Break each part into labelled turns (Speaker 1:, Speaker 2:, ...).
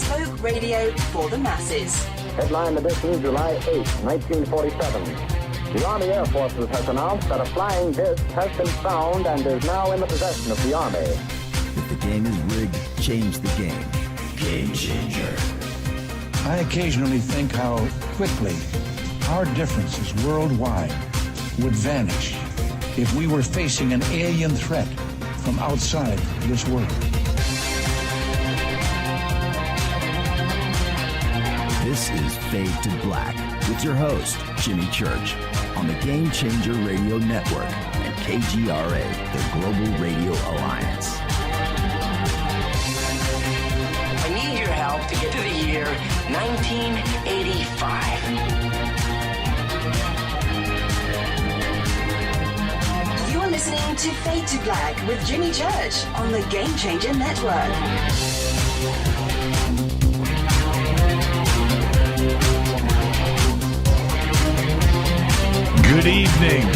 Speaker 1: folk radio for the masses.
Speaker 2: Headline edition, July 8, 1947. The Army Air Forces has announced that a flying disc has been found and is now in the possession of the Army.
Speaker 3: If the game is rigged, change the game. Game changer.
Speaker 4: I occasionally think how quickly our differences worldwide would vanish if we were facing an alien threat from outside this world.
Speaker 3: This is Fade to Black with your host, Jimmy Church, on the Game Changer Radio Network and KGRA, the Global Radio Alliance.
Speaker 5: I need your help to get to the year 1985.
Speaker 1: You are listening to Fade to Black with Jimmy Church on the Game Changer Network.
Speaker 6: Good evening.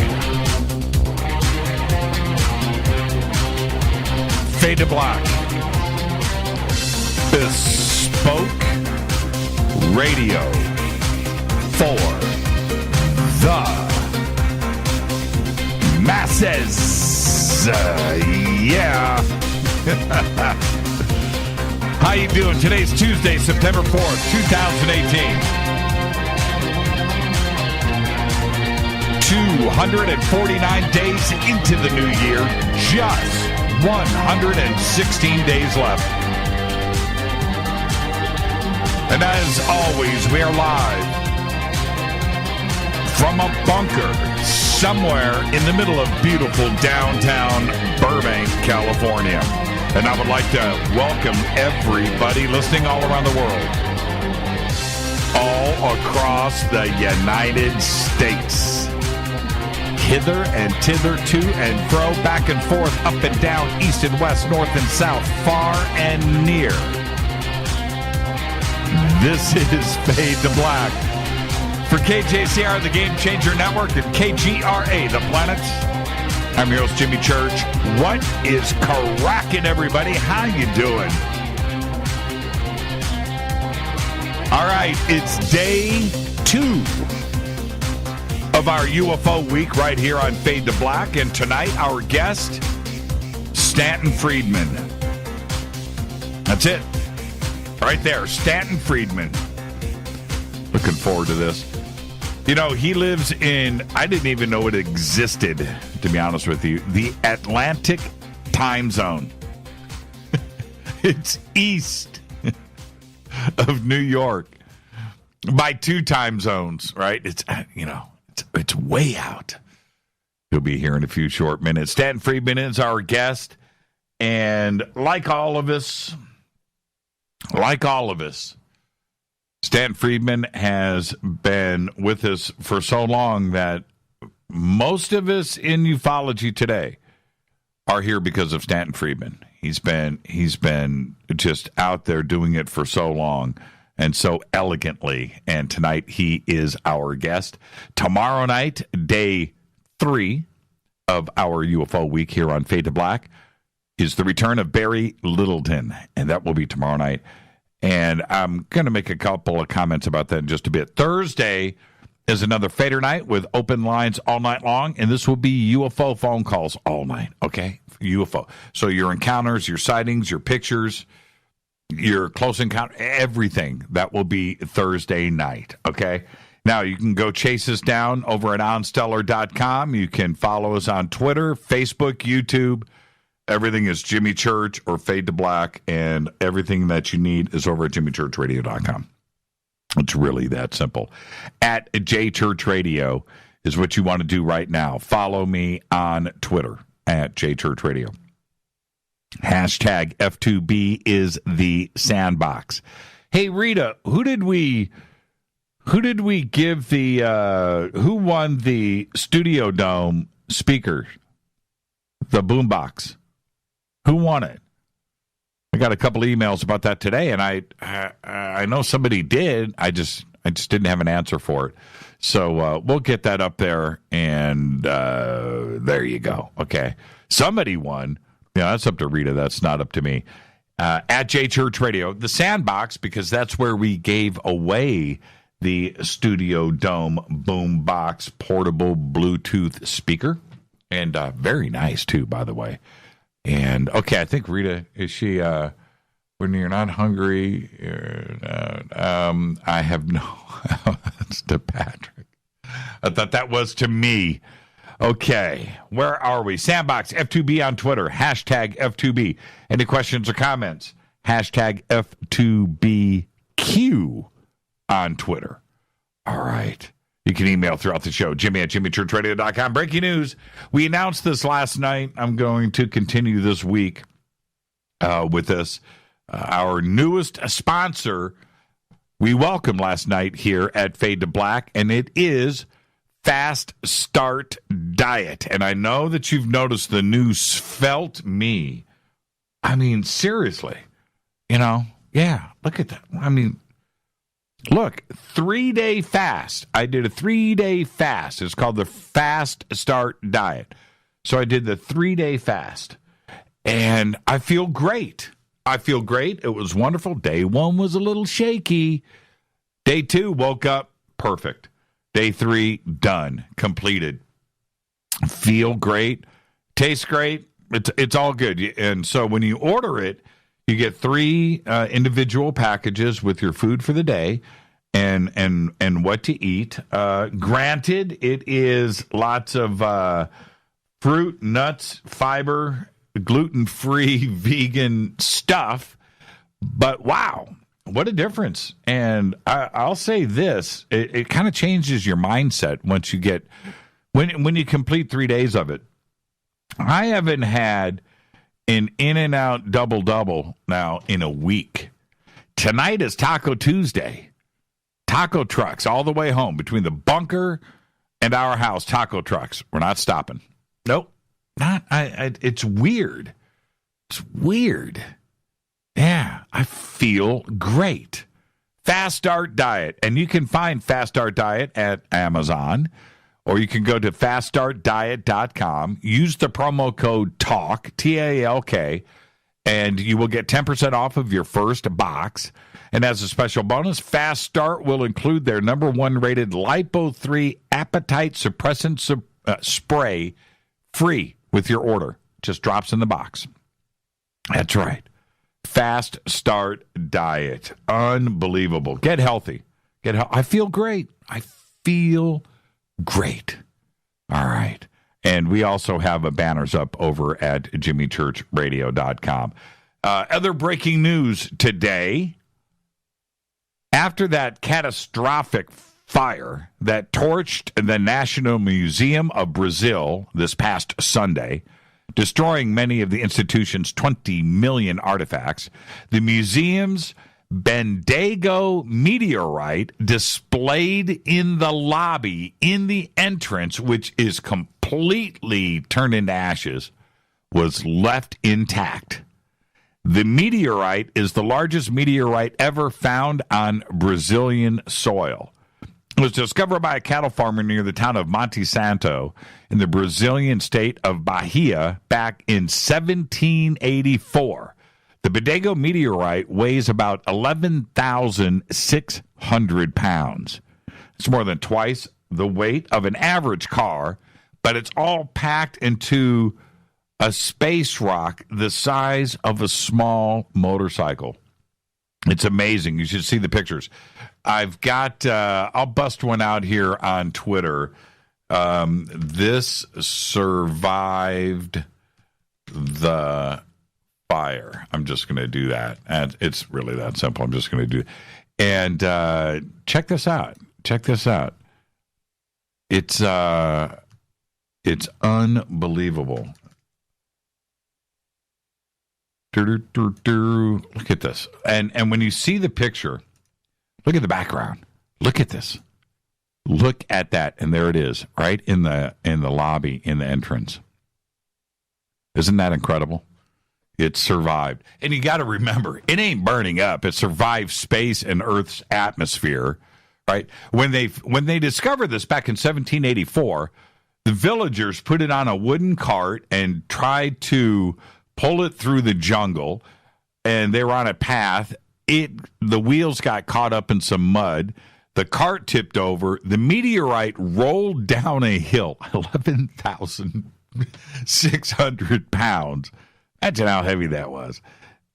Speaker 6: Fade to Black. Bespoke radio for the masses. Yeah. How you doing? Today's Tuesday, September 4th, 2018. 249 days into the new year, just 116 days left. And as always, we are live from a bunker somewhere in the middle of beautiful downtown Burbank, California. And I would like to welcome everybody listening all around the world, all across the United States. Hither and thither, to and fro, back and forth, up and down, east and west, north and south, far and near. This is Fade to Black. For KJCR, the Game Changer Network, and KGRA, the Planets, I'm your host, Jimmy Church. What is cracking, everybody? How you doing? All right, it's day 2 of our UFO week right here on Fade to Black. And tonight, our guest, Stanton Friedman. That's it. Right there, Stanton Friedman. Looking forward to this. You know, he lives in, I didn't even know it existed, to be honest with you, the Atlantic time zone. It's east of New York by 2 time zones, right? It's, you know, it's way out. He'll be here in a few short minutes. Stanton Friedman is our guest. And like all of us, Stanton Friedman has been with us for so long that most of us in ufology today are here because of Stanton Friedman. He's been just out there doing it for so long and so elegantly. And tonight he is our guest. Tomorrow night, day 3 of our UFO week here on Fade to Black, is the return of Barry Littleton. And that will be tomorrow night. And I'm going to make a couple of comments about that in just a bit. Thursday is another Fader night with open lines all night long. And this will be UFO phone calls all night. Okay? UFO. So your encounters, your sightings, your pictures, your close encounter, everything, that will be Thursday night, okay? Now, you can go chase us down over at onstellar.com. You can follow us on Twitter, Facebook, YouTube. Everything is Jimmy Church or Fade to Black, and everything that you need is over at jimmychurchradio.com. It's really that simple. At JChurchRadio is what you want to do right now. Follow me on Twitter at JChurchRadio. Hashtag F2B is the sandbox. Hey, Rita, who did we give the, who won the Studio Dome speaker, the boombox? Who won it? I got a couple emails about that today, and I know somebody did. I just didn't have an answer for it. So we'll get that up there, and there you go. Okay. Somebody won. Yeah, that's up to Rita. That's not up to me. at J Church Radio, the Sandbox, because that's where we gave away the Studio Dome Boombox portable Bluetooth speaker. And very nice, too, by the way. And, okay, I think Rita, is she, when you're not hungry, I have no, that's to Patrick. I thought that was to me. Okay, where are we? Sandbox F2B on Twitter, hashtag F2B. Any questions or comments? Hashtag F2BQ on Twitter. All right. You can email throughout the show, Jimmy at jimmychurchradio.com. Breaking news. We announced this last night. I'm going to continue this week with this. Our newest sponsor, we welcomed last night here at Fade to Black, and it is Fast Start Diet. And I know that you've noticed the new Svelte Me. I mean, seriously. Yeah, look at that. I mean, look, 3-day fast. I did a 3-day fast. It's called the Fast Start Diet. So I did the 3-day fast, and I feel great. It was wonderful. Day 1 was a little shaky. Day 2, woke up, perfect. Day 3, done, completed. Feel great, tastes great. It's all good. And so when you order it, you get 3 individual packages with your food for the day and what to eat. Granted, it is lots of fruit, nuts, fiber, gluten-free, vegan stuff. But wow, what a difference. And I'll say this, it kind of changes your mindset once you get, when you complete 3 days of it. I haven't had an In-N-Out double-double now in a week. Tonight is Taco Tuesday. Taco trucks all the way home between the bunker and our house. Taco trucks. We're not stopping. Nope. It's weird. It's weird. Yeah, I feel great. Fast Start Diet. And you can find Fast Start Diet at Amazon, or you can go to faststartdiet.com. Use the promo code TALK, T-A-L-K, and you will get 10% off of your first box. And as a special bonus, Fast Start will include their #1 rated Lipo3 appetite suppressant spray free with your order. Just drops in the box. That's right. Fast Start Diet. Unbelievable. Get healthy. I feel great. Great. All right. And we also have banners up over at jimmychurchradio.com. Other breaking news today. After that catastrophic fire that torched the National Museum of Brazil this past Sunday, destroying many of the institution's 20 million artifacts, the museum's Bendigo meteorite displayed in the lobby, in the entrance, which is completely turned into ashes, was left intact. The meteorite is the largest meteorite ever found on Brazilian soil. It was discovered by a cattle farmer near the town of Monte Santo in the Brazilian state of Bahia back in 1784. The Bendigo meteorite weighs about 11,600 pounds. It's more than twice the weight of an average car, but it's all packed into a space rock the size of a small motorcycle. It's amazing. You should see the pictures. I've got, I'll bust one out here on Twitter. This survived the fire. I'm just going to do that. And it's really that simple. I'm just going to do. And check this out. It's unbelievable. Look at this. And when you see the picture, look at the background. Look at this. Look at that. And there it is, right in the lobby, in the entrance. Isn't that incredible? It survived. And you got to remember, it ain't burning up. It survived space and Earth's atmosphere, right? When they discovered this back in 1784, the villagers put it on a wooden cart and tried to pull it through the jungle. and they were on a path. The wheels got caught up in some mud. The cart tipped over. The meteorite rolled down a hill, 11,600 pounds. Imagine how heavy that was.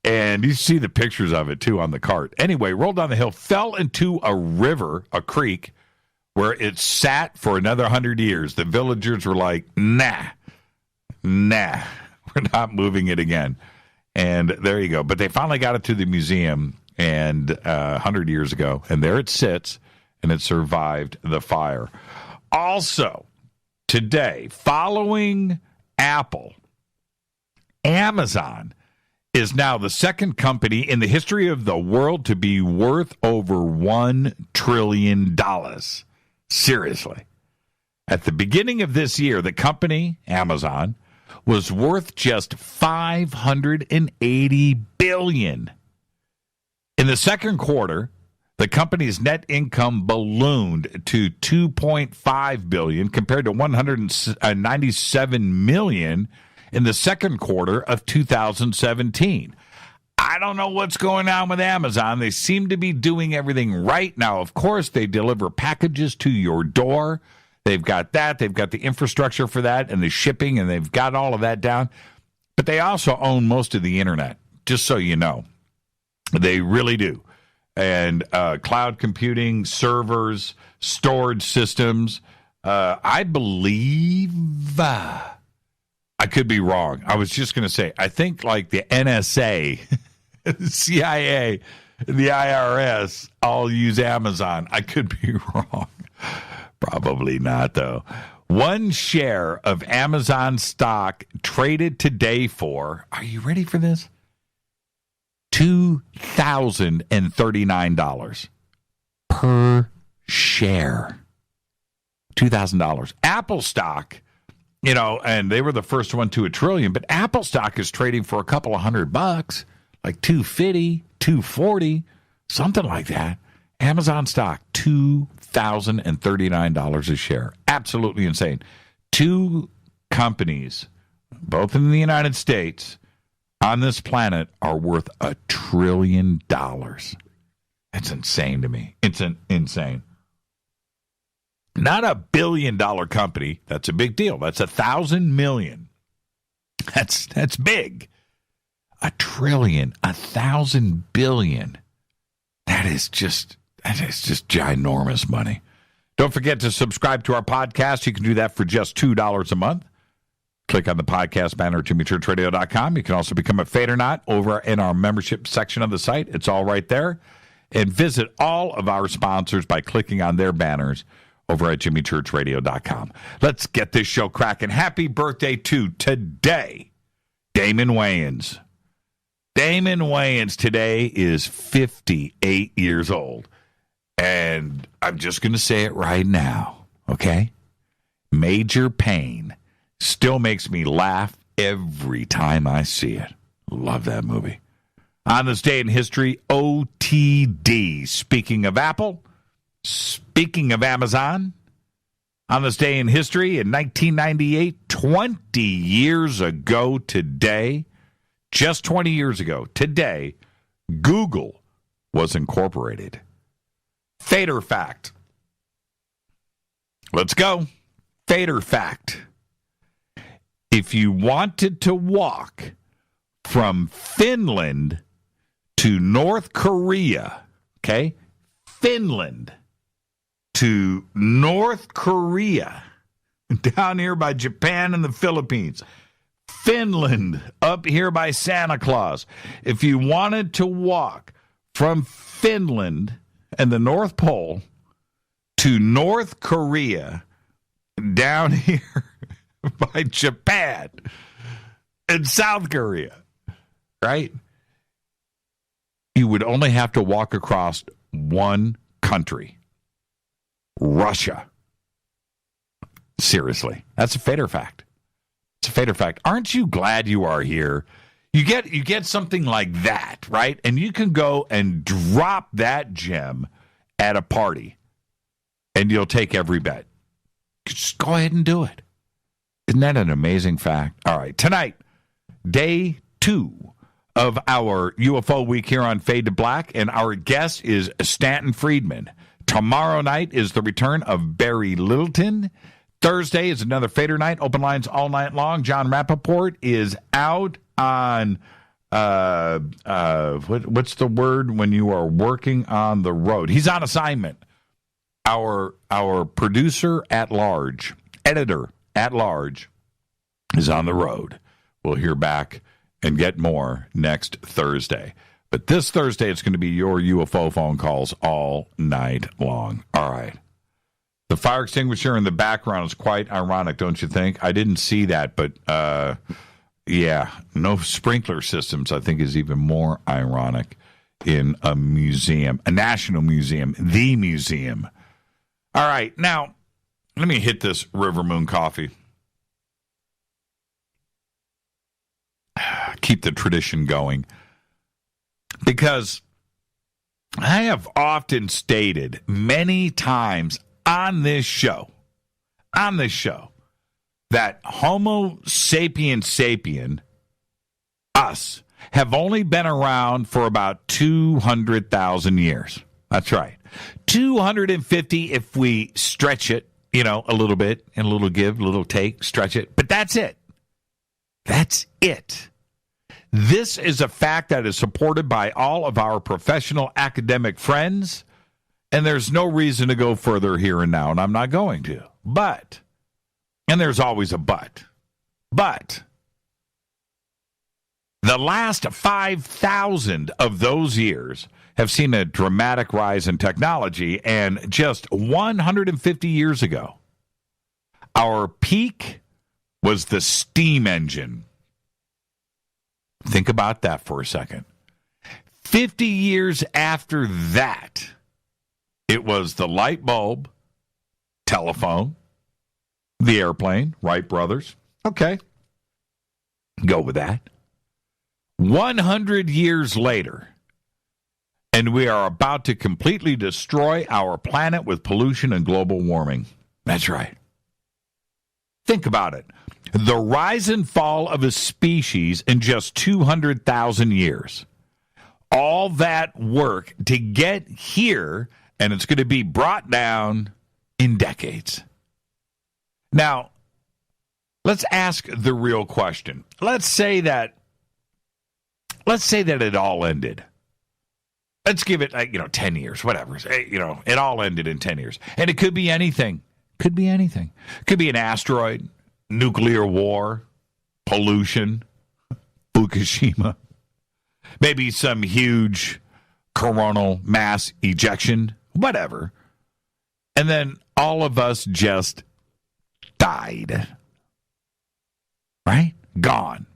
Speaker 6: And you see the pictures of it, too, on the cart. Anyway, rolled down the hill, fell into a river, a creek, where it sat for another 100 years. The villagers were like, nah, we're not moving it again. And there you go. But they finally got it to the museum 100 years ago, and there it sits, and it survived the fire. Also, today, following Apple, Amazon is now the second company in the history of the world to be worth over $1 trillion. Seriously. At the beginning of this year, the company, Amazon, was worth just $580 billion. In the second quarter, the company's net income ballooned to $2.5 billion compared to $197 million in the second quarter of 2017. I don't know what's going on with Amazon. They seem to be doing everything right now. Of course, they deliver packages to your door. They've got that. They've got the infrastructure for that and the shipping, and they've got all of that down. But they also own most of the internet, just so you know. They really do. And cloud computing, servers, storage systems. I believe... I could be wrong. I was just going to say, I think like the NSA, the CIA, the IRS all use Amazon. I could be wrong. Probably not, though. One share of Amazon stock traded today for, are you ready for this? $2,039 per share. $2,000. Apple stock, and they were the first one to $1 trillion, but Apple stock is trading for a couple of $100, like $250, $240, something like that. Amazon stock, $2,039 a share. Absolutely insane. Two companies, both in the United States, on this planet are worth $1 trillion. That's insane to me. It's insane. Not $1 billion company. That's a big deal. That's 1,000 million. That's big. $1 trillion, 1,000 billion. That is just ginormous money. Don't forget to subscribe to our podcast. You can do that for just $2 a month. Click on the podcast banner at jimmychurchradio.com. You can also become a Fadernaut over in our membership section of the site. It's all right there. And visit all of our sponsors by clicking on their banners over at jimmychurchradio.com. Let's get this show cracking. Happy birthday to today, Damon Wayans. Damon Wayans today is 58 years old. And I'm just going to say it right now, okay? Major Pain still makes me laugh every time I see it. Love that movie. On this day in history, OTD. Speaking of Apple, speaking of Amazon, on this day in history, in 1998, 20 years ago today, just 20 years ago today, Google was incorporated. Fader fact. Let's go. Fader fact. If you wanted to walk from Finland to North Korea, okay? Finland to North Korea, down here by Japan and the Philippines. Finland, up here by Santa Claus. If you wanted to walk from Finland and the North Pole to North Korea, down here by Japan and South Korea, right? You would only have to walk across one country, Russia. Seriously, that's a fader fact. It's a fader fact. Aren't you glad you are here? You get something like that, right? And you can go and drop that gem at a party, and you'll take every bet. Just go ahead and do it. Isn't that an amazing fact? All right, tonight, day 2 of our UFO week here on Fade to Black, and our guest is Stanton Friedman. Tomorrow night is the return of Barry Littleton. Thursday is another Fader night, open lines all night long. John Rappaport is out on, what's the word when you are working on the road? He's on assignment. Our producer at large, editor at large, is on the road. We'll hear back and get more next Thursday. But this Thursday, it's going to be your UFO phone calls all night long. All right. The fire extinguisher in the background is quite ironic, don't you think? I didn't see that, but yeah, no sprinkler systems, I think, is even more ironic in a museum, a national museum, the museum. All right. Now, let me hit this River Moon coffee. Keep the tradition going. Because I have often stated many times on this show, that Homo sapien sapien, us, have only been around for about 200,000 years. That's right. 250 if we stretch it, a little bit, and a little give, a little take, stretch it. But that's it. That's it. This is a fact that is supported by all of our professional academic friends, and there's no reason to go further here and now, and I'm not going to. But, and there's always a but, the last 5,000 of those years have seen a dramatic rise in technology, and just 150 years ago, our peak was the steam engine. Think about that for a second. 50 years after that, it was the light bulb, telephone, the airplane, Wright brothers. Okay. Go with that. 100 years later, and we are about to completely destroy our planet with pollution and global warming. That's right. Think about it. The rise and fall of a species in just 200,000 years. All that work to get here, and it's going to be brought down in decades. Now, let's ask the real question. Let's say that it all ended. Let's give it, 10 years, whatever. It all ended in 10 years. And it could be anything. Could be anything. Could be an asteroid, nuclear war, pollution, Fukushima. Maybe some huge coronal mass ejection, whatever. And then all of us just died. Right? Gone.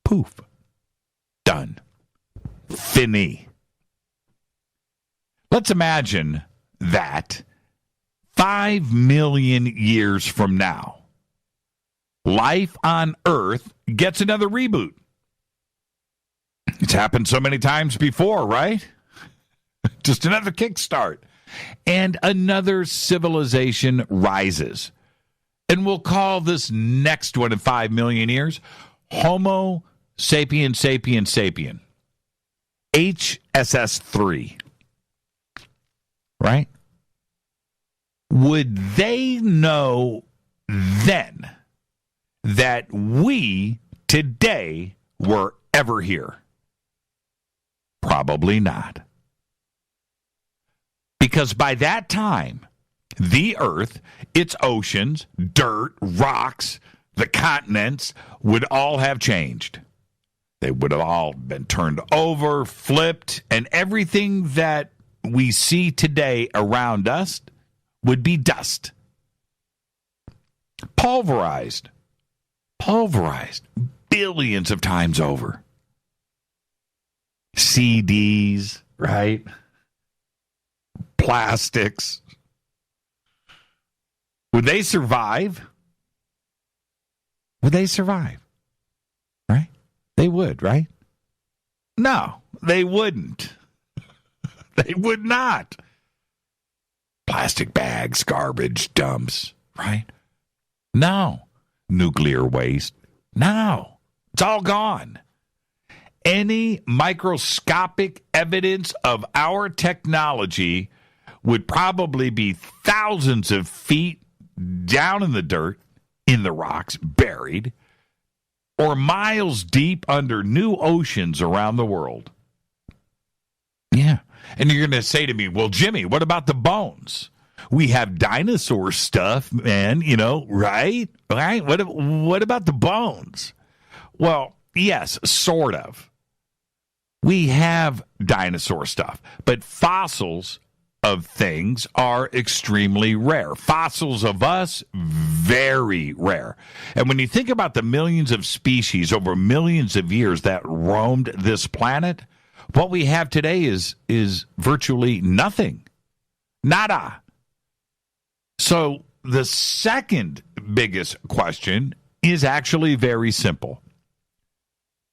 Speaker 6: Poof. Done. Fini. Let's imagine that 5 million years from now, life on Earth gets another reboot. It's happened so many times before, right? Just another kickstart. And another civilization rises. And we'll call this next one in 5 million years Homo sapien sapien sapien. HSS3. Right? Would they know then that we today were ever here? Probably not. Because by that time, the Earth, its oceans, dirt, rocks, the continents would all have changed. They would have all been turned over, flipped, and everything that we see today around us would be dust. Pulverized billions of times over. CDs, right? Plastics. Would they survive? Would they survive? Right? They would, right? No, they wouldn't. They would not. Plastic bags, garbage, dumps, right? No. Nuclear waste. No. It's all gone. any microscopic evidence of our technology would probably be thousands of feet down in the dirt, in the rocks, buried, or miles deep under new oceans around the world. Yeah. And you're going to say to me, well, Jimmy, what about the bones? We have dinosaur stuff, man, right? Right? What about the bones? Well, yes, sort of. We have dinosaur stuff, but fossils of things are extremely rare. Fossils of us, very rare. And when you think about the millions of species over millions of years that roamed this planet, what we have today is virtually nothing. Nada. So the second biggest question is actually very simple.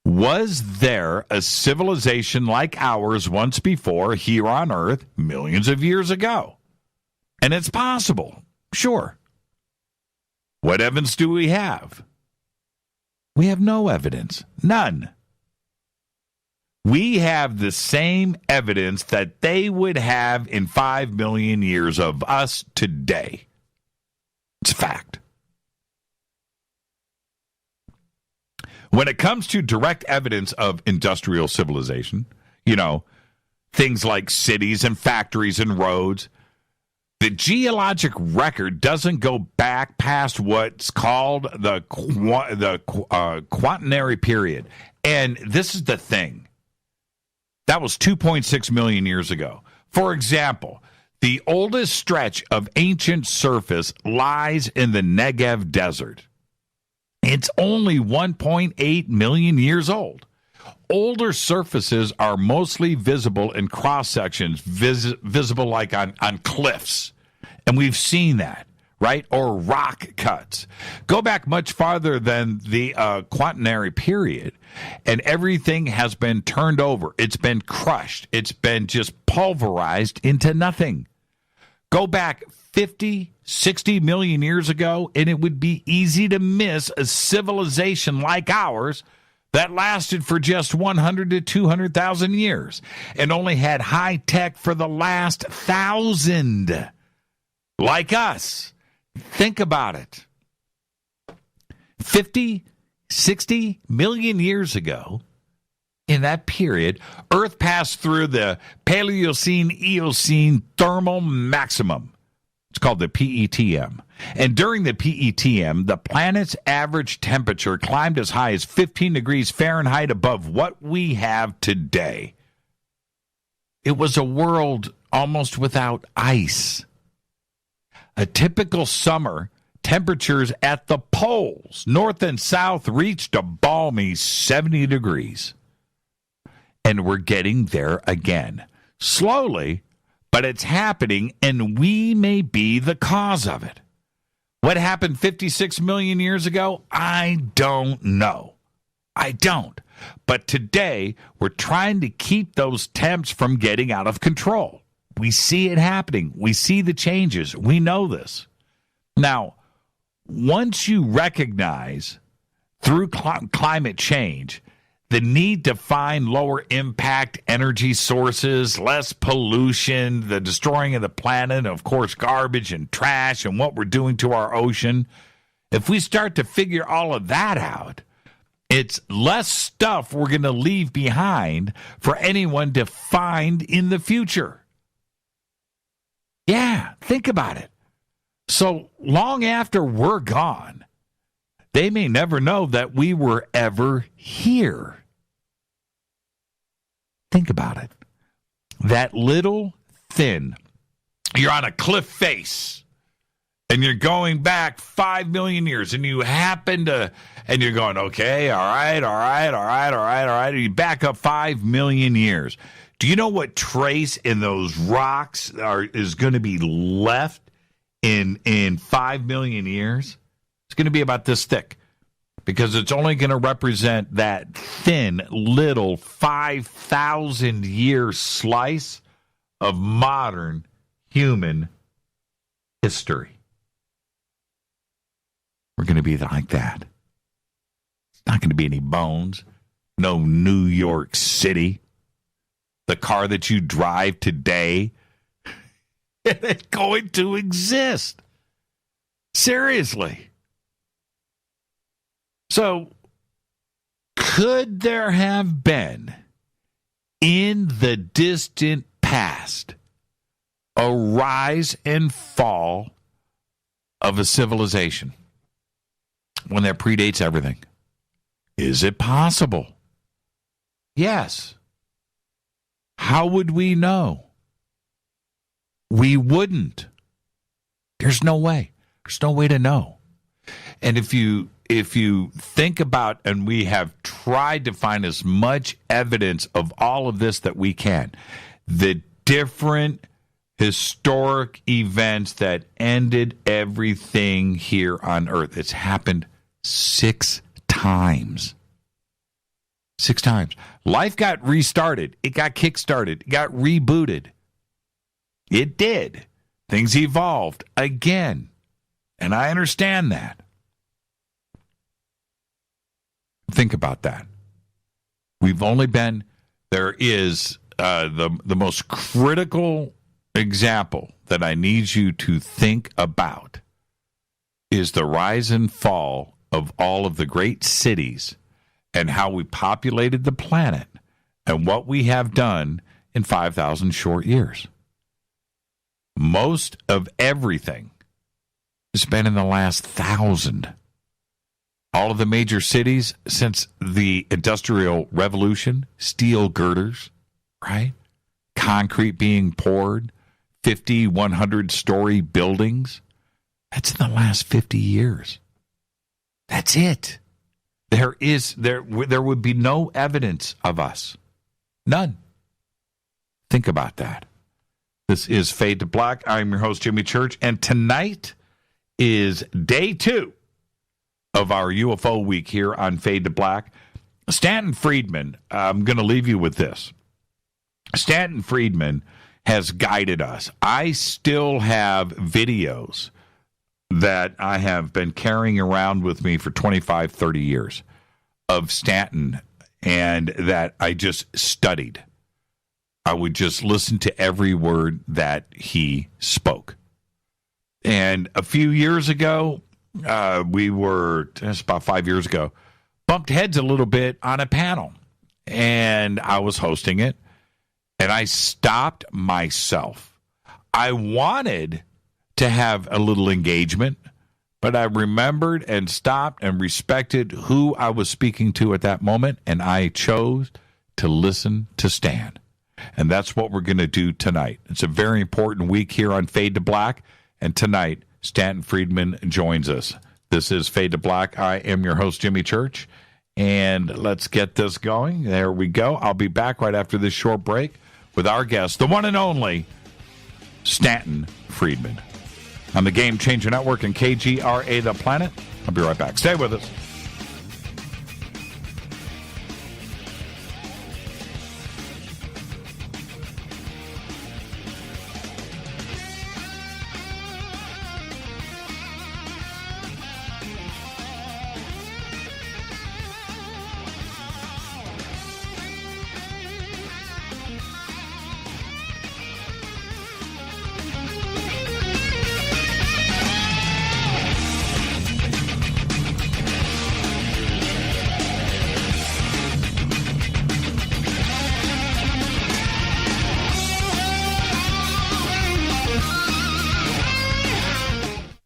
Speaker 6: Was there a civilization like ours once before here on Earth millions of years ago? And it's possible, sure. What evidence do we have? We have no evidence, none. We have the same evidence that they would have in 5 million years of us today. It's a fact. When it comes to direct evidence of industrial civilization, things like cities and factories and roads, the geologic record doesn't go back past what's called the Quaternary period. And this is the thing. That was 2.6 million years ago. For example, the oldest stretch of ancient surface lies in the Negev Desert. It's only 1.8 million years old. Older surfaces are mostly visible in cross-sections, visible like on cliffs. And we've seen that, right? Or rock cuts. Go back much farther than the Quaternary period, and everything has been turned over. It's been crushed. It's been just pulverized into nothing. Go back 50, 60 million years ago, and it would be easy to miss a civilization like ours that lasted for just 100 to 200,000 years and only had high tech for the last 1,000. Like us. Think about it. 50, 60 million years ago, in that period, Earth passed through the Paleocene-Eocene thermal maximum. It's called the PETM. And during the PETM, the planet's average temperature climbed as high as 15 degrees Fahrenheit above what we have today. It was a world almost without ice. A typical summer, temperatures at the poles, north and south, reached a balmy 70 degrees. And we're getting there again. Slowly, but it's happening, and we may be the cause of it. What happened 56 million years ago? I don't know. I don't. But today, we're trying to keep those temps from getting out of control. We see it happening. We see the changes. We know this. Now, once you recognize through climate change the need to find lower impact energy sources, less pollution, the destroying of the planet, of course, garbage and trash and what we're doing to our ocean, if we start to figure all of that out, it's less stuff we're going to leave behind for anyone to find in the future. Yeah, think about it. So long after we're gone, they may never know that we were ever here. Think about it. That little thin, you're on a cliff face, and you're going back 5 million years, and you happen to, and you're going, okay, all right, and you back up 5 million years. Do you know what trace in those rocks is going to be left in 5 million years? It's going to be about this thick, because it's only going to represent that thin little 5,000-year slice of modern human history. We're going to be like that. It's not going to be any bones, no New York City. The car that you drive today is going to exist. Seriously. So, could there have been, in the distant past, a rise and fall of a civilization when that predates everything? Is it possible? Yes. How would we know? We wouldn't. There's no way. There's no way to know. And if you think about, and we have tried to find as much evidence of all of this that we can, the different historic events that ended everything here on Earth. It's happened 6 times. 6 times. Life got restarted. It got kickstarted. It got rebooted. It did. Things evolved again. And I understand that. Think about that. We've only been, there is the most critical example that I need you to think about is the rise and fall of all of the great cities and how we populated the planet and what we have done in 5,000 short years. Most of everything has been in the last 1,000. All of the major cities since the Industrial Revolution, steel girders, right? Concrete being poured, 50, 100-story buildings. That's in the last 50 years. That's it. There would be no evidence of us. None. Think about that. This is Fade to Black. I'm your host, Jimmy Church, and tonight is day 2 of our UFO week here on Fade to Black. Stanton Friedman, I'm going to leave you with this. Stanton Friedman has guided us. I still have videos that I have been carrying around with me for 25, 30 years of Stanton, and that I just studied. I would just listen to every word that he spoke. And a few years ago, we were, just about 5 years ago, bumped heads a little bit on a panel. And I was hosting it. And I stopped myself. I wanted to have a little engagement, but I remembered and stopped and respected who I was speaking to at that moment. And I chose to listen to Stan. And that's what we're going to do tonight. It's a very important week here on Fade to Black. And tonight, Stanton Friedman joins us. This is Fade to Black. I am your host, Jimmy Church. And let's get this going. There we go. I'll be back right after this short break with our guest, the one and only Stanton Friedman. On the Game Changer Network and KGRA The Planet. I'll be right back. Stay with us.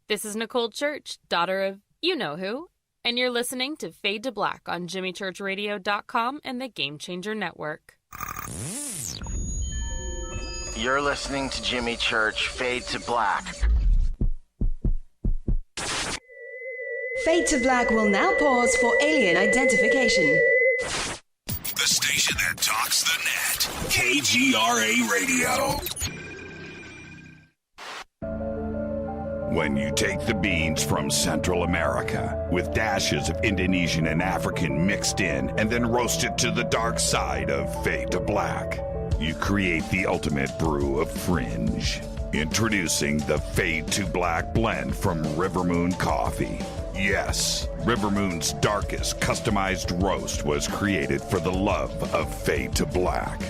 Speaker 7: This is Nicole Church, daughter of you-know-who, and you're listening to Fade to Black on JimmyChurchRadio.com and the Game Changer Network.
Speaker 5: You're listening to Jimmy Church, Fade to Black.
Speaker 1: Fade to Black will now pause for alien identification.
Speaker 3: The station that talks the net. KGRA Radio. When you take the beans from Central America with dashes of Indonesian and African mixed in and then roast it to the dark side of Fade to Black, you create the ultimate brew of fringe. Introducing the Fade to Black blend from River Moon Coffee. Yes, Rivermoon's darkest customized roast was created for the love of Fade to Black.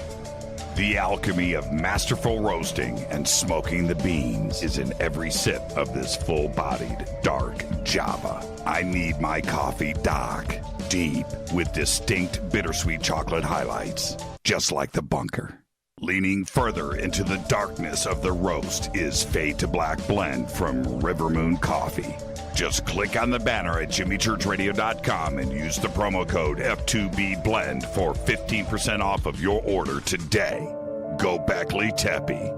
Speaker 3: The alchemy of masterful roasting and smoking the beans is in every sip of this full-bodied, dark Java. I need my coffee dark, deep, with distinct bittersweet chocolate highlights, just like the bunker. Leaning further into the darkness of the roast is Fade to Black Blend from Rivermoon Coffee. Just click on the banner at jimmychurchradio.com and use the promo code F2BBLEND for 15% off of your order today. Go Beckley Teppy.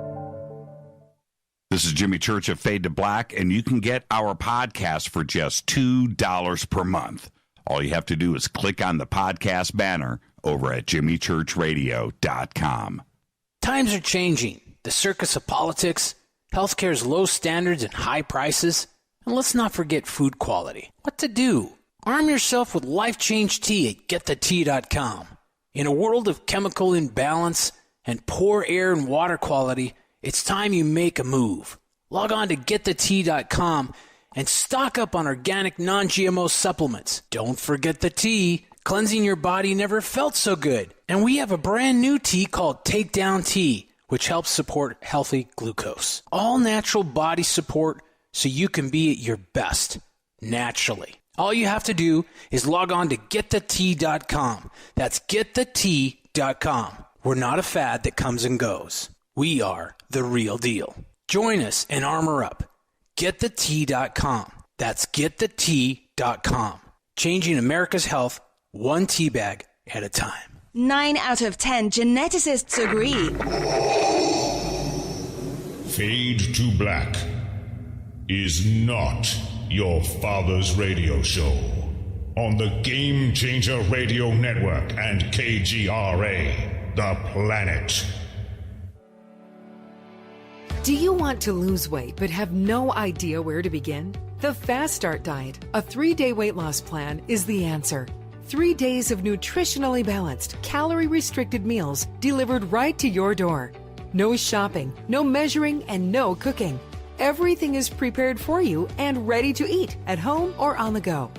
Speaker 3: This is Jimmy Church of Fade to Black, and you can get our podcast for just $2 per month. All you have to do is click on the podcast banner over at jimmychurchradio.com.
Speaker 8: Times are changing. The circus of politics, healthcare's low standards and high prices, and let's not forget food quality. What to do? Arm yourself with Life Change Tea at GetTheTea.com. In a world of chemical imbalance and poor air and water quality, it's time you make a move. Log on to GetTheTea.com and stock up on organic non-GMO supplements. Don't forget the tea. Cleansing your body never felt so good. And we have a brand new tea called Takedown Tea, which helps support healthy glucose. All natural body support so you can be at your best, naturally. All you have to do is log on to GetTheTea.com. That's GetTheTea.com. We're not a fad that comes and goes. We are the real deal. Join us and armor up. GetTheTea.com. That's GetTheTea.com. Changing America's health one tea bag at a time.
Speaker 1: 9 out of 10 geneticists agree.
Speaker 9: Fade to Black is not your father's radio show on the Game Changer Radio Network and KGRA, The Planet.
Speaker 10: Do you want to lose weight but have no idea where to begin? The Fast Start Diet, a 3-day weight loss plan, is the answer. 3 days of nutritionally balanced, calorie-restricted meals delivered right to your door. No shopping, no measuring, and no cooking. Everything is prepared for you and ready to eat at home or on the go.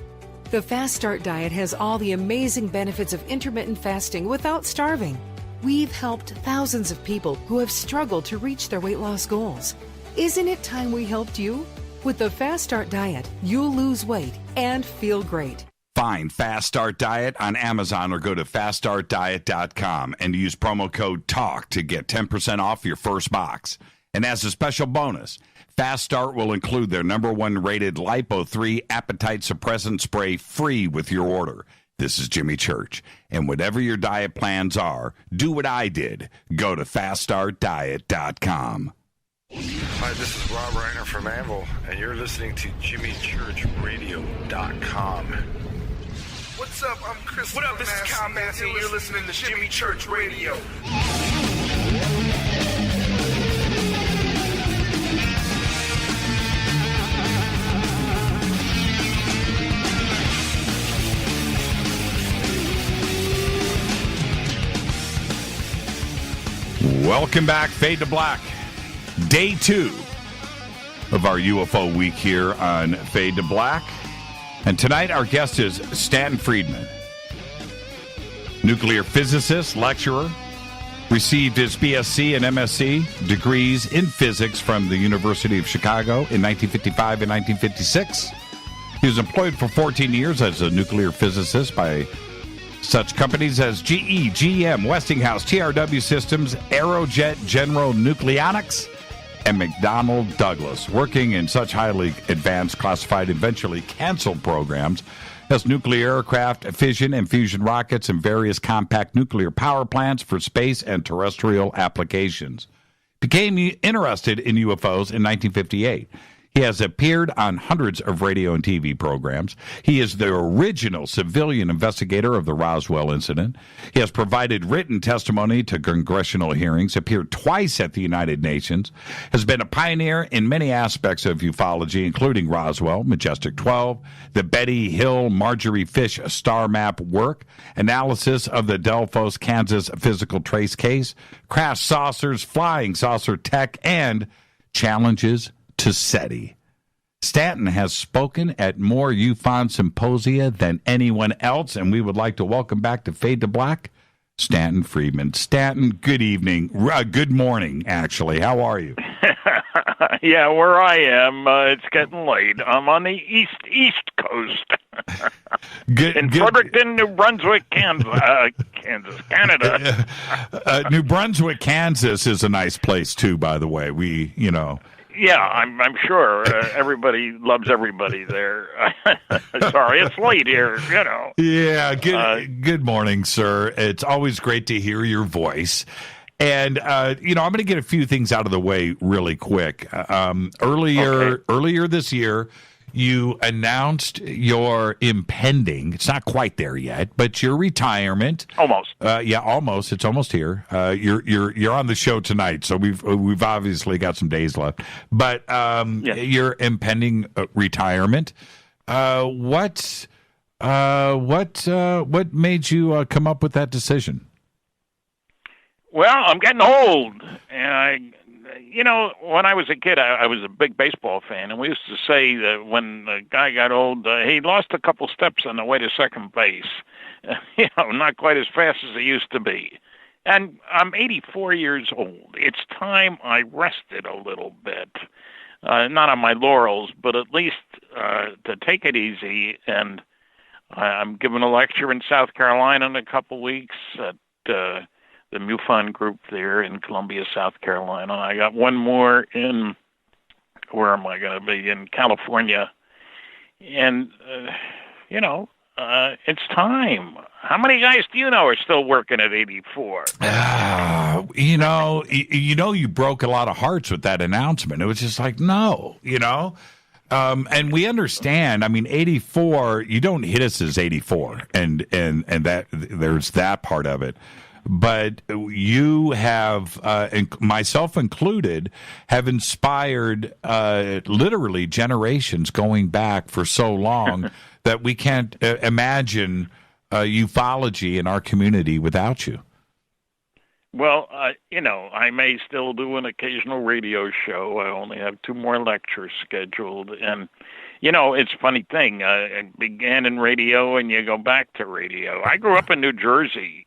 Speaker 10: The Fast Start Diet has all the amazing benefits of intermittent fasting without starving. We've helped thousands of people who have struggled to reach their weight loss goals. Isn't it time we helped you? With the Fast Start Diet, you'll lose weight and feel great.
Speaker 3: Find Fast Start Diet on Amazon or go to faststartdiet.com and use promo code TALK to get 10% off your first box. And as a special bonus, Fast Start will include their #1 rated Lipo-3 appetite suppressant spray free with your order. This is Jimmy Church. And whatever your diet plans are, do what I did. Go to faststartdiet.com.
Speaker 11: Hi, this is Rob Reiner from Anvil, and you're listening to JimmyChurchRadio.com.
Speaker 12: What's up? I'm Chris. What up? This is Kyle Massey, and you're listening to Jimmy Church Radio.
Speaker 6: Welcome back, Fade to Black. Day 2 of our UFO week here on Fade to Black. And tonight our guest is Stanton Friedman, nuclear physicist, lecturer, received his BSc and MSc degrees in physics from the University of Chicago in 1955 and 1956. He was employed for 14 years as a nuclear physicist by such companies as GE, GM, Westinghouse, TRW Systems, Aerojet General Nucleonics, and McDonnell Douglas, working in such highly advanced, classified, eventually canceled programs as nuclear aircraft, fission and fusion rockets, and various compact nuclear power plants for space and terrestrial applications. Became interested in UFOs in 1958. He has appeared on hundreds of radio and TV programs. He is the original civilian investigator of the Roswell incident. He has provided written testimony to congressional hearings, appeared twice at the United Nations, has been a pioneer in many aspects of ufology, including Roswell, Majestic 12, the Betty Hill Marjorie Fish star map work, analysis of the Delphos, Kansas physical trace case, crash saucers, flying saucer tech, and challenges to SETI. Stanton has spoken at more UFON symposia than anyone else, and we would like to welcome back to Fade to Black, Stanton Friedman. Stanton, good evening. Good morning, actually. How are you?
Speaker 13: Yeah, where I am, it's getting late. I'm on the east coast. In Fredericton, New Brunswick, Canada.
Speaker 6: New Brunswick, Kansas is a nice place, too, by the way.
Speaker 13: Yeah, I'm sure everybody loves everybody there. Sorry, it's late here,
Speaker 6: Yeah, good morning, sir. It's always great to hear your voice. And, I'm going to get a few things out of the way really quick. Earlier this year, you announced your impending, it's not quite there yet, but your retirement.
Speaker 13: Almost.
Speaker 6: Almost. It's almost here. You're on the show tonight, so we've obviously got some days left. But your impending retirement. What made you come up with that decision?
Speaker 13: Well, I'm getting old, and when I was a kid, I was a big baseball fan, and we used to say that when the guy got old, he lost a couple steps on the way to second base. Not quite as fast as he used to be. And I'm 84 years old. It's time I rested a little bit. Not on my laurels, but at least to take it easy. And I'm giving a lecture in South Carolina in a couple weeks at the MUFON group there in Columbia, South Carolina. I got one more where am I going to be? In California. And, it's time. How many guys do you know are still working at 84?
Speaker 6: You broke a lot of hearts with that announcement. It was just like, no, and we understand. I mean, 84, you don't hit us as 84, and that there's that part of it. But you have, myself included, have inspired literally generations going back for so long that we can't imagine ufology in our community without you.
Speaker 13: Well, I may still do an occasional radio show. I only have 2 more lectures scheduled. And, it's a funny thing. I began in radio and you go back to radio. I grew up in New Jersey.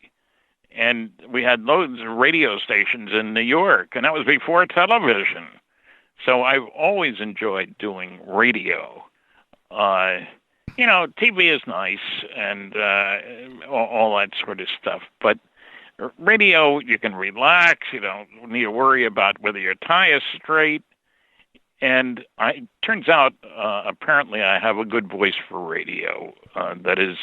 Speaker 13: And we had loads of radio stations in New York, and that was before television. So I've always enjoyed doing radio. TV is nice and all that sort of stuff. But radio, you can relax. You don't need to worry about whether your tie is straight. And it turns out, apparently, I have a good voice for radio. That is...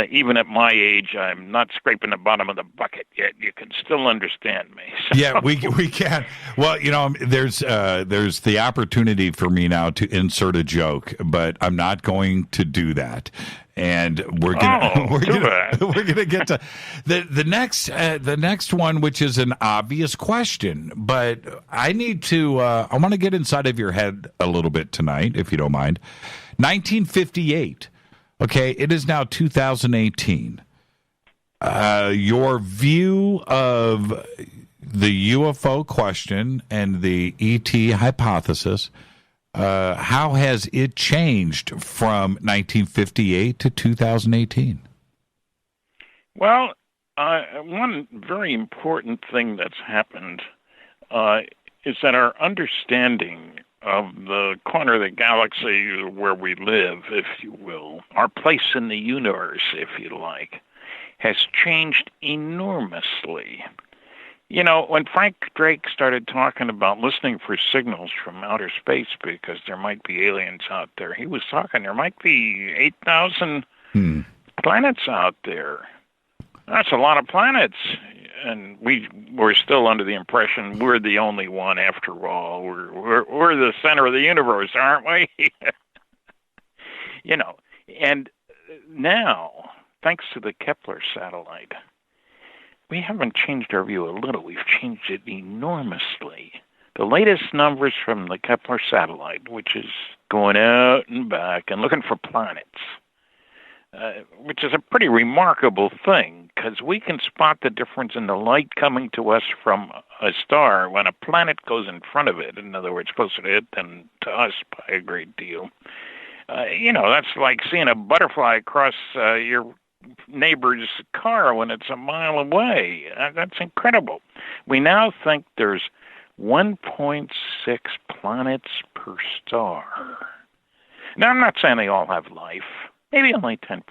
Speaker 13: even at my age, I'm not scraping the bottom of the bucket yet. You can still understand me. So.
Speaker 6: Yeah, we can. Well, there's the opportunity for me now to insert a joke, but I'm not going to do that. And we're gonna get to the next one, which is an obvious question, but I need to. I want to get inside of your head a little bit tonight, if you don't mind. 1958. Okay, it is now 2018. Your view of the UFO question and the ET hypothesis, how has it changed from 1958 to 2018?
Speaker 13: Well, one very important thing that's happened is that our understanding of the corner of the galaxy where we live, if you will, our place in the universe, if you like, has changed enormously. When Frank Drake started talking about listening for signals from outer space because there might be aliens out there, he was talking there might be 8,000 planets out there. That's a lot of planets. And we're still under the impression we're the only one after all. We're the center of the universe, aren't we? And now, thanks to the Kepler satellite, we haven't changed our view a little. We've changed it enormously. The latest numbers from the Kepler satellite, which is going out and back and looking for planets, which is a pretty remarkable thing. because we can spot the difference in the light coming to us from a star when a planet goes in front of it. In other words, closer to it than to us by a great deal. That's like seeing a butterfly across your neighbor's car when it's a mile away. That's incredible. We now think there's 1.6 planets per star. Now, I'm not saying they all have life. Maybe only 10%.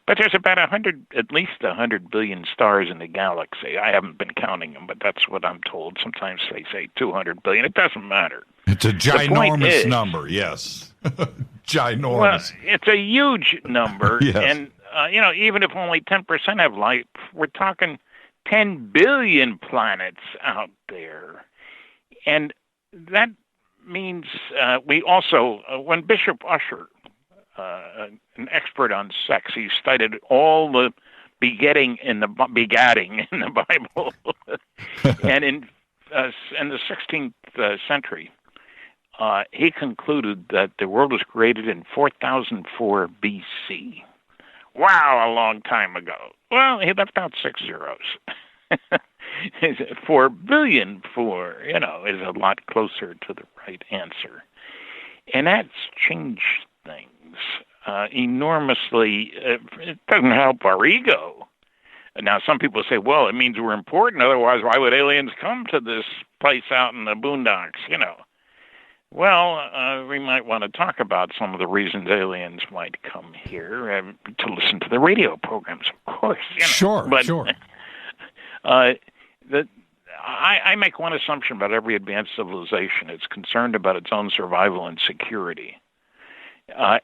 Speaker 13: But there's about at least 100 billion stars in the galaxy. I haven't been counting them, but that's what I'm told. Sometimes they say 200 billion. It doesn't matter.
Speaker 6: It's a ginormous number, yes. Ginormous.
Speaker 13: Well, it's a huge number.
Speaker 6: Yes.
Speaker 13: And, even if only 10% have life, we're talking 10 billion planets out there. And that means we also, when Bishop Ussher, an expert on sex, he studied all the begatting in the Bible, and in the 16th century, he concluded that the world was created in 4004 BC. Wow, a long time ago. Well, he left out 6 zeros. 4 billion is a lot closer to the right answer, and that's changed things enormously. It doesn't help our ego. Now, some people say, well, it means we're important. Otherwise, why would aliens come to this place out in the boondocks? Well, we might want to talk about some of the reasons aliens might come here to listen to the radio programs, of course.
Speaker 6: Sure.
Speaker 13: I make one assumption about every advanced civilization. It's concerned about its own survival and security.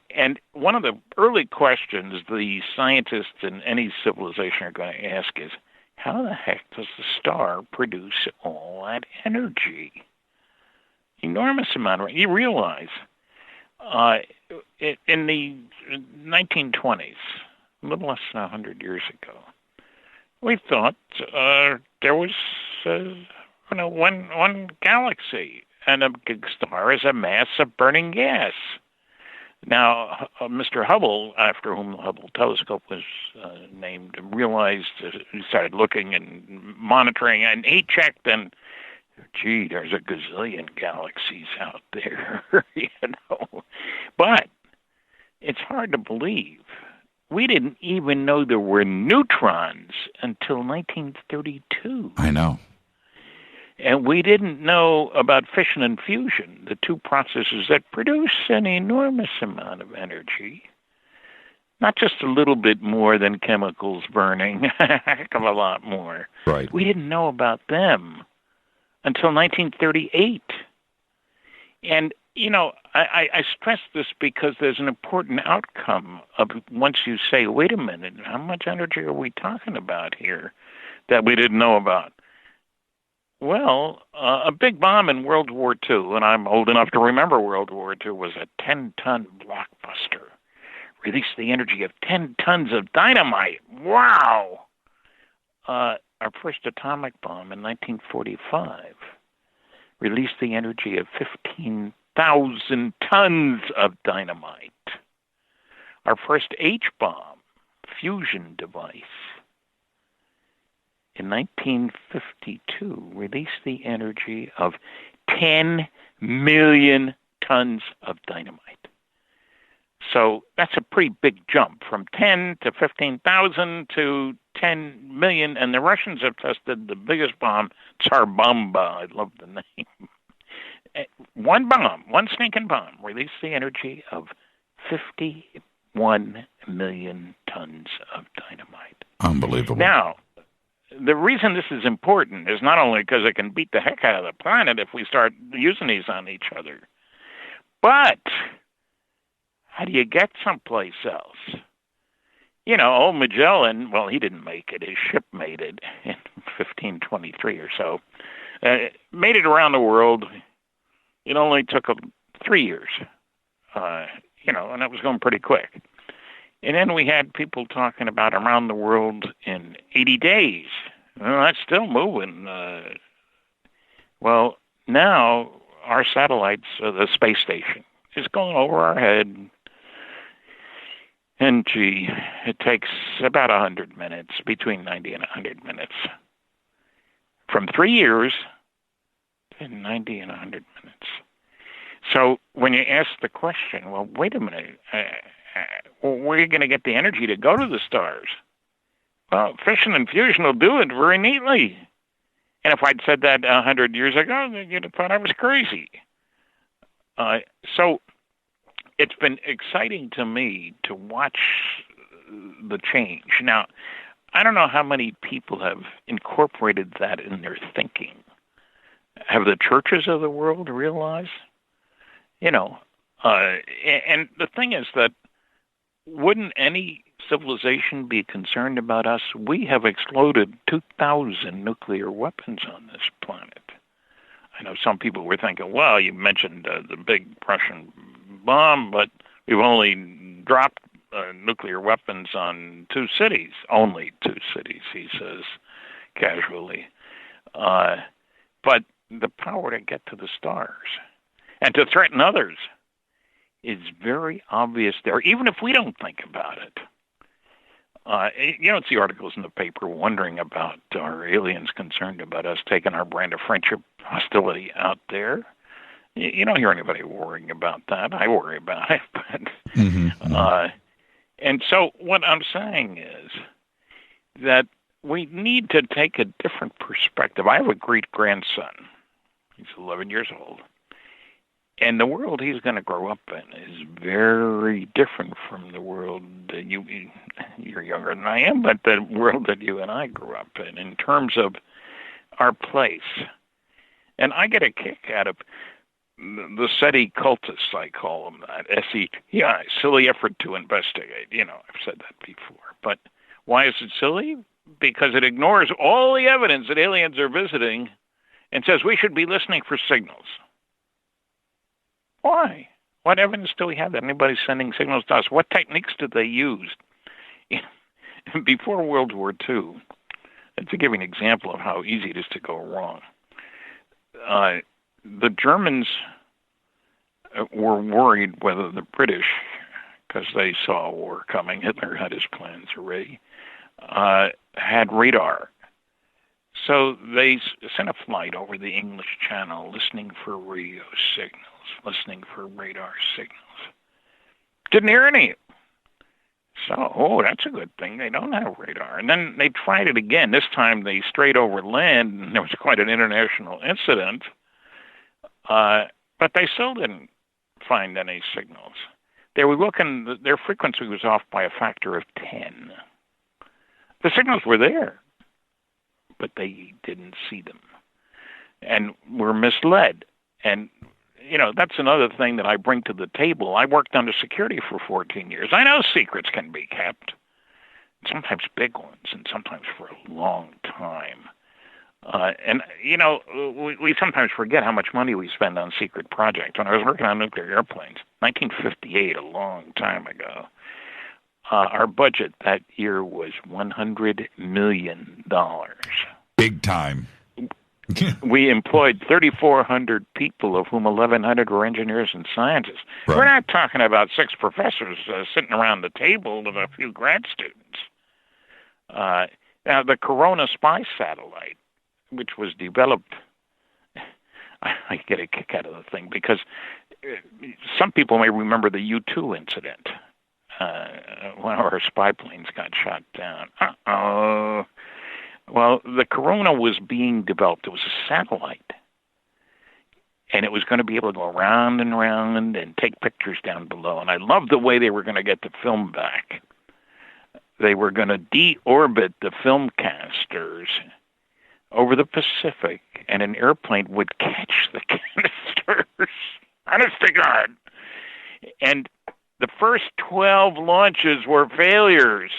Speaker 13: And one of the early questions the scientists in any civilization are going to ask is, how the heck does the star produce all that energy? Enormous amount of it. You realize in the 1920s, a little less than 100 years ago, we thought there was one galaxy, and a big star is a mass of burning gas. Now, Mr. Hubble, after whom the Hubble telescope was named, realized, he started looking and monitoring, and he checked, and gee, there's a gazillion galaxies out there, But it's hard to believe. We didn't even know there were neutrons until 1932.
Speaker 6: I know.
Speaker 13: And we didn't know about fission and fusion, the two processes that produce an enormous amount of energy. Not just a little bit more than chemicals burning, a heck of a lot more.
Speaker 6: Right.
Speaker 13: We didn't know about them until 1938. And, I stress this because there's an important outcome of once you say, wait a minute, how much energy are we talking about here that we didn't know about? Well, a big bomb in World War II, and I'm old enough to remember World War II, was a 10-ton blockbuster. Released the energy of 10 tons of dynamite. Wow! Our first atomic bomb in 1945 released the energy of 15,000 tons of dynamite. Our first H-bomb, fusion device, in 1952, released the energy of 10 million tons of dynamite. So that's a pretty big jump from 10 to 15,000 to 10 million. And the Russians have tested the biggest bomb, Tsar Bomba. I love the name. One bomb, one stinking bomb, released the energy of 51 million tons of dynamite.
Speaker 6: Unbelievable.
Speaker 13: Now, the reason this is important is not only because it can beat the heck out of the planet if we start using these on each other, but how do you get someplace else? Old Magellan, well, he didn't make it. His ship made it in 1523 or so. Made it around the world. It only took 3 years, and that was going pretty quick. And then we had people talking about around the world in 80 days. Well, that's still moving. Well, now our satellites, the space station, is going over our head. And gee, it takes about 100 minutes, between 90 and 100 minutes. From 3 years to 90 and 100 minutes. So when you ask the question, well, wait a minute, where are you going to get the energy to go to the stars? Well, fission and fusion will do it very neatly. And if I'd said that 100 years ago, you'd have thought I was crazy. So it's been exciting to me to watch the change. Now, I don't know how many people have incorporated that in their thinking. Have the churches of the world realized? And the thing is that wouldn't any civilization be concerned about us? We have exploded 2,000 nuclear weapons on this planet. I know some people were thinking, well, you mentioned the big Russian bomb, but we've only dropped nuclear weapons on 2 cities. Only 2 cities, he says casually. But the power to get to the stars and to threaten others is very obvious there, even if we don't think about it. You don't see articles in the paper wondering about are aliens concerned about us taking our brand of friendship hostility out there. You don't hear anybody worrying about that. I worry about it. But, and so what I'm saying is that we need to take a different perspective. I have a great-grandson. He's 11 years old. And the world he's going to grow up in is very different from the world that you're younger than I am, but the world that you and I grew up in terms of our place. And I get a kick out of the SETI cultists, I call them that, S-E-T-I, silly effort to investigate. I've said that before. But why is it silly? Because it ignores all the evidence that aliens are visiting and says we should be listening for signals. Why? What evidence do we have that anybody's sending signals to us? What techniques did they use? Before World War II, and to give you an example of how easy it is to go wrong, the Germans were worried whether the British, because they saw a war coming, Hitler had his plans already, had radar. So they sent a flight over the English Channel listening for radio signals, listening for radar signals. Didn't hear any. So, that's a good thing. They don't have radar. And then they tried it again. This time they strayed over land, and there was quite an international incident. But they still didn't find any signals. They were looking, their frequency was off by a factor of 10. The signals were there, but they didn't see them and were misled. And, that's another thing that I bring to the table. I worked under security for 14 years. I know secrets can be kept, sometimes big ones, and sometimes for a long time. And, we sometimes forget how much money we spend on secret projects. When I was working on nuclear airplanes, 1958, a long time ago, our budget that year was $100 million.
Speaker 6: Big time.
Speaker 13: We employed 3,400 people, of whom 1,100 were engineers and scientists. Right. We're not talking about 6 professors sitting around the table with a few grad students. Now, the Corona spy satellite, which was developed, I get a kick out of the thing because some people may remember the U-2 incident. One of our spy planes got shot down. Well, the Corona was being developed. It was a satellite. And it was going to be able to go around and around and take pictures down below. And I loved the way they were going to get the film back. They were going to deorbit the film canisters over the Pacific, and an airplane would catch the canisters. Honest to God. And the first 12 launches were failures.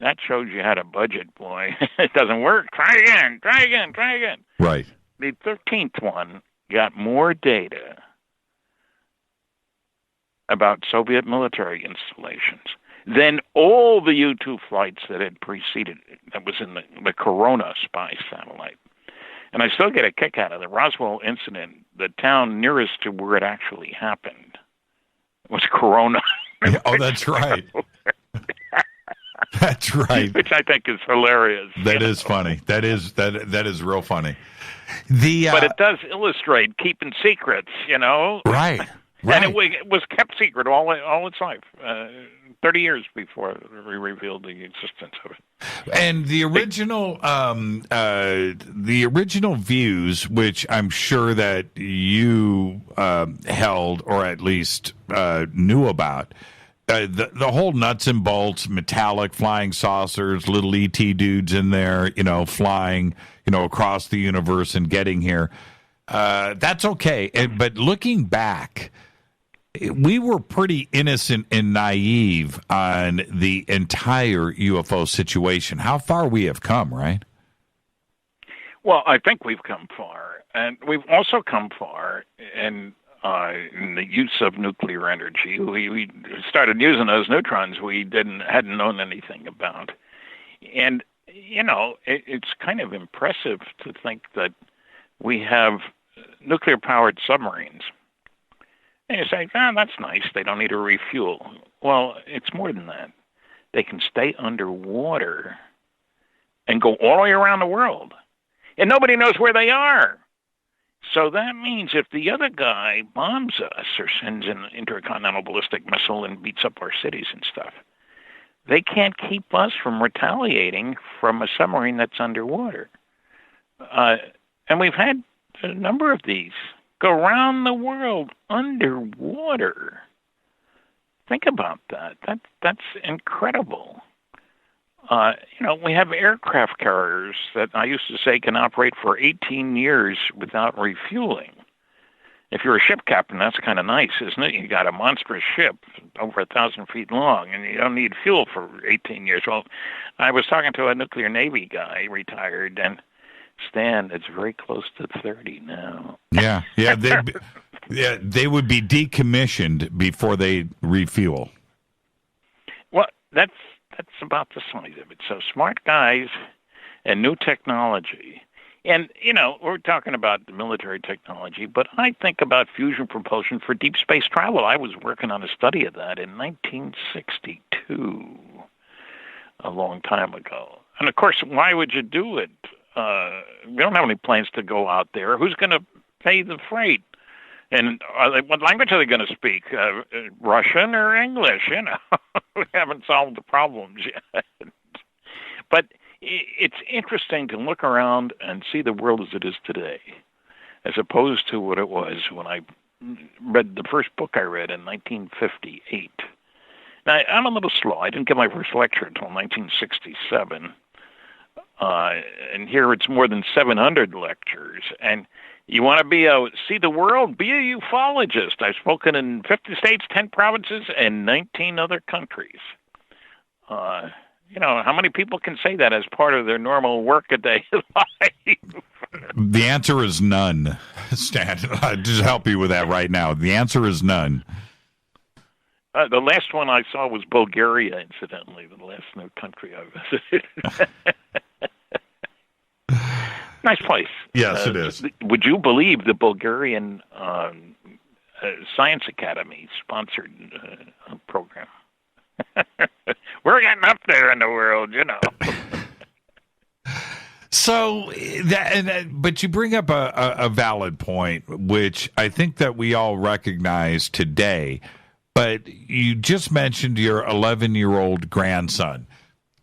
Speaker 13: That shows you how to budget, boy. It doesn't work. Try again, try again, try again.
Speaker 6: Right.
Speaker 13: The 13th one got more data about Soviet military installations than all the U-2 flights that had preceded it. That was in the Corona spy satellite. And I still get a kick out of the Roswell incident. The town nearest to where it actually happened was Corona.
Speaker 6: Oh, that's right. That's right.
Speaker 13: Which I think is hilarious.
Speaker 6: That is funny. That is real funny.
Speaker 13: But it does illustrate keeping secrets,
Speaker 6: Right.
Speaker 13: And it was kept secret all its life, 30 years before we revealed the existence of it.
Speaker 6: And the original views, which I'm sure that you held or at least knew about, the whole nuts and bolts, metallic flying saucers, little ET dudes in there, flying, across the universe and getting here. That's okay. But looking back, we were pretty innocent and naive on the entire UFO situation. How far we have come, right?
Speaker 13: Well, I think we've come far. And we've also come far in the use of nuclear energy. We started using those neutrons we hadn't known anything about. And, it's kind of impressive to think that we have nuclear-powered submarines. And you say, that's nice. They don't need to refuel. Well, it's more than that. They can stay underwater and go all the way around the world. And nobody knows where they are. So that means if the other guy bombs us or sends an intercontinental ballistic missile and beats up our cities and stuff, they can't keep us from retaliating from a submarine that's underwater. And we've had a number of these go around the world underwater. Think about that. That's incredible. We have aircraft carriers that I used to say can operate for 18 years without refueling. If you're a ship captain, that's kind of nice, isn't it? You got a monstrous ship over 1,000 feet long, and you don't need fuel for 18 years. Well, I was talking to a nuclear Navy guy, retired, and Stan, it's very close to 30 now.
Speaker 6: Yeah, they would be decommissioned before they refuel.
Speaker 13: Well, that's about the size of it. So smart guys and new technology. And, we're talking about the military technology, but I think about fusion propulsion for deep space travel. I was working on a study of that in 1962, a long time ago. And, of course, why would you do it? We don't have any planes to go out there. Who's going to pay the freight? And what language are they going to speak? Russian or English? We haven't solved the problems yet. But it's interesting to look around and see the world as it is today, as opposed to what it was when I read the first book I read in 1958. Now, I'm a little slow. I didn't get my first lecture until 1967. And here it's more than 700 lectures. And you want to see the world? Be a ufologist. I've spoken in 50 states, 10 provinces, and 19 other countries. How many people can say that as part of their normal work-a-day life?
Speaker 6: The answer is none, Stan. I'll just help you with that right now. The answer is none.
Speaker 13: The last one I saw was Bulgaria, incidentally, the last new country I visited. Nice place.
Speaker 6: Yes, it is.
Speaker 13: Would you believe the Bulgarian Science Academy sponsored a program? We're getting up there in the world,
Speaker 6: So, but you bring up a valid point, which I think that we all recognize today. But you just mentioned your 11-year-old grandson.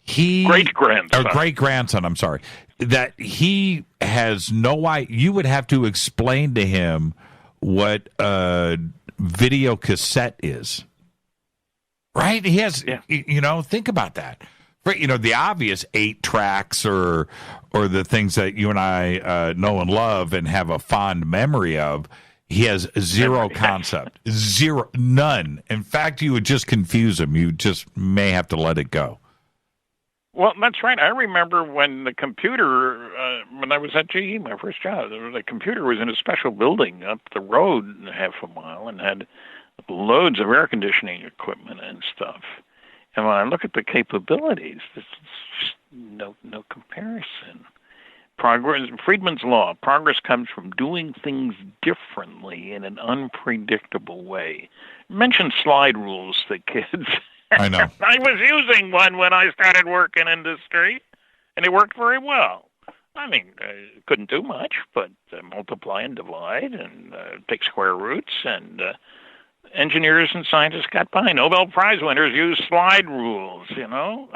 Speaker 6: Great-grandson, I'm sorry. That he has no idea. You would have to explain to him what a video cassette is. Right? He has, think about that. The obvious 8 tracks or the things that you and I know and love and have a fond memory of, he has zero concept. None. In fact, you would just confuse him. You just may have to let it go.
Speaker 13: Well, that's right. I remember when the computer, when I was at GE, my first job, the computer was in a special building up the road half a mile and had loads of air conditioning equipment and stuff. And when I look at the capabilities, there's just no comparison. Progress, Friedman's law, progress comes from doing things differently in an unpredictable way. Mention slide rules to kids.
Speaker 6: I know.
Speaker 13: I was using one when I started working in industry, and it worked very well. I mean, couldn't do much, but multiply and divide and take square roots, and engineers and scientists got by. Nobel Prize winners use slide rules, you know?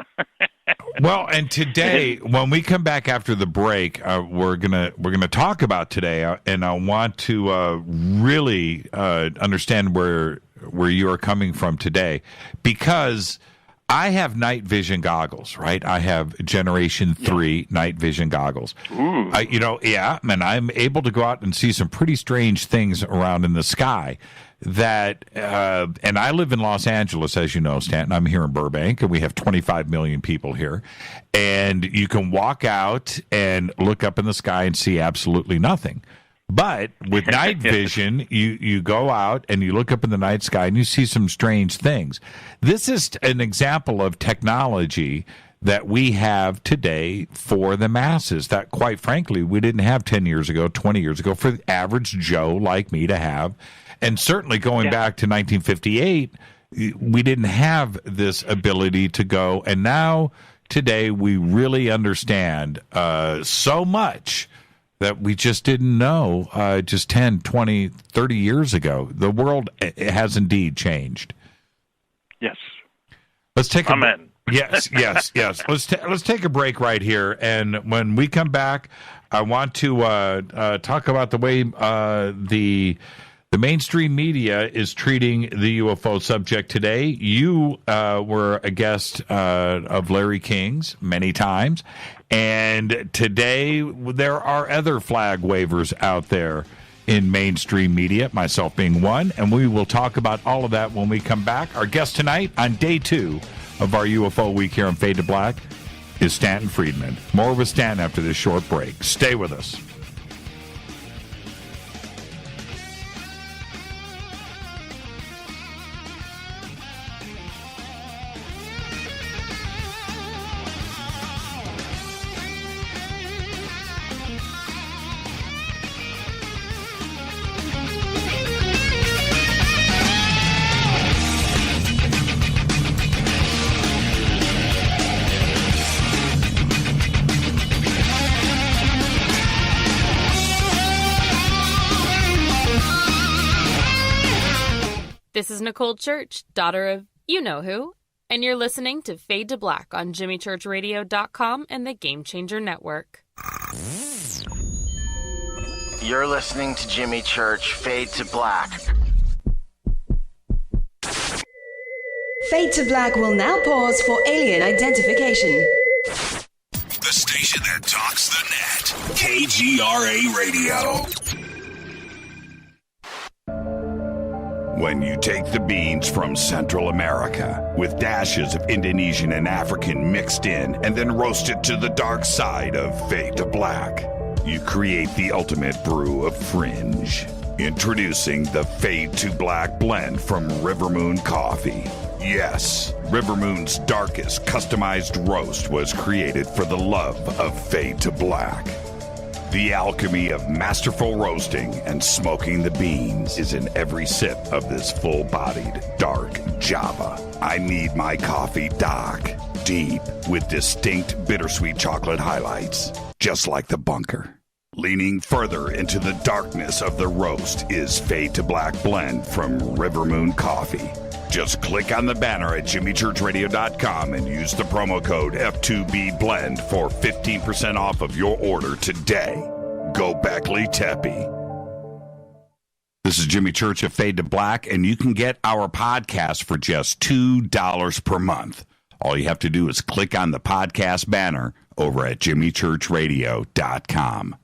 Speaker 6: Well, and today, when we come back after the break, we're gonna talk about today, and I want to really understand where you are coming from today, because I have night vision goggles, right? I have Generation 3 night vision goggles. And I'm able to go out and see some pretty strange things around in the sky. That and I live in Los Angeles, as you know, Stanton. I'm here in Burbank, and we have 25 million people here. And you can walk out and look up in the sky and see absolutely nothing. But with night vision, you go out and you look up in the night sky and you see some strange things. This is an example of technology that we have today for the masses that, quite frankly, we didn't have 10 years ago, 20 years ago, for the average Joe like me to have. And certainly going back to 1958, we didn't have this ability to go. And now, today, we really understand so much that we just didn't know just 10, 20, 30 years ago. The world has indeed changed.
Speaker 13: Yes.
Speaker 6: Let's take
Speaker 13: Amen.
Speaker 6: Yes. Let's take a break right here. And when we come back, I want to talk about the way the mainstream media is treating the UFO subject today. You were a guest of Larry King's many times, and today there are other flag wavers out there in mainstream media, myself being one, and we will talk about all of that when we come back. Our guest tonight on day 2 of our UFO week here on Fade to Black is Stanton Friedman. More with Stanton after this short break. Stay with us.
Speaker 7: This is Nicole Church, daughter of you-know-who, and you're listening to Fade to Black on JimmyChurchRadio.com and the Game Changer Network.
Speaker 5: You're listening to Jimmy Church, Fade to Black.
Speaker 1: Fade to Black will now pause for alien identification.
Speaker 3: The station that talks the net. KGRA Radio. When you take the beans from Central America with dashes of Indonesian and African mixed in and then roast it to the dark side of Fade to Black, you create the ultimate brew of fringe. Introducing the Fade to Black blend from Rivermoon Coffee. Yes, Rivermoon's darkest customized roast was created for the love of Fade to Black. The alchemy of masterful roasting and smoking the beans is in every sip of this full-bodied, dark Java. I need my coffee dark, deep, with distinct bittersweet chocolate highlights, just like the bunker. Leaning further into the darkness of the roast is Fade to Black blend from Rivermoon Coffee. Just click on the banner at JimmyChurchRadio.com and use the promo code F2BBLEND for 15% off of your order today. Go Beckley Teppy. This is Jimmy Church of Fade to Black, and you can get our podcast for just $2 per month. All you have to do is click on the podcast banner over at JimmyChurchRadio.com.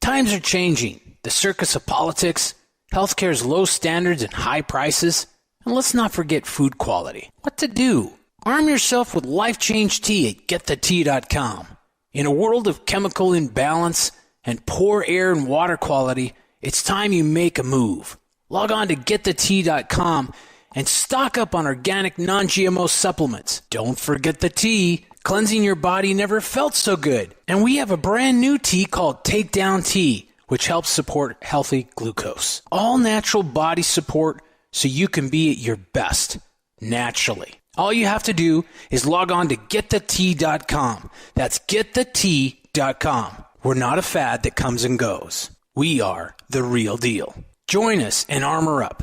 Speaker 8: Times are changing. The circus of politics, healthcare's low standards and high prices. And let's not forget food quality. What to do? Arm yourself with Life Change Tea at GetTheTea.com. In a world of chemical imbalance and poor air and water quality, it's time you make a move. Log on to GetTheTea.com and stock up on organic non-GMO supplements. Don't forget the tea. Cleansing your body never felt so good. And we have a brand new tea called Takedown Tea, which helps support healthy glucose. All natural body support so you can be at your best, naturally. All you have to do is log on to getthetea.com. That's getthetea.com. We're not a fad that comes and goes. We are the real deal. Join us and armor up.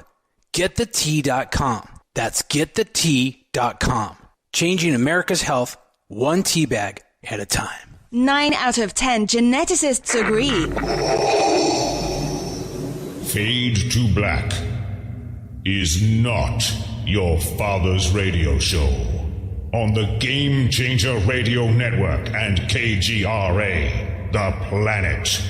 Speaker 8: Getthetea.com. That's getthetea.com. Changing America's health one tea bag at a time.
Speaker 1: 9 out of 10 geneticists agree.
Speaker 9: Fade to Black is not your father's radio show on the Game Changer Radio Network and KGRA, The Planet.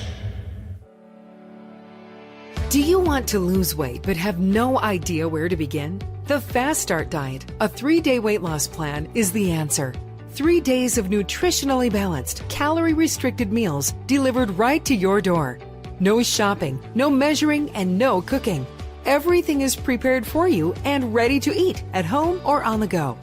Speaker 10: Do you want to lose weight but have no idea where to begin? The Fast Start Diet, a 3-day weight loss plan, is the answer. 3 days of nutritionally balanced, calorie-restricted meals delivered right to your door. No shopping, no measuring, and no cooking. Everything is prepared for you and ready to eat at home or on the go.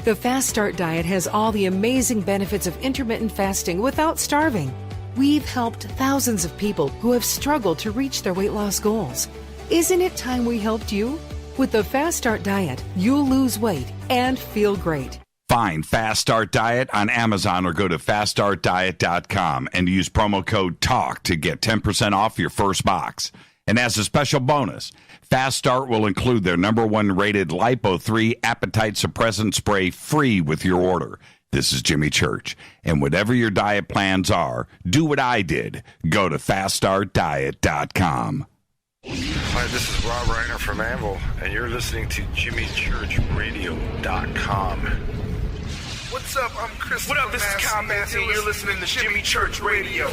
Speaker 10: The Fast Start Diet has all the amazing benefits of intermittent fasting without starving. We've helped thousands of people who have struggled to reach their weight loss goals. Isn't it time we helped you? With the Fast Start Diet, you'll lose weight and feel great.
Speaker 3: Find Fast Start Diet on Amazon or go to faststartdiet.com and use promo code TALK to get 10% off your first box. And as a special bonus, Fast Start will include their #1 rated Lipo3 appetite suppressant spray free with your order. This is Jimmy Church, and whatever your diet plans are, do what I did. Go to faststartdiet.com.
Speaker 11: Hi, this is Rob Reiner from Anvil, and you're listening to JimmyChurchRadio.com.
Speaker 12: What's up? I'm Chris. What up? This is Kyle Massey, and you're listening to Jimmy Church Radio.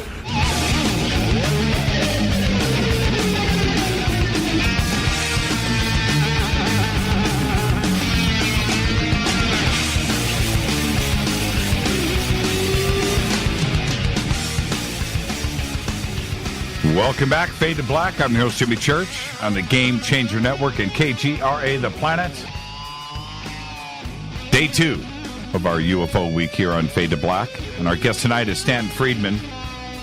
Speaker 6: Welcome back, Fade to Black. I'm your host, Jimmy Church, on the Game Changer Network and KGRA, The Planet. Day 2 of our UFO week here on Fade to Black. And our guest tonight is Stanton Friedman.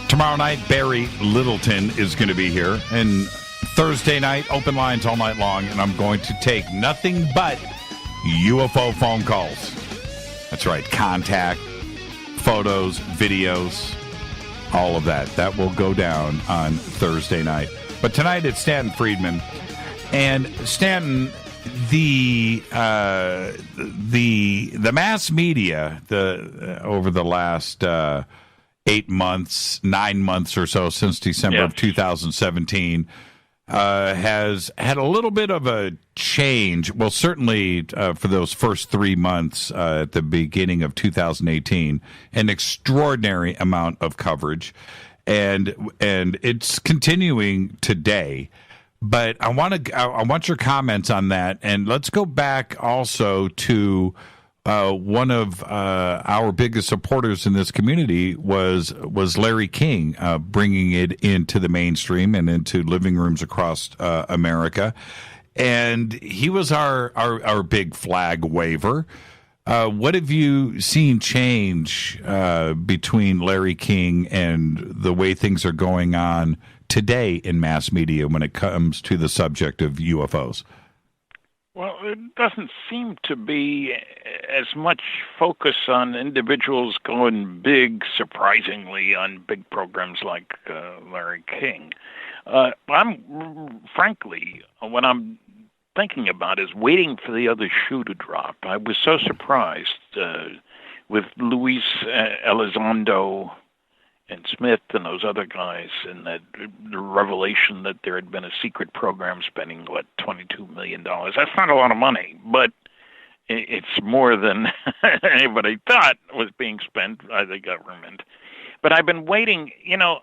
Speaker 6: Tomorrow night, Barry Littleton is going to be here. And Thursday night, open lines all night long. And I'm going to take nothing but UFO phone calls. That's right, contact, photos, videos, all of that. That will go down on Thursday night. But tonight it's Stanton Friedman. And Stanton, the mass media over the last 8 months, 9 months or so since December of 2017 has had a little bit of a change. Well, certainly for those first 3 months at the beginning of 2018, an extraordinary amount of coverage, and it's continuing today. But I want your comments on that, and let's go back also to one of our biggest supporters in this community was Larry King, bringing it into the mainstream and into living rooms across America, and he was our big flag waver. What have you seen change between Larry King and the way things are going on today in mass media when it comes to the subject of UFOs?
Speaker 13: Well, it doesn't seem to be as much focus on individuals going big, surprisingly, on big programs like Larry King. Frankly, what I'm thinking about is waiting for the other shoe to drop. I was so surprised with Luis Elizondo and Smith and those other guys, and the revelation that there had been a secret program spending, $22 million. That's not a lot of money, but it's more than anybody thought was being spent by the government. But I've been waiting,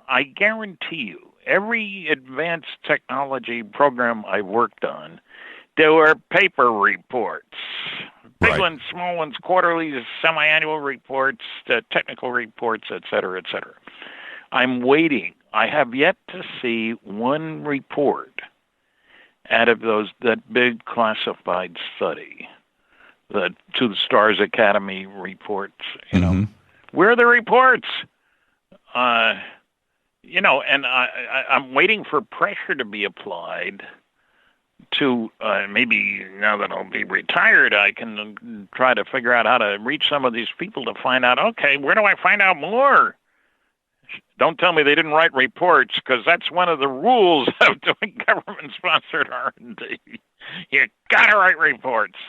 Speaker 13: I guarantee you, every advanced technology program I worked on, there were paper reports. Big ones, small ones, quarterly, semi-annual reports, technical reports, et cetera, et cetera. I'm waiting. I have yet to see one report out of that big classified study the To the Stars Academy reports. You know, where are the reports? You know, and I'm waiting for pressure to be applied to maybe now that I'll be retired, I can try to figure out how to reach some of these people to find out, okay, where do I find out more? Don't tell me they didn't write reports, because that's one of the rules of doing government-sponsored R&D. You got to write reports.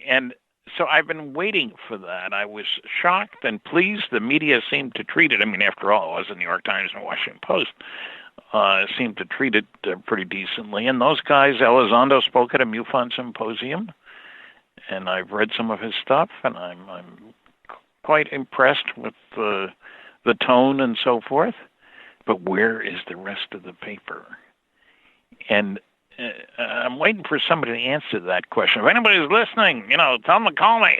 Speaker 13: And so I've been waiting for that. I was shocked and pleased. The media seemed to treat it, I mean, after all, it was the New York Times and Washington Post, seemed to treat it pretty decently. And those guys, Elizondo spoke at a MUFON symposium, and I've read some of his stuff, and I'm quite impressed with the tone and so forth. But where is the rest of the paper? And I'm waiting for somebody to answer that question. If anybody's listening, you know, tell them to call me.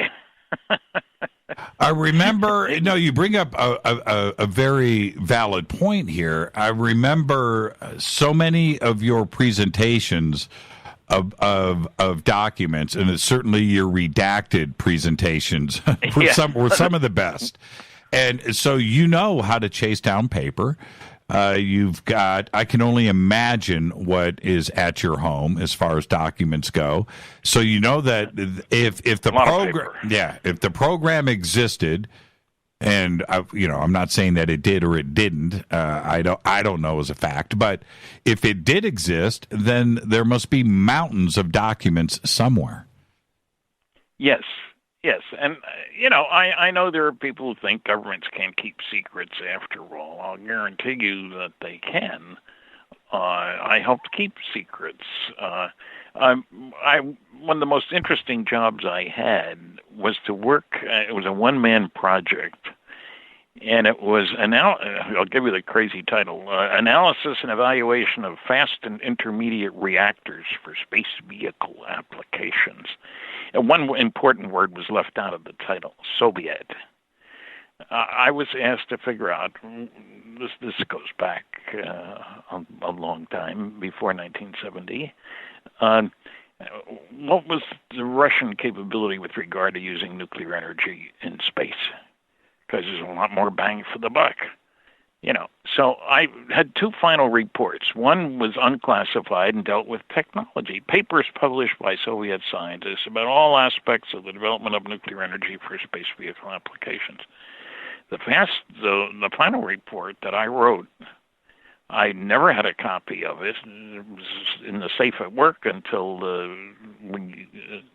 Speaker 6: I remember, you bring up a very valid point here. I remember so many of your presentations of documents, and it's certainly your redacted presentations were some of the best. And so you know how to chase down paper. You've got, I can only imagine what is at your home as far as documents go. So you know that if the program, if the program existed, and I'm not saying that it did or it didn't. I don't know as a fact, but if it did exist, then there must be mountains of documents somewhere.
Speaker 13: Yes. And, I know there are people who think governments can't keep secrets after all. I'll guarantee you that they can. I helped keep secrets. One of the most interesting jobs I had was to work, it was a one-man project, and it was, I'll give you the crazy title, Analysis and Evaluation of Fast and Intermediate Reactors for Space Vehicle Applications. And one important word was left out of the title, Soviet. I was asked to figure out, this goes back a long time, before 1970, what was the Russian capability with regard to using nuclear energy in space? Because there's a lot more bang for the buck. So I had two final reports. One was unclassified and dealt with technology, papers published by Soviet scientists about all aspects of the development of nuclear energy for space vehicle applications. The final report that I wrote, I never had a copy of it. It was in the safe at work until we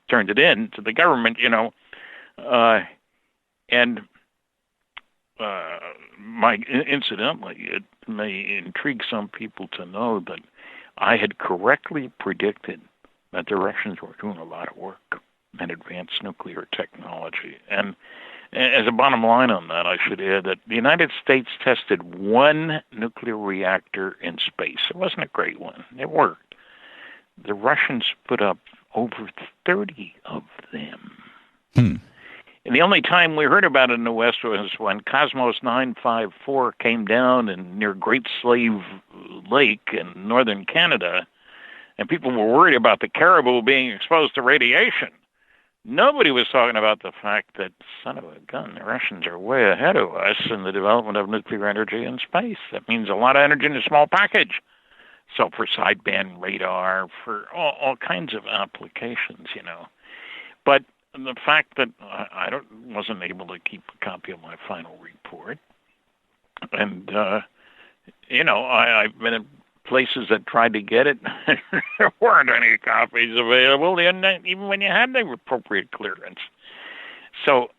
Speaker 13: turned it in to the government, incidentally, it may intrigue some people to know that I had correctly predicted that the Russians were doing a lot of work in advanced nuclear technology. And as a bottom line on that, I should add that the United States tested one nuclear reactor in space. It wasn't a great one. It worked. The Russians put up over 30 of them. And the only time we heard about it in the West was when Cosmos 954 came down near Great Slave Lake in northern Canada, and people were worried about the caribou being exposed to radiation. Nobody was talking about the fact that, son of a gun, the Russians are way ahead of us in the development of nuclear energy in space. That means a lot of energy in a small package. So for sideband radar, for all kinds of applications, But the fact that I wasn't able to keep a copy of my final report, and I've been in places that tried to get it. There weren't any copies available, even when you had the appropriate clearance. So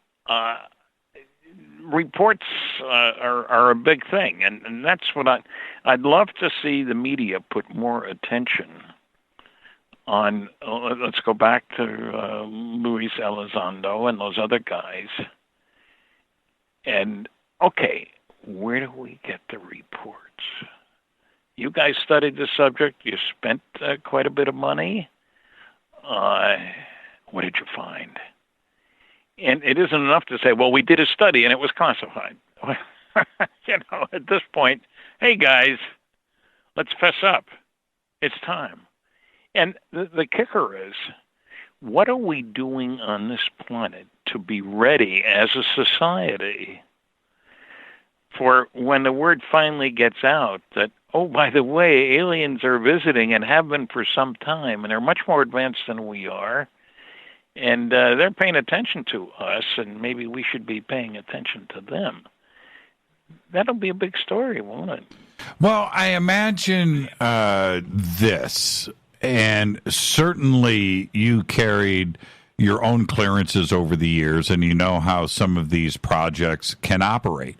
Speaker 13: reports are a big thing, and that's what I'd love to see the media put more attention on. Let's go back to Luis Elizondo and those other guys. And, okay, where do we get the reports? You guys studied the subject. You spent quite a bit of money. What did you find? And it isn't enough to say, well, we did a study and it was classified. At this point, hey, guys, let's fess up. It's time. And the kicker is, what are we doing on this planet to be ready as a society for when the word finally gets out that, oh, by the way, aliens are visiting and have been for some time, and they're much more advanced than we are, and they're paying attention to us, and maybe we should be paying attention to them. That'll be a big story, won't it?
Speaker 6: Well, I imagine this, and certainly you carried your own clearances over the years, and you know how some of these projects can operate.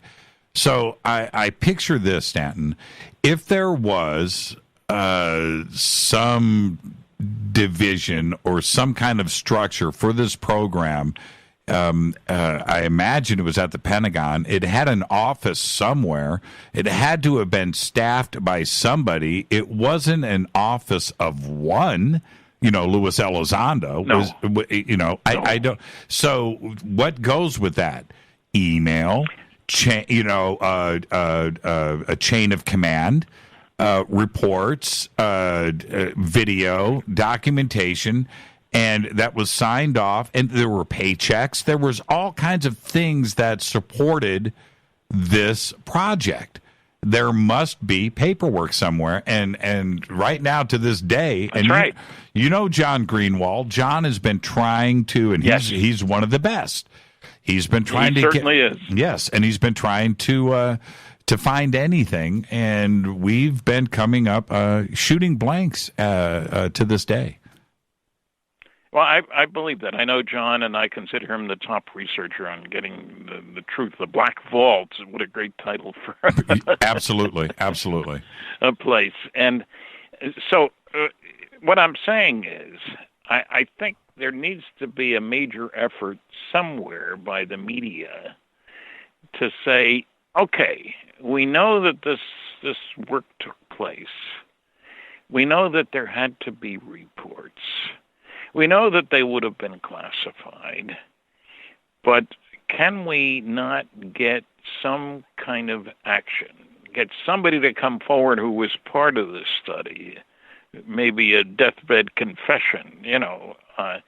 Speaker 6: So I picture this, Stanton. If there was some division or some kind of structure for this program, I imagine it was at the Pentagon. It had an office somewhere. It had to have been staffed by somebody. It wasn't an office of one. Luis Elizondo was. I don't. So what goes with that? Email, a chain of command, reports, video, documentation. And that was signed off, and there were paychecks. There was all kinds of things that supported this project. There must be paperwork somewhere, and right now to this day,
Speaker 13: that's right.
Speaker 6: You know John Greenwald. John has been trying to, and he's one of the best. He's been trying to
Speaker 13: certainly is.
Speaker 6: Yes, and he's been trying to find anything, and we've been coming up shooting blanks to this day.
Speaker 13: Well, I believe that. I know John, and I consider him the top researcher on getting the truth. The Black Vault, what a great title for
Speaker 6: absolutely
Speaker 13: a place. And so what I'm saying is I think there needs to be a major effort somewhere by the media to say, okay, we know that this work took place. We know that there had to be reports. We know that they would have been classified, but can we not get some kind of action, get somebody to come forward who was part of this study, maybe a deathbed confession, I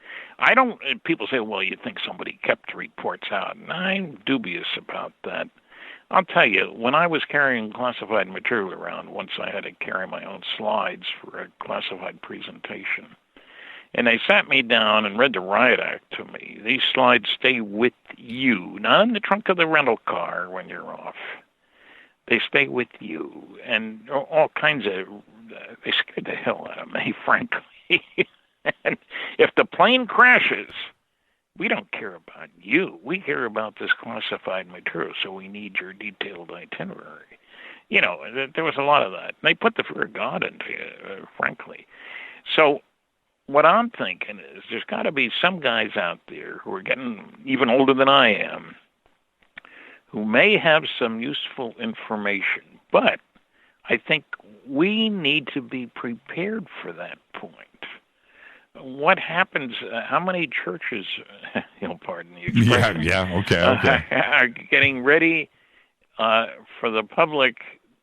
Speaker 13: don't, people say, well, you think somebody kept reports out, and I'm dubious about that. I'll tell you, when I was carrying classified material around, once I had to carry my own slides for a classified presentation, and they sat me down and read the Riot Act to me. These slides stay with you, not in the trunk of the rental car when you're off. They stay with you. And all kinds of, they scared the hell out of me, frankly. And if the plane crashes, we don't care about you. We care about this classified material, so we need your detailed itinerary. There was a lot of that. They put the fear of God into it, frankly. So what I'm thinking is there's got to be some guys out there who are getting even older than I am who may have some useful information, but I think we need to be prepared for that point. What happens, how many churches, pardon the expression,
Speaker 6: okay.
Speaker 13: Are getting ready for the public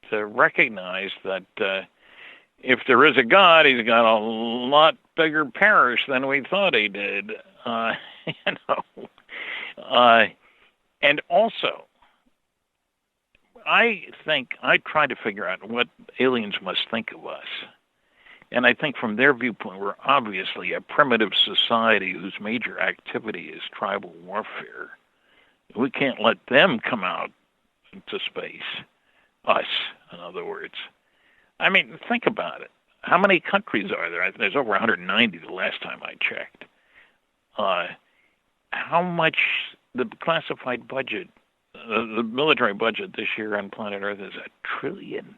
Speaker 13: to recognize that if there is a God, he's got a lot bigger parish than we thought he did. And also, I think I try to figure out what aliens must think of us. And I think from their viewpoint, we're obviously a primitive society whose major activity is tribal warfare. We can't let them come out into space. Us, in other words. I mean, think about it. How many countries are there? There's over 190 the last time I checked. How much the classified budget, the military budget this year on planet Earth is $1 trillion.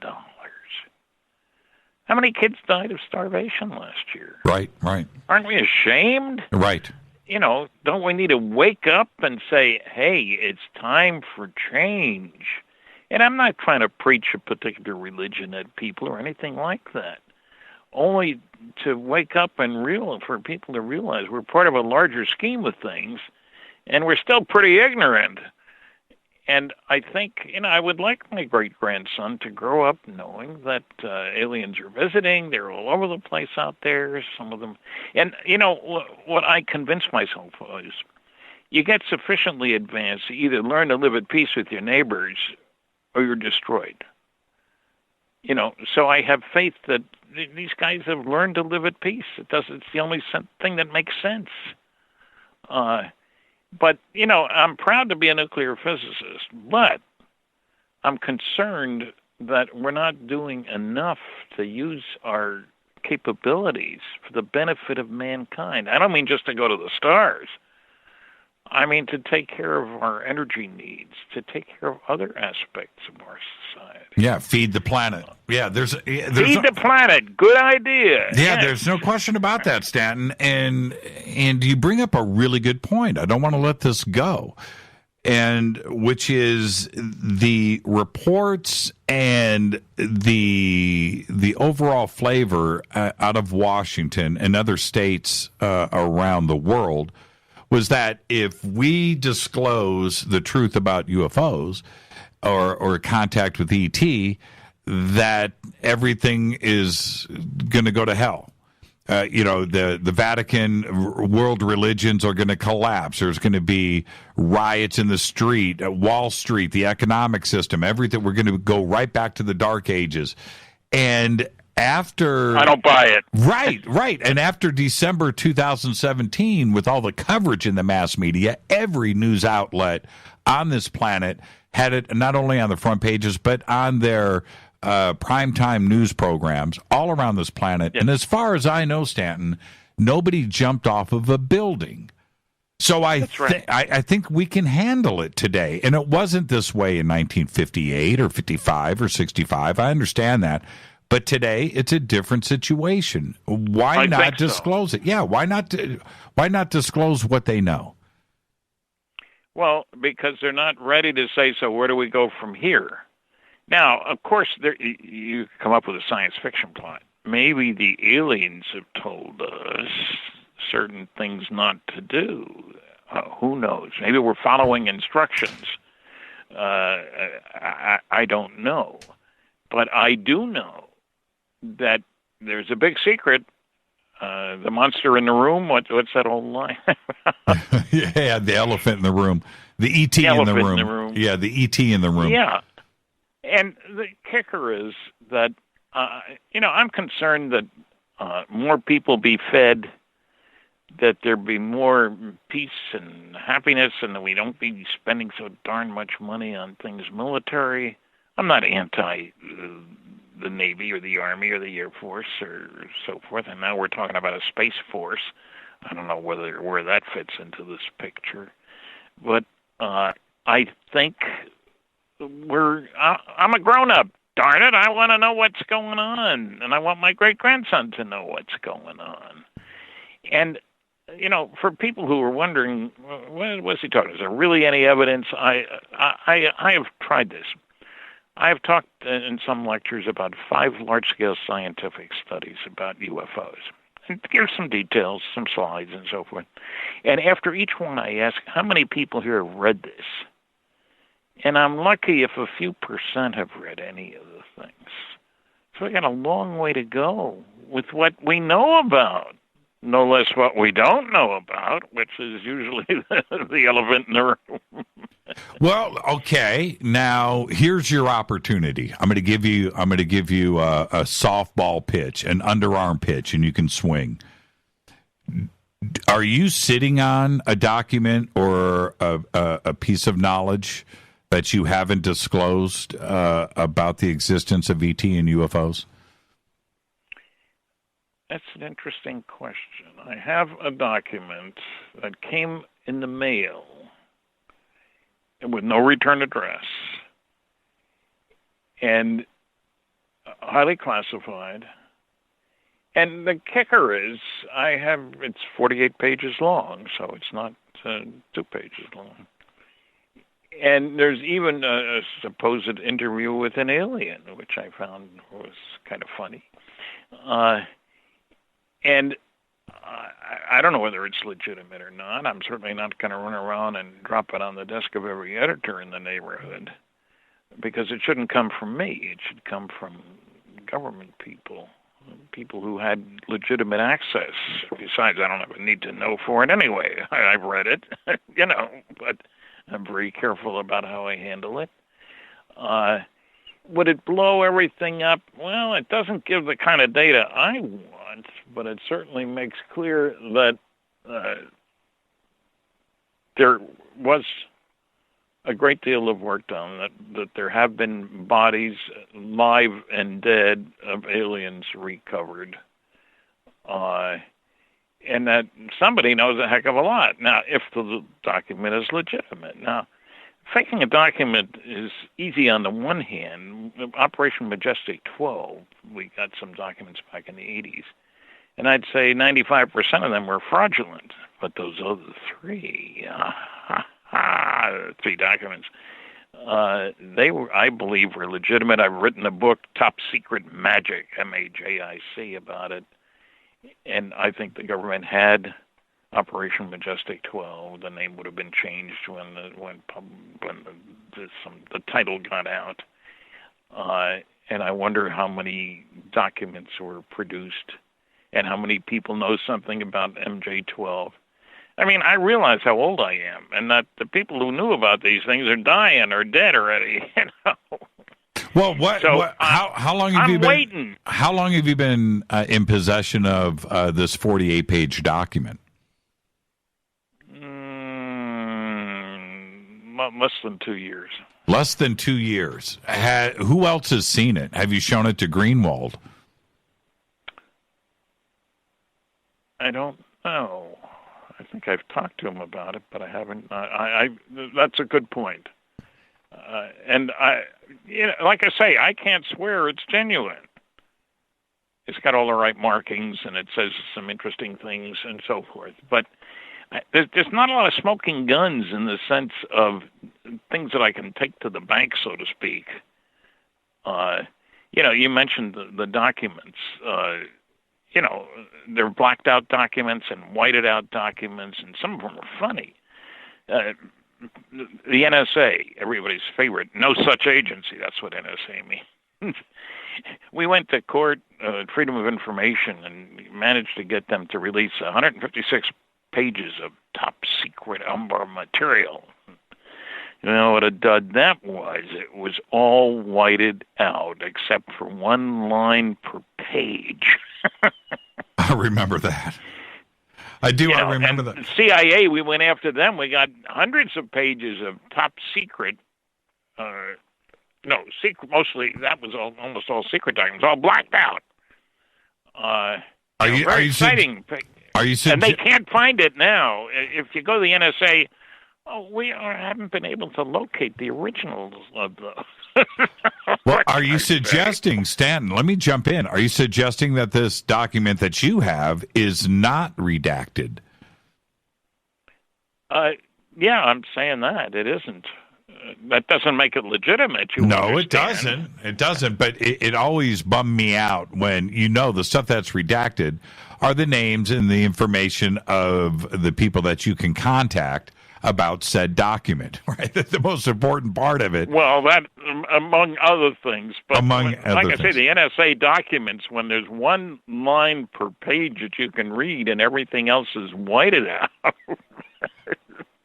Speaker 13: How many kids died of starvation last year?
Speaker 6: Right.
Speaker 13: Aren't we ashamed?
Speaker 6: Right.
Speaker 13: Don't we need to wake up and say, hey, it's time for change? And I'm not trying to preach a particular religion at people or anything like that. Only to wake up and for people to realize we're part of a larger scheme of things, and we're still pretty ignorant. And I think, I would like my great-grandson to grow up knowing that aliens are visiting. They're all over the place out there, some of them. And, what I convince myself is you get sufficiently advanced to either learn to live at peace with your neighbors or you're destroyed. So I have faith that these guys have learned to live at peace. It's the only thing that makes sense. But, I'm proud to be a nuclear physicist, but I'm concerned that we're not doing enough to use our capabilities for the benefit of mankind. I don't mean just to go to the stars. I mean to take care of our energy needs, to take care of other aspects of our society.
Speaker 6: Yeah, feed the planet. Yeah, there's
Speaker 13: feed the planet. Good idea.
Speaker 6: Yeah, there's no question about that, Stanton. And you bring up a really good point. I don't want to let this go. And which is the reports and the overall flavor out of Washington and other states around the world was that if we disclose the truth about UFOs or contact with ET, that everything is going to go to hell. The Vatican, world religions are going to collapse. There's going to be riots in the street, Wall Street, the economic system, everything. We're going to go right back to the Dark Ages. And after...
Speaker 13: I don't buy it.
Speaker 6: Right. And after December 2017, with all the coverage in the mass media, every news outlet on this planet had it not only on the front pages, but on their primetime news programs all around this planet. Yes. And as far as I know, Stanton, nobody jumped off of a building. So I think we can handle it today. And it wasn't this way in 1958 or 55 or 65. I understand that. But today, it's a different situation. Why not disclose it? Yeah, why not disclose what they know?
Speaker 13: Well, because they're not ready to say, so where do we go from here? Now, of course, you come up with a science fiction plot. Maybe the aliens have told us certain things not to do. Who knows? Maybe we're following instructions. I don't know. But I do know that there's a big secret. The monster in the room. What's that old line?
Speaker 6: Yeah, the elephant in the room. The ET in the room. Yeah, the ET in the room.
Speaker 13: Yeah. And the kicker is that, I'm concerned that more people be fed, that there be more peace and happiness, and that we don't be spending so darn much money on things military. I'm not anti the Navy or the Army or the Air Force or so forth, and now we're talking about a Space Force. I don't know where that fits into this picture. But I think I'm a grown-up, darn it. I want to know what's going on, and I want my great-grandson to know what's going on. And, for people who are wondering, what's he talking about? Is there really any evidence? I have tried this. I have talked in some lectures about 5 large-scale scientific studies about UFOs. And here's some details, some slides, and so forth. And after each one, I ask, how many people here have read this? And I'm lucky if a few % have read any of the things. So we got a long way to go with what we know about. No less what we don't know about, which is usually the elephant in the room.
Speaker 6: Well, okay. Now here's your opportunity. I'm going to give you a softball pitch, an underarm pitch, and you can swing. Are you sitting on a document or a piece of knowledge that you haven't disclosed about the existence of ET and UFOs?
Speaker 13: That's an interesting question. I have a document that came in the mail with no return address and highly classified. And the kicker is it's 48 pages long, so it's not 2 pages long. And there's even a supposed interview with an alien, which I found was kind of funny. And I don't know whether it's legitimate or not. I'm certainly not going to run around and drop it on the desk of every editor in the neighborhood, because it shouldn't come from me. It should come from government people who had legitimate access. Besides, I don't have a need to know for it anyway. I've read it, but I'm very careful about how I handle it. Would it blow everything up? Well, it doesn't give the kind of data I want, but it certainly makes clear that there was a great deal of work done, that there have been bodies, live and dead, of aliens recovered, and that somebody knows a heck of a lot. Now, if the document is legitimate. Now, faking a document is easy on the one hand. Operation Majestic 12, we got some documents back in the 80s, and I'd say 95% of them were fraudulent. But those other three documents, they were, I believe, were legitimate. I've written a book, Top Secret Magic, MAJIC, about it, and I think the government had Operation Majestic 12. The name would have been changed when the title got out, and I wonder how many documents were produced and how many people know something about MJ12. I mean, I realize how old I am, and that the people who knew about these things are dying or dead already.
Speaker 6: Well, how long have you been
Speaker 13: waiting.
Speaker 6: How long have you been in possession of this 48-page document?
Speaker 13: Less than 2 years.
Speaker 6: Less than 2 years. Who else has seen it? Have you shown it to Greenwald? I don't know. I think I've talked to him about it, but I haven't. That's a good point. And like I say, I can't swear it's genuine. It's got all the right markings, and it says some interesting things and so forth. But there's not a lot of smoking guns in the sense of things that I can take to the bank, so to speak. You mentioned the documents. They're blacked out documents and whited out documents, and some of them are funny. The NSA, everybody's favorite, no such agency. That's what NSA means. We went to court, Freedom of Information, and managed to get them to release 156 pages of top secret UMBR material. You know what a dud that was? It was all whited out except for one line per page. I remember that. I do. I remember that.
Speaker 13: The CIA, we went after them. We got hundreds of pages of top secret. Secret. Mostly that was almost all secret documents, all blacked out. Very exciting. And they can't find it now. If you go to the NSA, we haven't been able to locate the originals of those.
Speaker 6: Well, are you suggesting, Stanton, let me jump in. Are you suggesting that this document that you have is not redacted?
Speaker 13: Yeah, I'm saying that. It isn't. That doesn't make it legitimate.
Speaker 6: No, it doesn't. It doesn't. But it always bummed me out when, the stuff that's redacted are the names and the information of the people that you can contact about said document, right? That's the most important part of it.
Speaker 13: Well, that, among other things. But
Speaker 6: like I
Speaker 13: say, the NSA documents, when there's one line per page that you can read and everything else is whited out,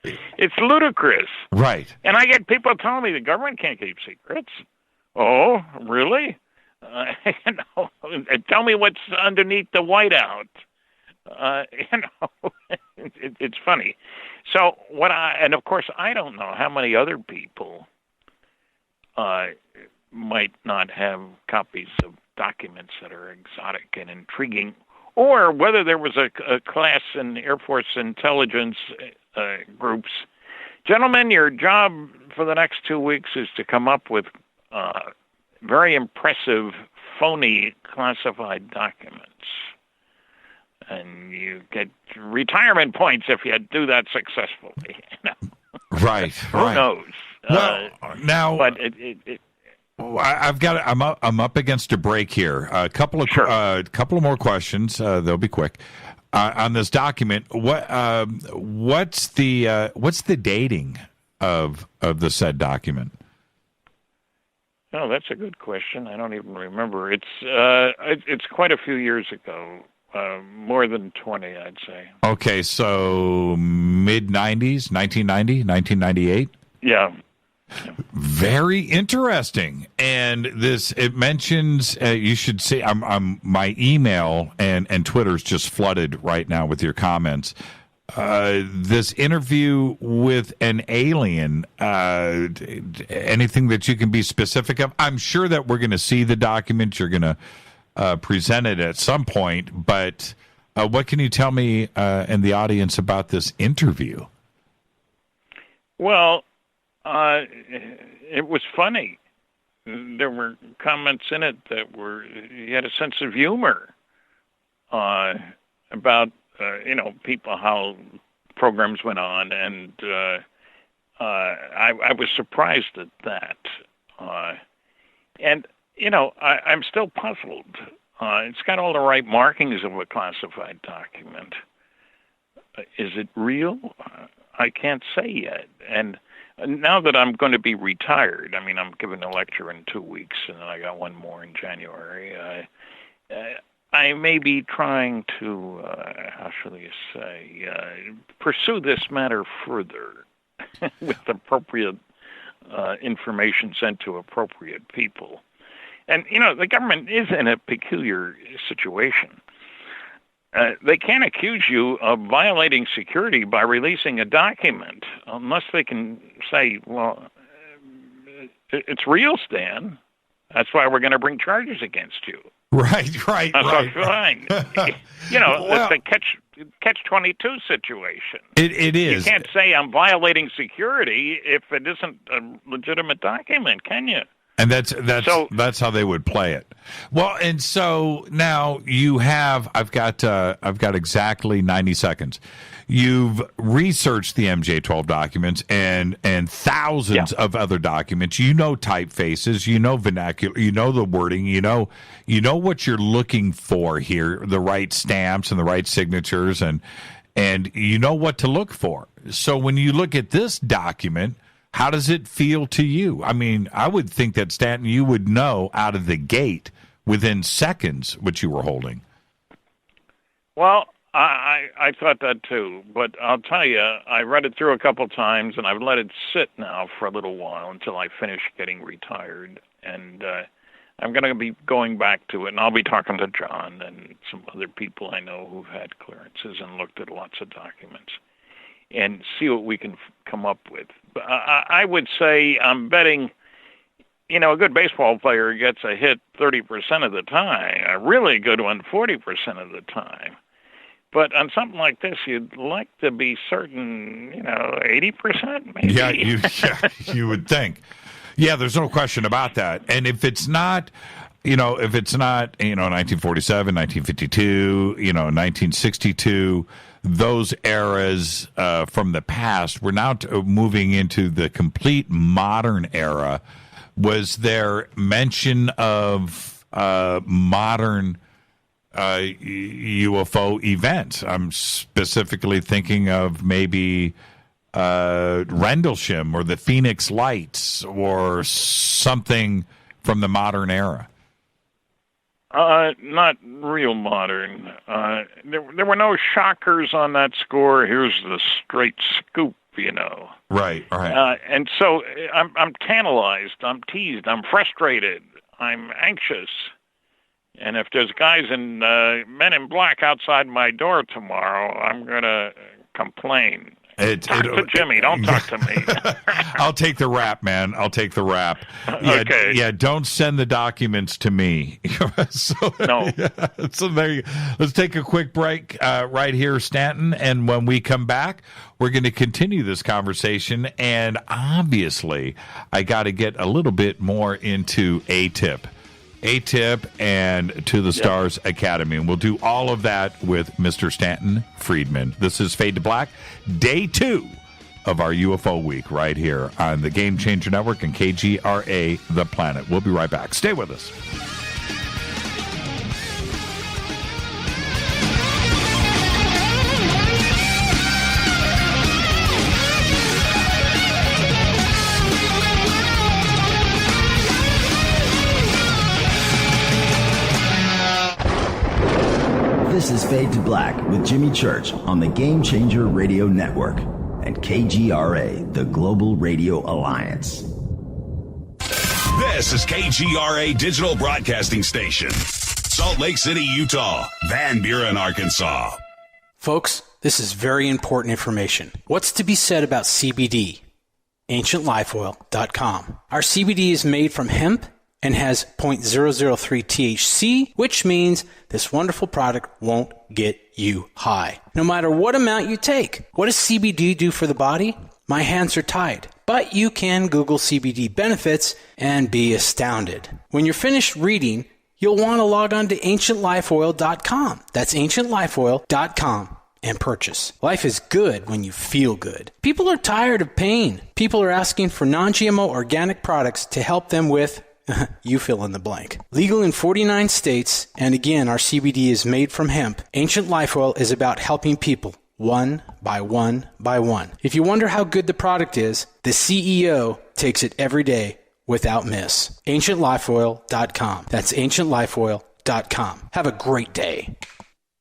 Speaker 13: it's ludicrous.
Speaker 6: Right.
Speaker 13: And I get people telling me the government can't keep secrets. Oh, really? Tell me what's underneath the whiteout. It's funny. So and of course, I don't know how many other people might not have copies of documents that are exotic and intriguing, or whether there was a class in Air Force intelligence groups. Gentlemen, your job for the next 2 weeks is to come up with very impressive, phony classified documents. And you get retirement points if you do that successfully.
Speaker 6: Right.
Speaker 13: Who knows?
Speaker 6: Now,
Speaker 13: but
Speaker 6: I'm up against a break here. A couple of more questions. They'll be quick. on this document. What's the dating of the said document?
Speaker 13: Oh, that's a good question. I don't even remember. It's quite a few years ago, more than 20, I'd say.
Speaker 6: Okay, so mid-90s, 1990, 1998?
Speaker 13: Yeah.
Speaker 6: Very interesting. And it mentions, you should see, my email and Twitter's just flooded right now with your comments. This interview with an alien, anything that you can be specific of? I'm sure that we're going to see the document. You're going to present it at some point, but what can you tell me and the audience about this interview?
Speaker 13: Well, it was funny. There were comments in it that he had a sense of humor about, people, how programs went on, and I was surprised at that. I'm still puzzled. It's got all the right markings of a classified document. Is it real? I can't say yet. And now that I'm going to be retired, I'm giving a lecture in 2 weeks, and then I got one more in January. I may be trying to, how shall you say, pursue this matter further with appropriate information sent to appropriate people. And, the government is in a peculiar situation. They can't accuse you of violating security by releasing a document unless they can say, well, it's real, Stan. That's why we're going to bring charges against you.
Speaker 6: Right.
Speaker 13: Fine. It's a catch-22 situation.
Speaker 6: It is.
Speaker 13: You can't say I'm violating security if it isn't a legitimate document, can you?
Speaker 6: And that's how they would play it. Well, and so now I've got exactly 90 seconds. You've researched the MJ-12 documents and thousands of other documents. You know typefaces, you know vernacular, you know the wording, you know what you're looking for here, the right stamps and the right signatures, and you know what to look for. So when you look at this document, how does it feel to you? I would think that, Stanton, you would know out of the gate within seconds what you were holding.
Speaker 13: Well, I thought that too, but I'll tell you, I read it through a couple times, and I've let it sit now for a little while until I finish getting retired, and I'm going to be going back to it, and I'll be talking to John and some other people I know who've had clearances and looked at lots of documents and see what we can come up with. But I would say I'm betting, a good baseball player gets a hit 30% of the time, a really good one 40% of the time. But on something like this, you'd like to be certain, 80% maybe.
Speaker 6: Yeah, you would think. Yeah, there's no question about that. And if it's not, 1947, 1952, 1962, those eras from the past, we're now moving into the complete modern era. Was there mention of modern UFO events? I'm specifically thinking of maybe Rendlesham or the Phoenix Lights or something from the modern era.
Speaker 13: Not real modern. There were no shockers on that score. Here's the straight scoop,
Speaker 6: Right.
Speaker 13: And so I'm tantalized. I'm teased. I'm frustrated. I'm anxious. And if there's guys in Men in Black outside my door tomorrow, I'm gonna complain. Talk to Jimmy. Don't talk to me.
Speaker 6: I'll take the rap, man. I'll take the rap. Yeah,
Speaker 13: okay.
Speaker 6: Yeah, don't send the documents to me.
Speaker 13: No.
Speaker 6: So there you go. Let's take a quick break right here, Stanton. And when we come back, we're going to continue this conversation. And obviously, I got to get a little bit more into ATIP and To the Stars Academy. And we'll do all of that with Mr. Stanton Friedman. This is Fade to Black, day 2 of our UFO week right here on the Game Changer Network and KGRA The Planet. We'll be right back. Stay with us.
Speaker 14: This is Fade to Black with Jimmy Church on the Game Changer Radio Network and KGRA, the Global Radio Alliance.
Speaker 3: This is KGRA Digital Broadcasting Station, Salt Lake City, Utah, Van Buren, Arkansas.
Speaker 8: Folks, this is very important information. What's to be said about CBD? AncientLifeOil.com. Our CBD is made from hemp and has 0.003 THC, which means this wonderful product won't get you high, no matter what amount you take. What does CBD do for the body? My hands are tied. But you can Google CBD benefits and be astounded. When you're finished reading, you'll want to log on to AncientLifeOil.com. That's AncientLifeOil.com and purchase. Life is good when you feel good. People are tired of pain. People are asking for non-GMO organic products to help them with you fill in the blank. Legal in 49 states, and again, our CBD is made from hemp. Ancient Life Oil is about helping people one by one by one. If you wonder how good the product is, the CEO takes it every day without miss. AncientLifeOil.com. That's AncientLifeOil.com. Have a great day.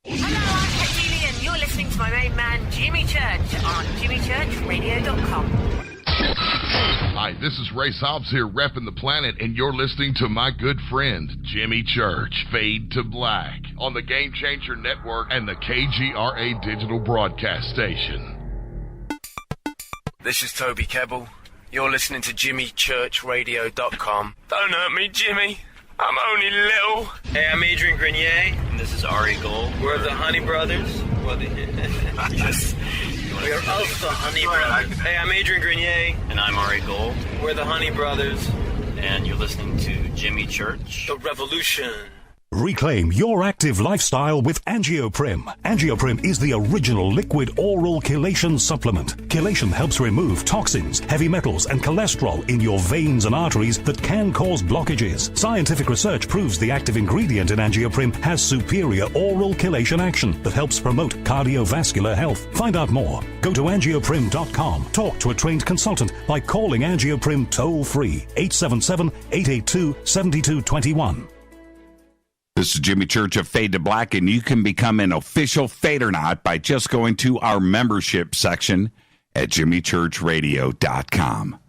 Speaker 15: Hello, I'm Katie Lee, and you're listening to my main man, Jimmy Church, on JimmyChurchRadio.com.
Speaker 16: Hi, this is Ray Hobbs here, repping the planet, and you're listening to my good friend, Jimmy Church, Fade to Black, on the Game Changer Network and the KGRA Digital Broadcast Station.
Speaker 17: This is Toby Kebbell. You're listening to JimmyChurchRadio.com. Don't hurt me, Jimmy. I'm only little.
Speaker 18: Hey, I'm Adrian Grenier. And this is Ari Gold. We're the Honey Brothers. We're of the Honey Brothers. Hey, I'm Adrian Grenier.
Speaker 19: And I'm Ari Gold.
Speaker 18: We're the Honey Brothers.
Speaker 19: And you're listening to Jimmy Church.
Speaker 18: The Revolution.
Speaker 20: Reclaim your active lifestyle with Angioprim. Angioprim is the original liquid oral chelation supplement. Chelation helps remove toxins, heavy metals, and cholesterol in your veins and arteries that can cause blockages. Scientific research proves the active ingredient in Angioprim has superior oral chelation action that helps promote cardiovascular health. Find out more. Go to angioprim.com. Talk to a trained consultant by calling Angioprim toll-free 877-882-7221.
Speaker 6: This is Jimmy Church of Fade to Black, and you can become an official Fadernaut by just going to our membership section at jimmychurchradio.com.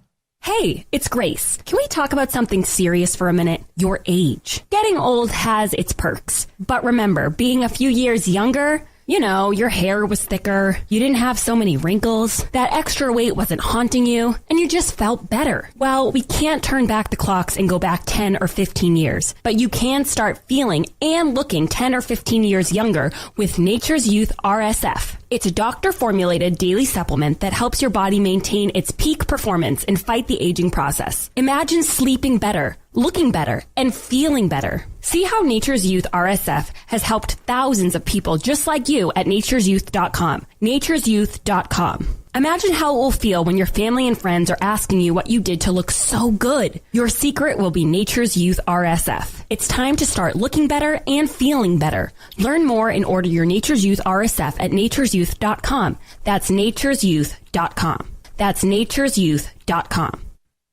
Speaker 21: Hey, it's Grace. Can we talk about something serious for a minute? Your age. Getting old has its perks. But remember, being a few years younger, you know, your hair was thicker, you didn't have so many wrinkles, that extra weight wasn't haunting you, and you just felt better. Well, we can't turn back the clocks and go back 10 or 15 years, but you can start feeling and looking 10 or 15 years younger with Nature's Youth RSF. It's a doctor-formulated daily supplement that helps your body maintain its peak performance and fight the aging process. Imagine sleeping better, looking better, and feeling better. See how Nature's Youth RSF has helped thousands of people just like you at nature'syouth.com. nature'syouth.com. Imagine how it will feel when your family and friends are asking you what you did to look so good. Your secret will be Nature's Youth RSF. It's time to start looking better and feeling better. Learn more and order your Nature's Youth RSF at nature'syouth.com. That's nature'syouth.com. That's nature'syouth.com.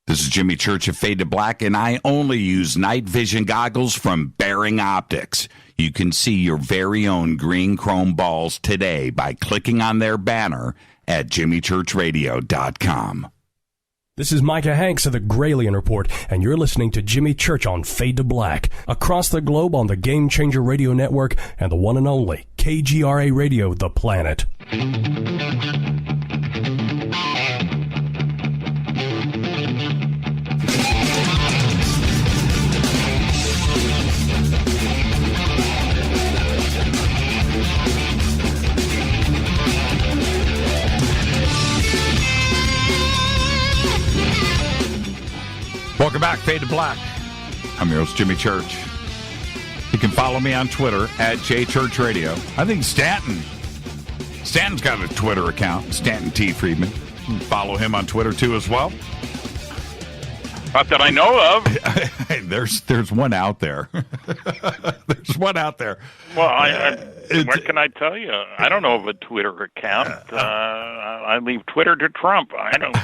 Speaker 6: This is Jimmy Church of Fade to Black, and I only use night vision goggles from Bearing Optics. You can see your very own green chrome balls today by clicking on their banner at jimmychurchradio.com.
Speaker 22: This is Micah Hanks of the Gralien Report, and you're listening to Jimmy Church on Fade to Black, across the globe on the Game Changer Radio Network and the one and only KGRA Radio, The Planet.
Speaker 6: Welcome back, Fade to Black. I'm your host, Jimmy Church. You can follow me on Twitter at JChurchRadio. I think Stanton's got a Twitter account, Stanton T. Friedman. You can follow him on Twitter, too, as well.
Speaker 13: Not that I know of.
Speaker 6: There's one out there. There's one out there.
Speaker 13: Well, What can I tell you? I don't know of a Twitter account. I leave Twitter to Trump. I don't.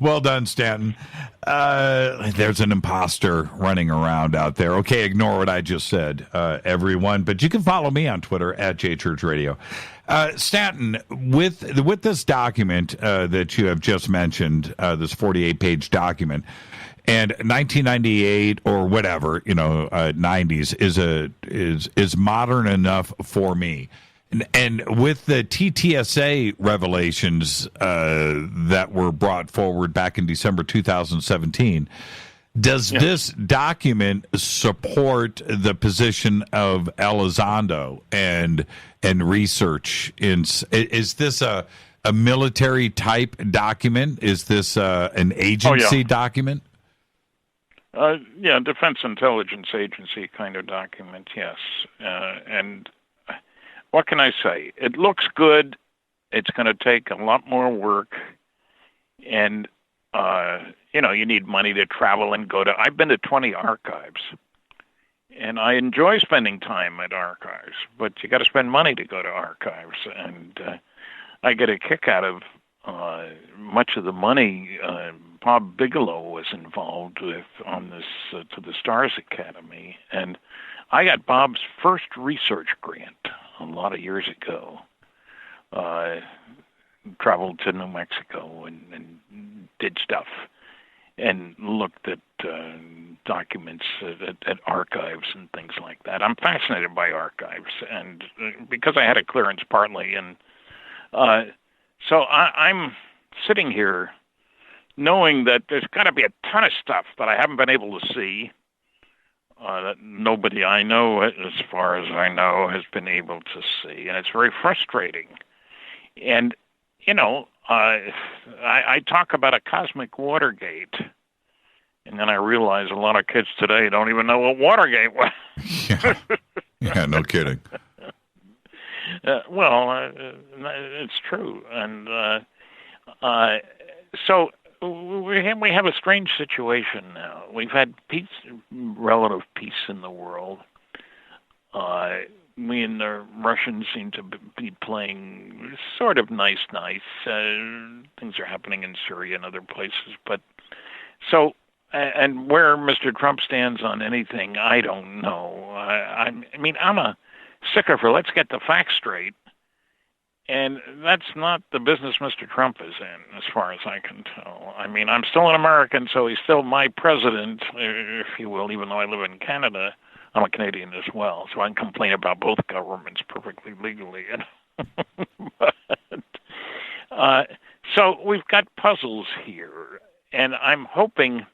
Speaker 6: Well done, Stanton. There's an imposter running around out there. Okay, ignore what I just said, everyone. But you can follow me on Twitter at JChurchRadio. Stanton, with this document that you have just mentioned, this 48-page document, and 1998 or whatever, 90s is modern enough for me. And with the TTSA revelations that were brought forward back in December 2017, does this document support the position of Elizondo and research? Is this a military type document? Is this an agency document?
Speaker 13: Defense Intelligence Agency kind of document, yes. And what can I say? It looks good. It's going to take a lot more work. And, you need money to travel and go to. I've been to 20 archives. And I enjoy spending time at archives. But you got to spend money to go to archives. And I get a kick out of much of the money Bob Bigelow was involved with on this to the Stars Academy. And I got Bob's first research grant a lot of years ago. Traveled to New Mexico and did stuff and looked at documents at archives and things like that. I'm fascinated by archives, and because I had a clearance partly, and so I'm sitting here knowing that there's got to be a ton of stuff that I haven't been able to see, that nobody I know, as far as I know, has been able to see, and it's very frustrating. And, I talk about a cosmic Watergate, and then I realize a lot of kids today don't even know what Watergate was.
Speaker 6: Yeah, no kidding.
Speaker 13: It's true. And so we have a strange situation now. We've had relative peace in the world. We and the Russians seem to be playing sort of nice. Things are happening in Syria and other places. But so, and where Mr. Trump stands on anything, I don't know. I'm a sticker for let's get the facts straight. And that's not the business Mr. Trump is in, as far as I can tell. I'm still an American, so he's still my president, if you will, even though I live in Canada. I'm a Canadian as well, so I can complain about both governments perfectly legally. So we've got puzzles here, and I'm hoping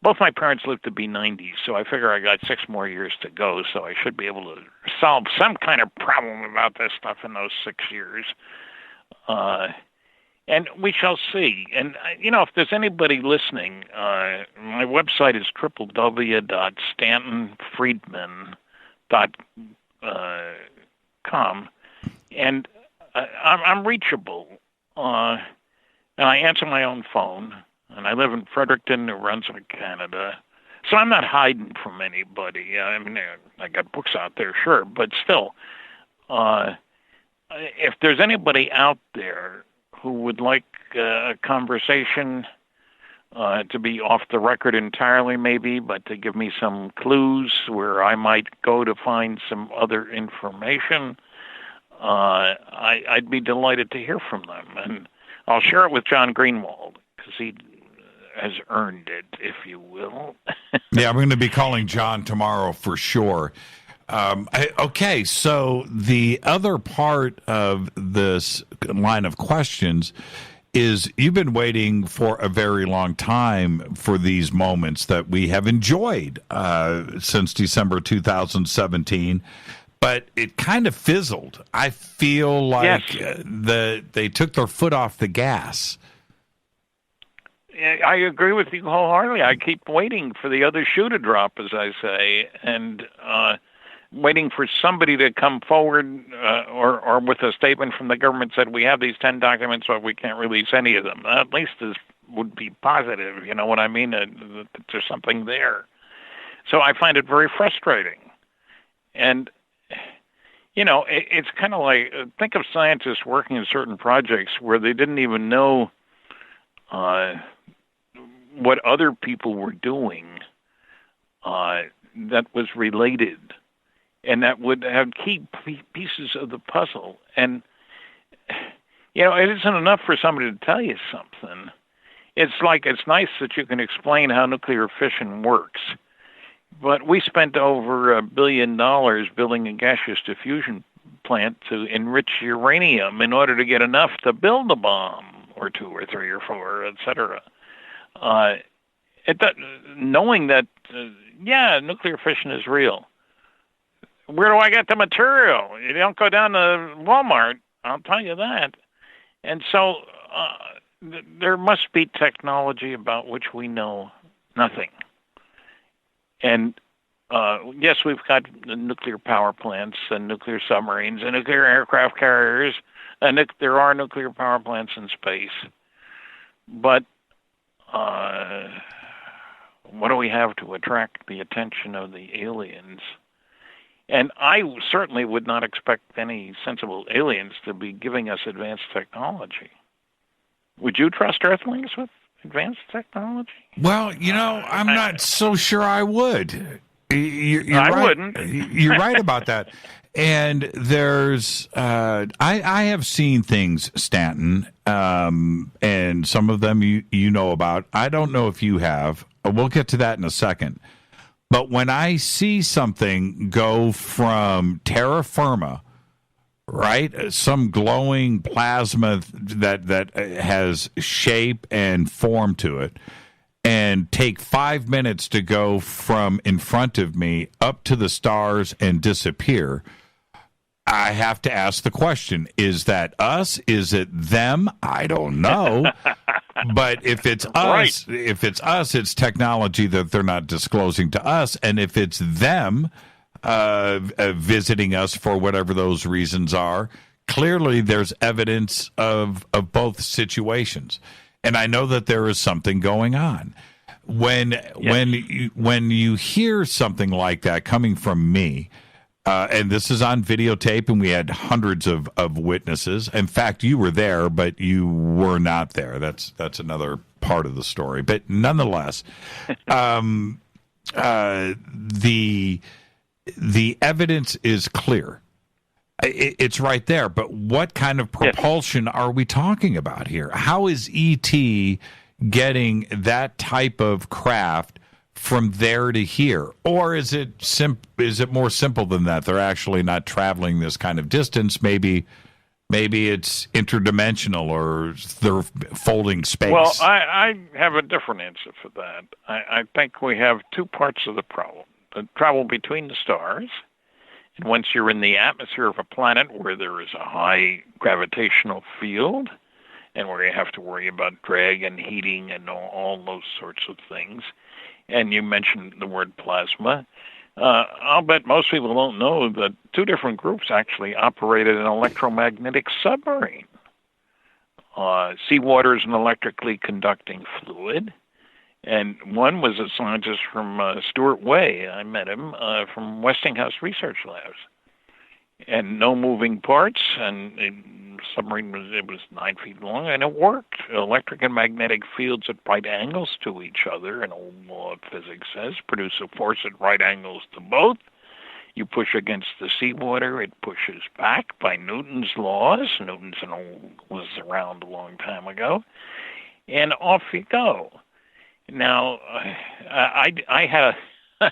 Speaker 13: both my parents lived to be 90, so I figure I got 6 more years to go, so I should be able to solve some kind of problem about this stuff in those 6 years. And we shall see. And, if there's anybody listening, my website is www.stantonfriedman.com, and I'm reachable. And I answer my own phone, and I live in Fredericton, New Brunswick, Canada. So I'm not hiding from anybody. I got books out there, sure, but still, if there's anybody out there who would like a conversation to be off the record entirely, maybe, but to give me some clues where I might go to find some other information, I'd be delighted to hear from them. And I'll share it with John Greenwald, because he has earned it, if you will.
Speaker 6: Yeah, I'm going to be calling John tomorrow for sure. Okay, so the other part of this line of questions is you've been waiting for a very long time for these moments that we have enjoyed since December 2017, but it kind of fizzled. I feel like they took their foot off the gas.
Speaker 13: I agree with you wholeheartedly. I keep waiting for the other shoe to drop, as I say, and waiting for somebody to come forward or with a statement from the government said, we have these 10 documents, but we can't release any of them. At least this would be positive, you know what I mean? There's something there. So I find it very frustrating. And it's kind of like, think of scientists working in certain projects where they didn't even know what other people were doing that was related, and that would have key pieces of the puzzle. And, it isn't enough for somebody to tell you something. It's nice that you can explain how nuclear fission works. But we spent over $1 billion building a gaseous diffusion plant to enrich uranium in order to get enough to build a bomb, or 2 or 3 or 4, etc. Knowing that, nuclear fission is real. Where do I get the material? You don't go down to Walmart, I'll tell you that. And so there must be technology about which we know nothing. And yes, we've got nuclear power plants and nuclear submarines and nuclear aircraft carriers, and there are nuclear power plants in space. But what do we have to attract the attention of the aliens? And I certainly would not expect any sensible aliens to be giving us advanced technology. Would you trust Earthlings with advanced technology?
Speaker 6: Well, I'm not so sure I would. You're
Speaker 13: I
Speaker 6: right.
Speaker 13: wouldn't.
Speaker 6: You're right about that. And there's, I have seen things, Stanton, and some of them you know about. I don't know if you have. We'll get to that in a second. But when I see something go from terra firma, right, some glowing plasma that has shape and form to it, and take 5 minutes to go from in front of me up to the stars and disappear, I have to ask the question, is that us? Is it them? I don't know. But if it's us, it's technology that they're not disclosing to us. And if it's them visiting us for whatever those reasons are, clearly there's evidence of both situations. And I know that there is something going on. When you hear something like that coming from me, and this is on videotape, and we had hundreds of witnesses. In fact, you were there, but you were not there. That's another part of the story. But nonetheless, the evidence is clear. It's right there. But what kind of propulsion are we talking about here? How is ET getting that type of craft from there to here? Or is it more simple than that? They're actually not traveling this kind of distance. Maybe it's interdimensional, or they're folding space.
Speaker 13: Well, I have a different answer for that. I think we have 2 parts of the problem. The travel between the stars, and once you're in the atmosphere of a planet where there is a high gravitational field, and where you have to worry about drag and heating and all those sorts of things. And you mentioned the word plasma. I'll bet most people don't know that 2 different groups actually operated an electromagnetic submarine. Seawater is an electrically conducting fluid. And one was a scientist from Stuart Way. I met him from Westinghouse Research Labs. And no moving parts, and the submarine was 9 feet long, and it worked. Electric and magnetic fields at right angles to each other, an old law of physics says, produce a force at right angles to both. You push against the seawater, it pushes back by Newton's laws. Newton's was around a long time ago. And off you go. Now, I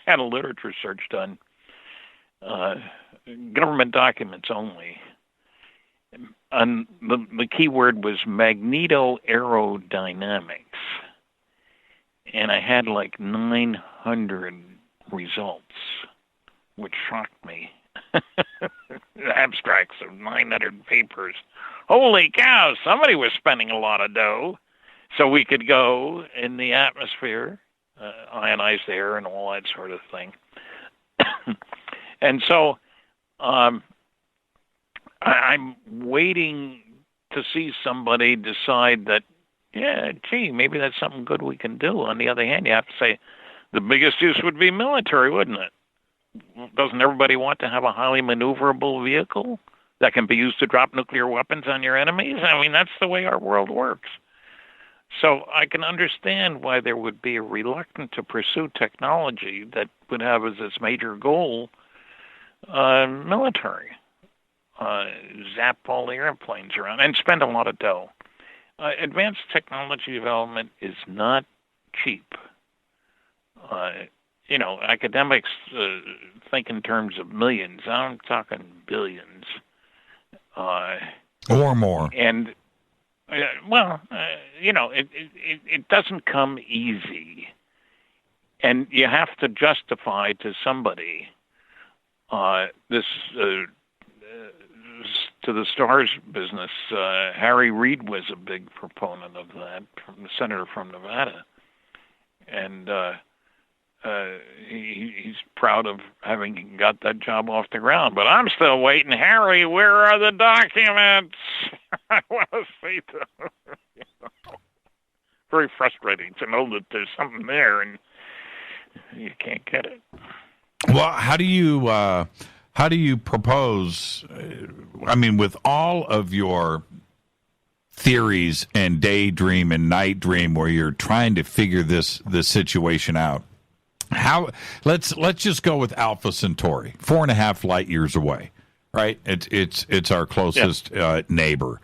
Speaker 13: had a literature search done, government documents only. And the key word was magnetoaerodynamics. And I had like 900 results, which shocked me. Abstracts of 900 papers. Holy cow, somebody was spending a lot of dough. So we could go in the atmosphere, ionized air and all that sort of thing. And so I'm waiting to see somebody decide that, maybe that's something good we can do. On the other hand, you have to say the biggest use would be military, wouldn't it? doesn't everybody want to have a highly maneuverable vehicle that can be used to drop nuclear weapons on your enemies? I mean, that's the way our world works. So I can understand why there would be a reluctance to pursue technology that would have as its major goal military. Zap all the airplanes around and spend a lot of dough. Advanced technology development is not cheap. Academics think in terms of millions. I'm talking billions.
Speaker 6: Or more.
Speaker 13: And, it doesn't come easy. And you have to justify to somebody this to the stars business. Harry Reid was a big proponent of that, from the senator from Nevada. And he's proud of having got that job off the ground. But I'm still waiting. Harry, where are the documents? I want to see them. Very frustrating to know that there's something there and you can't get it.
Speaker 6: Well, how do you propose, with all of your theories and daydream and night dream where you're trying to figure this situation out, let's just go with Alpha Centauri, 4.5 light years away, right? It's our closest neighbor.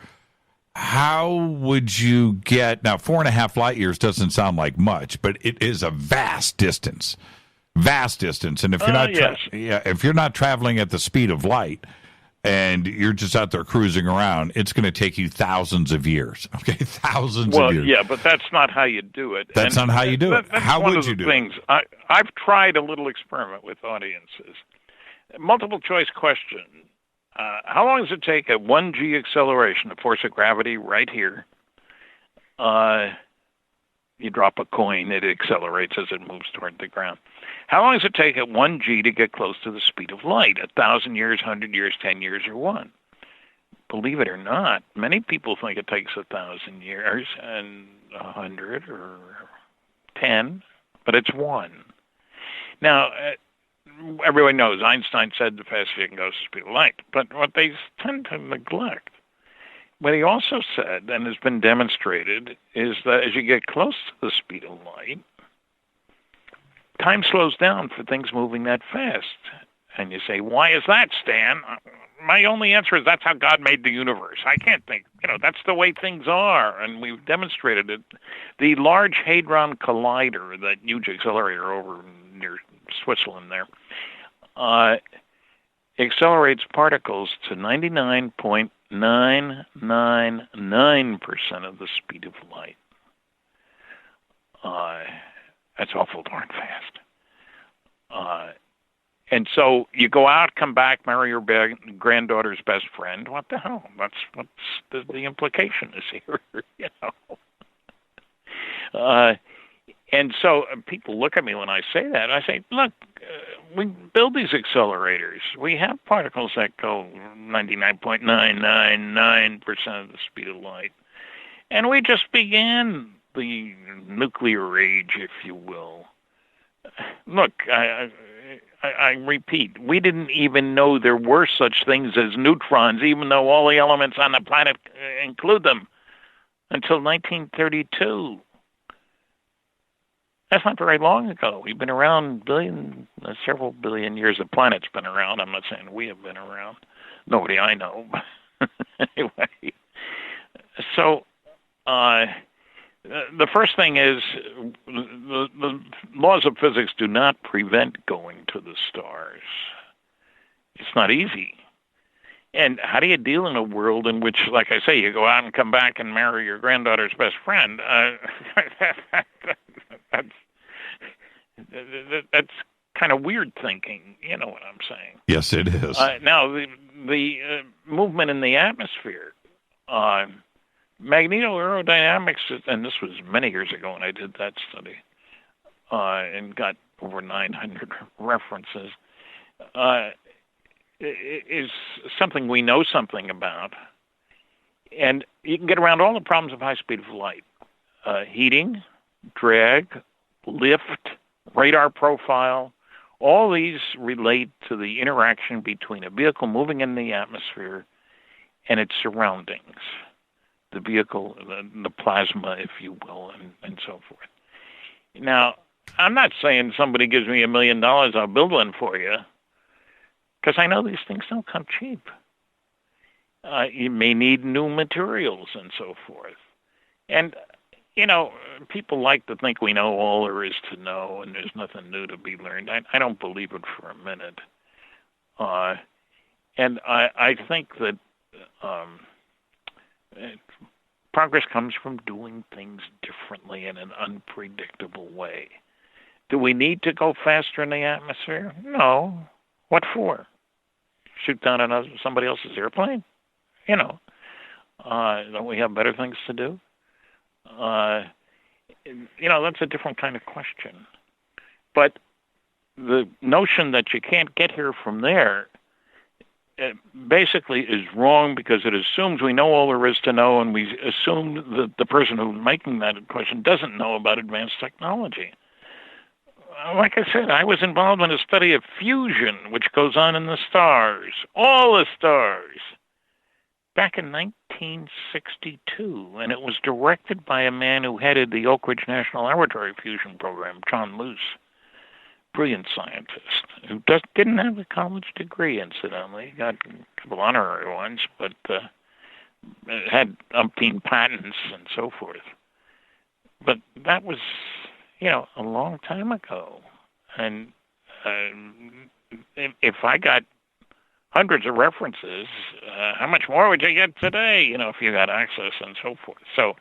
Speaker 6: How would you get, now 4.5 light years doesn't sound like much, but it is a vast distance. And if you're not if you're not traveling at the speed of light and you're just out there cruising around, it's going to take you thousands of years. Okay, thousands of years.
Speaker 13: Well, yeah, but that's not how you do it.
Speaker 6: That's not how you do it. How would you do it?
Speaker 13: I've tried a little experiment with audiences. Multiple choice question. How long does it take at 1g acceleration, the force of gravity right here? You drop a coin, it accelerates as it moves toward the ground. How long does it take at 1g to get close to the speed of light? 1,000 years, 100 years, 10 years, or 1? Believe it or not, many people think it takes 1,000 years and 100 or 10, but it's 1. Now, everyone knows Einstein said the faster you can go is the speed of light, but what they tend to neglect, what he also said, and has been demonstrated, is that as you get close to the speed of light, time slows down for things moving that fast. And you say, why is that, Stan? My only answer is that's how God made the universe. I can't think, that's the way things are, and we've demonstrated it. The Large Hadron Collider, that huge accelerator over near Switzerland there, accelerates particles to 99.999% of the speed of light. That's awful darn fast. And so you go out, come back, marry your granddaughter's best friend. What the hell? That's what's the implication is here, And so people look at me when I say that. I say, look, we build these accelerators. We have particles that go 99.999% of the speed of light. And we just began the nuclear age, if you will. Look, I repeat, we didn't even know there were such things as neutrons, even though all the elements on the planet include them, until 1932. That's not very long ago. We've been around several billion years. The planet's been around. I'm not saying we have been around. Nobody I know. Anyway, so the first thing is the laws of physics do not prevent going to the stars. It's not easy. And how do you deal in a world in which, like I say, you go out and come back and marry your granddaughter's best friend? That's kind of weird thinking. You know what I'm saying?
Speaker 6: Yes, it is.
Speaker 13: Now, the movement in the atmosphere, magnetoaerodynamics, and this was many years ago when I did that study, and got over 900 references, is something we know something about. And you can get around all the problems of high speed of light. Heating, drag, lift, radar profile, All these relate to the interaction between a vehicle moving in the atmosphere and its surroundings, the vehicle, the plasma, if you will, and so forth. Now, I'm not saying somebody gives me $1 million, I'll build one for you, because I know these things don't come cheap. You may need new materials and so forth. And, people like to think we know all there is to know and there's nothing new to be learned. I don't believe it for a minute. And I think that progress comes from doing things differently in an unpredictable way. Do we need to go faster in the atmosphere? No. What for? Shoot down somebody else's airplane? Don't we have better things to do? That's a different kind of question. But the notion that you can't get here from there basically is wrong, because it assumes we know all there is to know, and we assume that the person who's making that question doesn't know about advanced technology. Like I said, I was involved in a study of fusion, which goes on in the stars, all the stars, back in 1962, and it was directed by a man who headed the Oak Ridge National Laboratory Fusion Program, John Luce. Brilliant scientist who didn't have a college degree, incidentally. He got a couple honorary ones, but had umpteen patents and so forth. But that was, a long time ago. And if I got hundreds of references, how much more would you get today, if you got access and so forth? So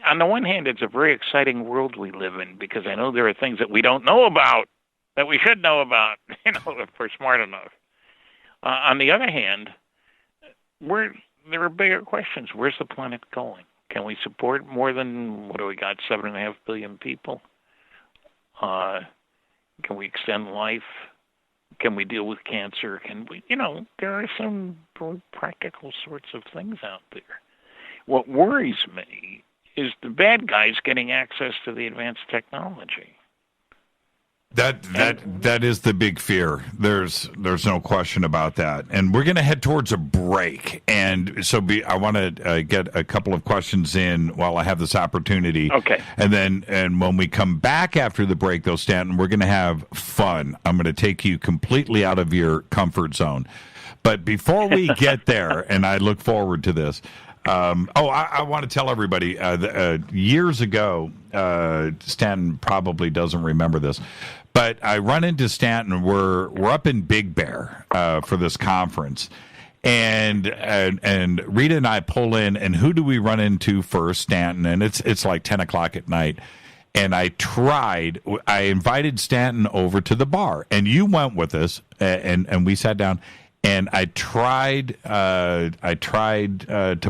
Speaker 13: on the one hand, it's a very exciting world we live in, because I know there are things that we don't know about that we should know about, if we're smart enough. On the other hand, there are bigger questions. Where's the planet going? Can we support more than, 7.5 billion people? Can we extend life? Can we deal with cancer? Can we, there are some very practical sorts of things out there. What worries me is the bad guys getting access to the advanced technology.
Speaker 6: That is the big fear. There's no question about that. And we're going to head towards a break. And so I want to get a couple of questions in while I have this opportunity.
Speaker 13: Okay.
Speaker 6: And when we come back after the break, though, Stanton, we're going to have fun. I'm going to take you completely out of your comfort zone. But before we get there, and I look forward to this, I want to tell everybody, years ago, Stanton probably doesn't remember this, but I run into Stanton. We're up in Big Bear for this conference, and Rita and I pull in, and who do we run into first? Stanton, and it's like 10 o'clock at night. And I invited Stanton over to the bar, and you went with us, and we sat down. And I tried to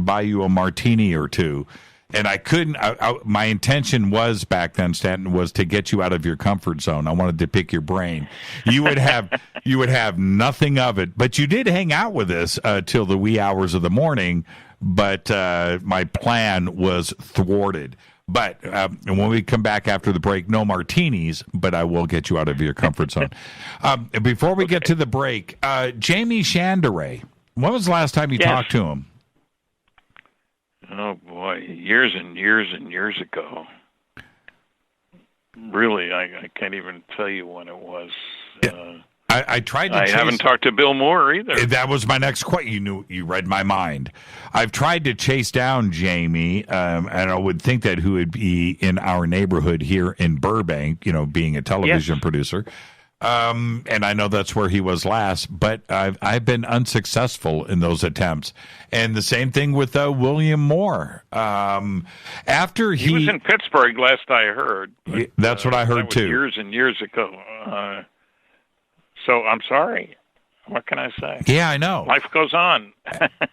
Speaker 6: buy you a martini or two, and I couldn't. My intention was back then, Stanton, was to get you out of your comfort zone. I wanted to pick your brain. You would have nothing of it, but you did hang out with us till the wee hours of the morning. But my plan was thwarted. But when we come back after the break, no martinis, but I will get you out of your comfort zone. Before we get to the break, Jamie Chandray, when was the last time you talked to him?
Speaker 13: Oh, boy, years and years and years ago. Really, I can't even tell you when it was.
Speaker 6: I tried to.
Speaker 13: I haven't talked to Bill Moore either.
Speaker 6: That was my next question. You read my mind. I've tried to chase down Jamie, and I would think that who would be in our neighborhood here in Burbank, being a television producer. And I know that's where he was last, but I've been unsuccessful in those attempts. And the same thing with William Moore. After he
Speaker 13: was in Pittsburgh, last I heard. But,
Speaker 6: that's what I heard too.
Speaker 13: Years and years ago. So I'm sorry. What can I say?
Speaker 6: Yeah, I know.
Speaker 13: Life goes on.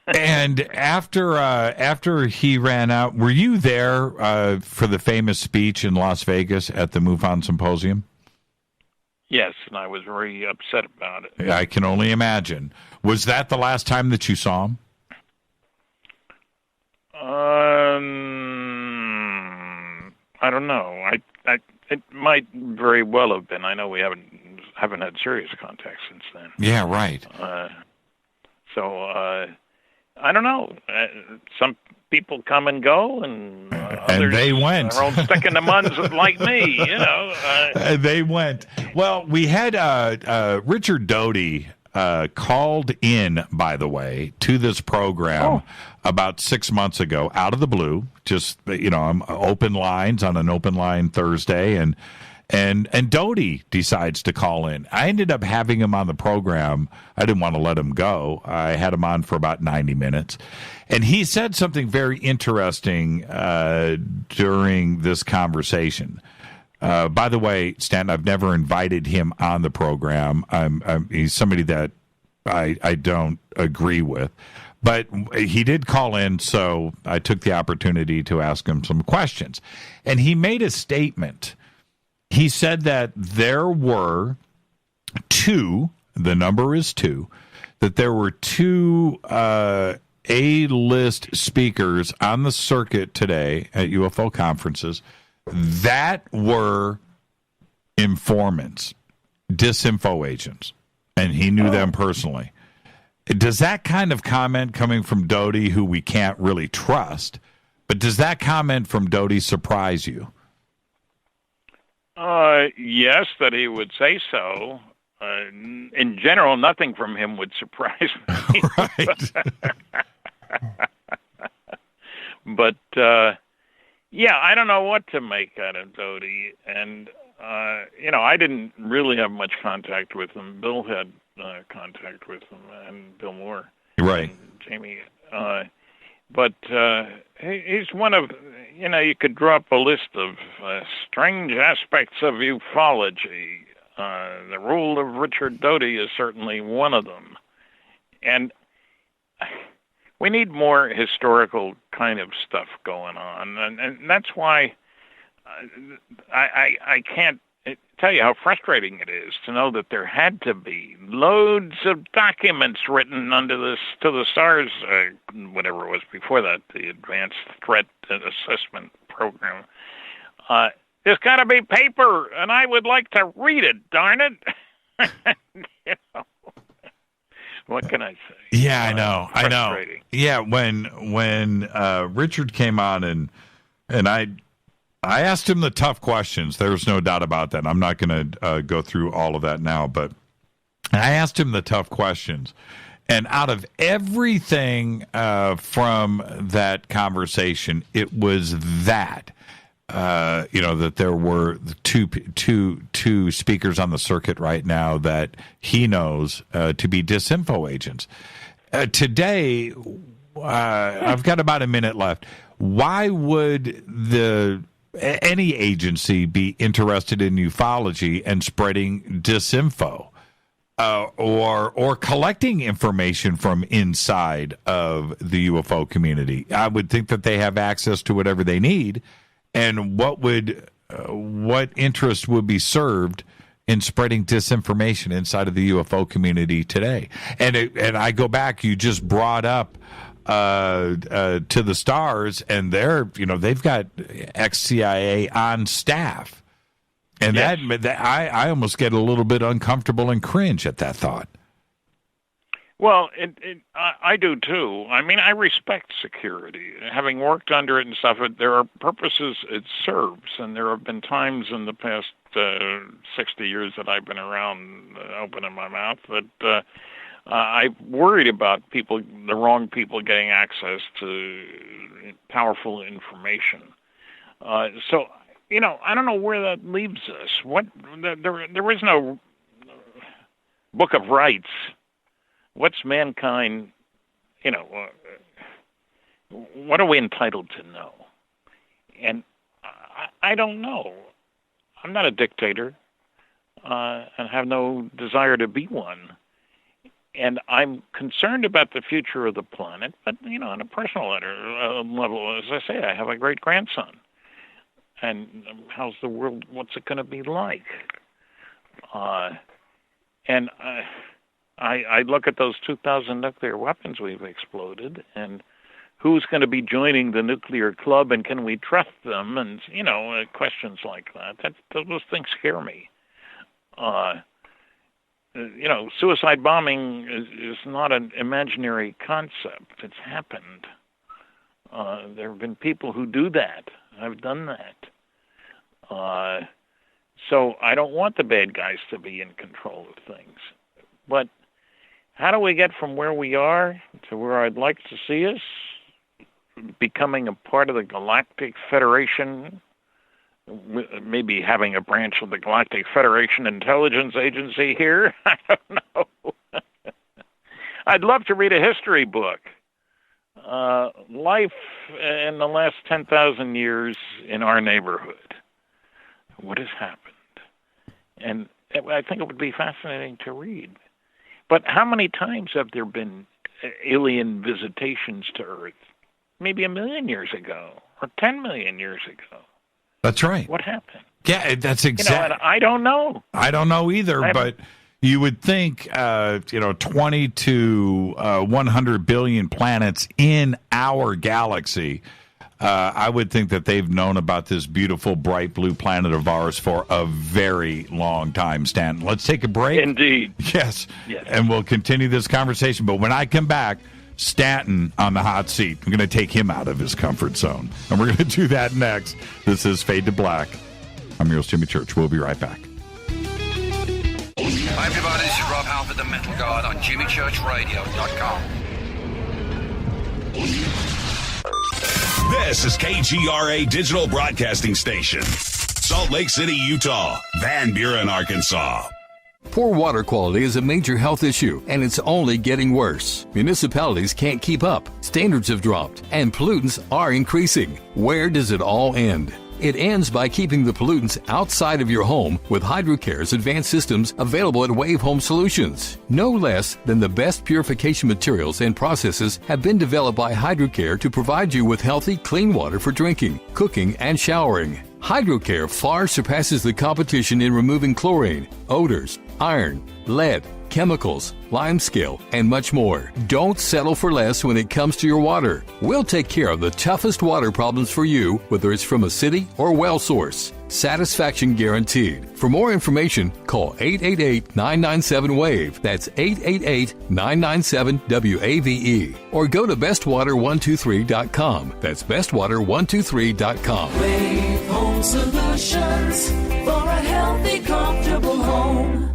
Speaker 6: And after he ran out, were you there for the famous speech in Las Vegas at the MUFON Symposium?
Speaker 13: Yes, and I was very upset about it.
Speaker 6: I can only imagine. Was that the last time that you saw him?
Speaker 13: I don't know. it might very well have been. I know we haven't had serious contact since then.
Speaker 6: Yeah, right.
Speaker 13: So I don't know. Some people come and go, and others
Speaker 6: they went.
Speaker 13: Are all stuck in the muns like me, you know.
Speaker 6: They went. Well, we had Richard Doty called in, by the way, to this program about 6 months ago, out of the blue. Just, open lines on an open line Thursday, and Doty decides to call in. I ended up having him on the program. I didn't want to let him go. I had him on for about 90 minutes. And he said something very interesting during this conversation. By the way, Stanton, I've never invited him on the program. He's somebody that I don't agree with. But he did call in, so I took the opportunity to ask him some questions. And he made a statement. He said that there were two, the number is two, that there were two A-list speakers on the circuit today at UFO conferences that were informants, disinfo agents, and he knew them personally. Does that kind of comment coming from Doty, who we can't really trust, but does that comment from Doty surprise you?
Speaker 13: Yes, that he would say so. In general, nothing from him would surprise me.
Speaker 6: Right.
Speaker 13: But, yeah, I don't know what to make out of Doty. And, I didn't really have much contact with him. Bill had contact with him, and Bill Moore.
Speaker 6: Right.
Speaker 13: And Jamie. But he's one of, you could draw up a list of strange aspects of ufology. The rule of Richard Doty is certainly one of them. And we need more historical kind of stuff going on. And that's why I can't tell you how frustrating it is to know that there had to be loads of documents written to the STARS, whatever it was before that, the Advanced Threat Assessment Program. There's got to be paper, and I would like to read it, darn it. What can I say?
Speaker 6: Yeah, I know. Yeah, when Richard came on and I asked him the tough questions. There's no doubt about that. I'm not going to go through all of that now, but I asked him the tough questions. And out of everything from that conversation, it was that, that there were two speakers on the circuit right now that he knows to be disinfo agents. Today, I've got about a minute left. Why would any agency be interested in ufology and spreading disinfo or collecting information from inside of the UFO community? I would think that they have access to whatever they need, and what interest would be served in spreading disinformation inside of the UFO community today? And I go back, you just brought up to the STARS, and they've got ex-CIA on staff, and yes. I almost get a little bit uncomfortable and cringe at that thought.
Speaker 13: Well, I do too. I mean, I respect security. Having worked under it and stuff, there are purposes it serves, and there have been times in the past 60 years that I've been around opening my mouth that I've worried about the wrong people getting access to powerful information. So, I don't know where that leaves us. There is no Book of Rights. What's mankind, what are we entitled to know? And I don't know. I'm not a dictator, and have no desire to be one. And I'm concerned about the future of the planet, but, on a personal level, as I say, I have a great-grandson. And how's the world, what's it going to be like? And I look at those 2,000 nuclear weapons we've exploded, and who's going to be joining the nuclear club and can we trust them? And, questions like that. Those things scare me. Suicide bombing is not an imaginary concept. It's happened. There have been people who do that. I've done that. So I don't want the bad guys to be in control of things. But how do we get from where we are to where I'd like to see us? Becoming a part of the Galactic Federation, maybe having a branch of the Galactic Federation Intelligence Agency here? I don't know. I'd love to read a history book. Life in the last 10,000 years in our neighborhood. What has happened? And I think it would be fascinating to read. But how many times have there been alien visitations to Earth? Maybe 1 million years ago or 10 million years ago.
Speaker 6: That's right.
Speaker 13: What happened?
Speaker 6: Yeah, that's exactly.
Speaker 13: I don't know.
Speaker 6: I don't know either, but you would think, 20 to 100 billion planets in our galaxy. I would think that they've known about this beautiful, bright blue planet of ours for a very long time, Stanton. Let's take a break.
Speaker 13: Indeed.
Speaker 6: Yes. And we'll continue this conversation. But when I come back, Stanton on the hot seat. I'm going to take him out of his comfort zone. And we're going to do that next. This is Fade to Black. I'm your host, Jimmy Church. We'll be right back.
Speaker 2: Hi, everybody. This is Rob Halford, the Metal Guard on JimmyChurchRadio.com.
Speaker 4: This is KGRA Digital Broadcasting Station. Salt Lake City, Utah. Van Buren, Arkansas.
Speaker 23: Poor water quality is a major health issue, and it's only getting worse. Municipalities can't keep up, standards have dropped, and pollutants are increasing. Where does it all end? It ends by keeping the pollutants outside of your home with HydroCare's advanced systems available at Wave Home Solutions. No less than the best purification materials and processes have been developed by HydroCare to provide you with healthy, clean water for drinking, cooking, and showering. HydroCare far surpasses the competition in removing chlorine, odors, iron, lead, chemicals, limescale, and much more. Don't settle for less when it comes to your water. We'll take care of the toughest water problems for you, whether it's from a city or well source. Satisfaction guaranteed. For more information, call 888-997-WAVE. That's 888-997-WAVE. Or go to bestwater123.com. That's bestwater123.com.
Speaker 24: Wave Home Solutions for a healthy, comfortable home.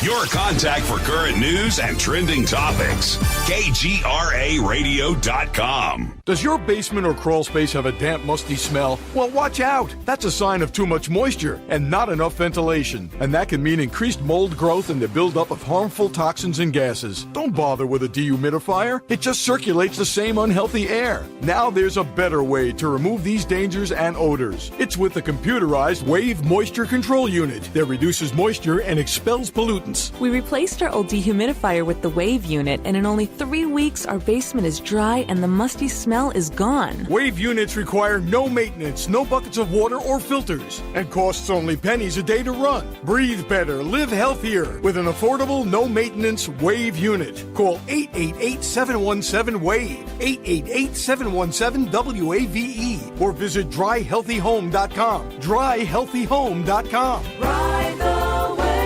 Speaker 4: Your contact for current news and trending topics. KGRARadio.com.
Speaker 25: Does your basement or crawl space have a damp, musty smell? Well, watch out. That's a sign of too much moisture and not enough ventilation. And that can mean increased mold growth and the buildup of harmful toxins and gases. Don't bother with a dehumidifier. It just circulates the same unhealthy air. Now there's a better way to remove these dangers and odors. It's with the computerized Wave Moisture Control Unit that reduces moisture and expels pollutants.
Speaker 26: We replaced our old dehumidifier with the Wave unit, and in only 3 weeks, our basement is dry and the musty smell is gone.
Speaker 25: Wave units require no maintenance, no buckets of water or filters, and costs only pennies a day to run. Breathe better, live healthier with an affordable, no-maintenance Wave unit. Call 888-717-WAVE, 888-717-WAVE, or visit dryhealthyhome.com. Dryhealthyhome.com.
Speaker 24: Ride the wave.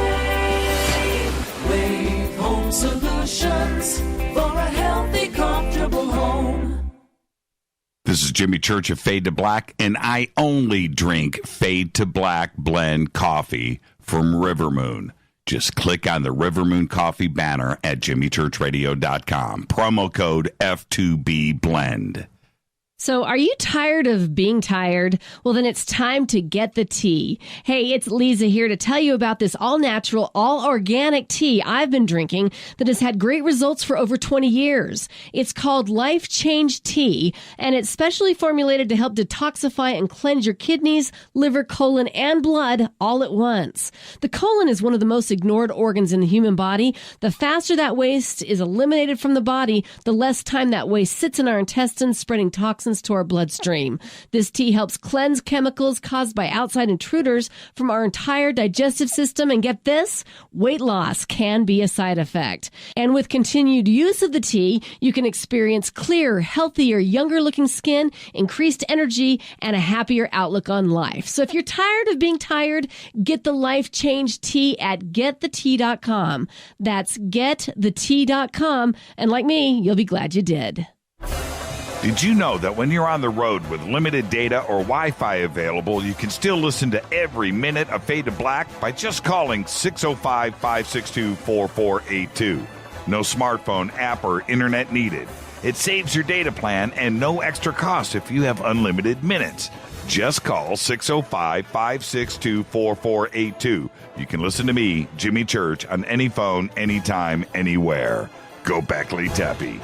Speaker 24: Wave Home Solutions for a healthy, comfortable home.
Speaker 6: This is Jimmy Church of Fade to Black, and I only drink Fade to Black blend coffee from Rivermoon. Just click on the Rivermoon Coffee banner at jimmychurchradio.com. Promo code F2B Blend.
Speaker 27: So are you tired of being tired? Well, then it's time to get the tea. Hey, it's Lisa here to tell you about this all-natural, all-organic tea I've been drinking that has had great results for over 20 years. It's called Life Change Tea, and it's specially formulated to help detoxify and cleanse your kidneys, liver, colon, and blood all at once. The colon is one of the most ignored organs in the human body. The faster that waste is eliminated from the body, the less time that waste sits in our intestines, spreading toxins toxins to our bloodstream. This tea helps cleanse chemicals caused by outside intruders from our entire digestive system. And get this, weight loss can be a side effect. And with continued use of the tea, you can experience clearer, healthier, younger-looking skin, increased energy, and a happier outlook on life. So if you're tired of being tired, get the Life Change Tea at getthetea.com. That's getthetea.com. And like me, you'll be glad you did.
Speaker 3: Did you know that when you're on the road with limited data or Wi-Fi available, you can still listen to every minute of Fade to Black by just calling 605-562-4482. No smartphone, app, or internet needed. It saves your data plan and no extra cost if you have unlimited minutes. Just call 605-562-4482. You can listen to me, Jimmy Church, on any phone, anytime, anywhere. Go Beckley Tappy.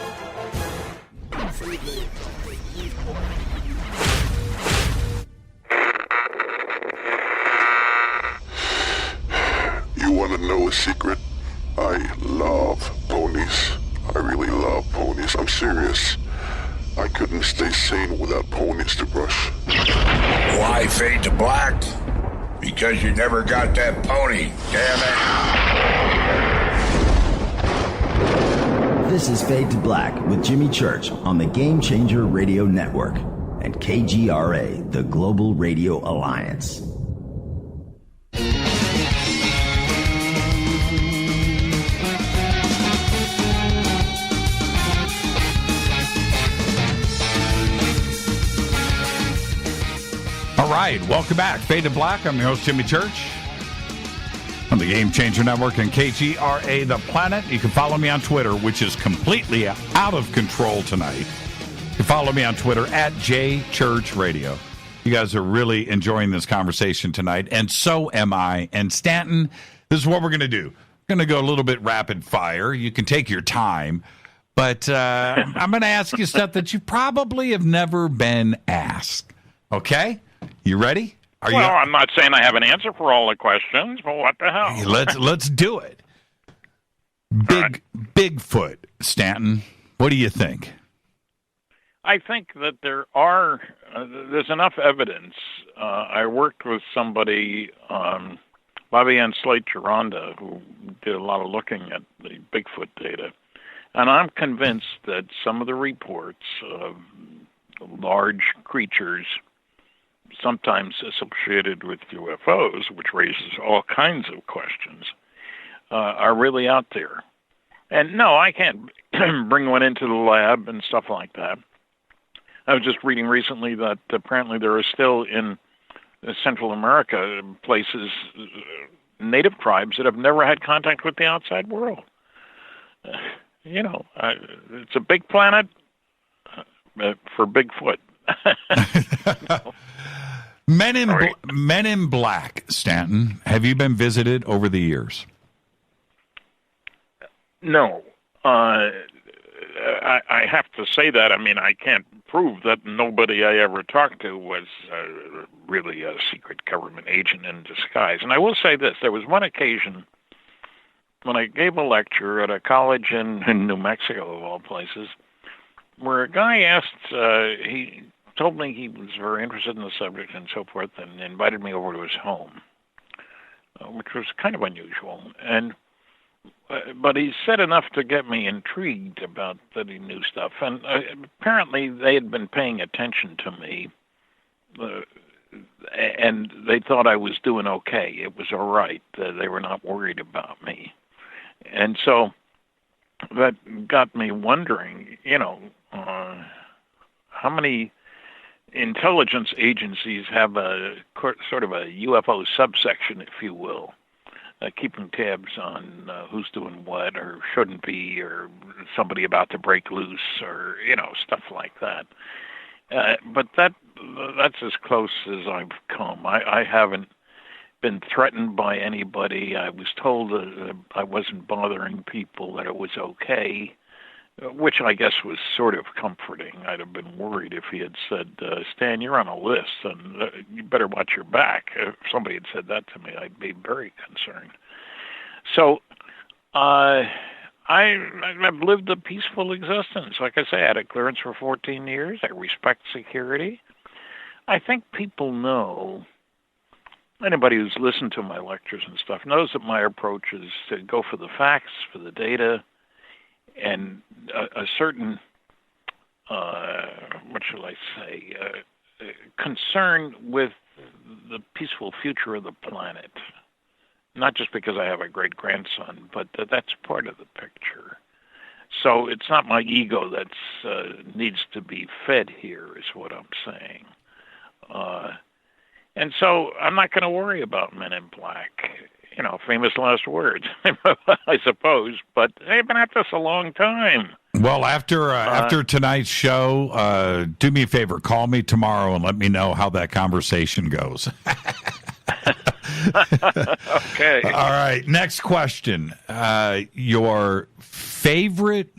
Speaker 1: You want to know a secret? I love ponies. I really love ponies. I'm serious. I couldn't stay sane without ponies to brush.
Speaker 5: Why Fade to Black? Because you never got that pony, damn it.
Speaker 14: This is Fade to Black with Jimmy Church on the Game Changer Radio Network and KGRA, the Global Radio Alliance.
Speaker 6: All right, welcome back. Fade to Black. I'm your host, Jimmy Church, on the Game Changer Network and KGRA, The Planet. You can follow me on Twitter, which is completely out of control tonight. You can follow me on Twitter at JChurchRadio. You guys are really enjoying this conversation tonight, and so am I. And Stanton, this is what we're going to do. We're going to go a little bit rapid fire. You can take your time, but I'm going to ask you stuff that you probably have never been asked. Okay? You ready?
Speaker 13: I'm not saying I have an answer for all the questions, but what the hell?
Speaker 6: Hey, let's do it. Bigfoot, Stanton. What do you think?
Speaker 13: I think that there's enough evidence. I worked with somebody, Bobby Ann Slate-Geronda, who did a lot of looking at the Bigfoot data, and I'm convinced that some of the reports of large creatures, sometimes associated with UFOs, which raises all kinds of questions, are really out there. And no, I can't bring one into the lab and stuff like that. I was just reading recently that apparently there are still in Central America places, native tribes that have never had contact with the outside world. It's a big planet for Bigfoot.
Speaker 6: Men in Black, Stanton. Have you been visited over the years?
Speaker 13: No. I have to say that. I mean, I can't prove that nobody I ever talked to was really a secret government agent in disguise. And I will say this. There was one occasion when I gave a lecture at a college in New Mexico, of all places, where a guy asked, he told me he was very interested in the subject and so forth, and invited me over to his home, which was kind of unusual. And but he said enough to get me intrigued about that he knew stuff. And apparently they had been paying attention to me, and they thought I was doing okay. It was all right. They were not worried about me. And so that got me wondering, how many intelligence agencies have a sort of a UFO subsection, if you will, keeping tabs on who's doing what or shouldn't be, or somebody about to break loose, or stuff like that. But that's as close as I've come. I haven't been threatened by anybody. I was told that I wasn't bothering people, that it was okay, which I guess was sort of comforting. I'd have been worried if he had said, Stan, you're on a list, and you better watch your back. If somebody had said that to me, I'd be very concerned. So I I've lived a peaceful existence. Like I say, I had a clearance for 14 years. I respect security. I think people know, anybody who's listened to my lectures and stuff knows that my approach is to go for the facts, for the data, and a certain, what shall I say, concern with the peaceful future of the planet. Not just because I have a great-grandson, but that's part of the picture. So it's not my ego that needs to be fed here, is what I'm saying. And so I'm not going to worry about Men in Black. You know, famous last words, I suppose. But they've been at this a long time.
Speaker 6: Well, after tonight's show, do me a favor, call me tomorrow and let me know how that conversation goes.
Speaker 13: Okay.
Speaker 6: All right. Next question. Your favorite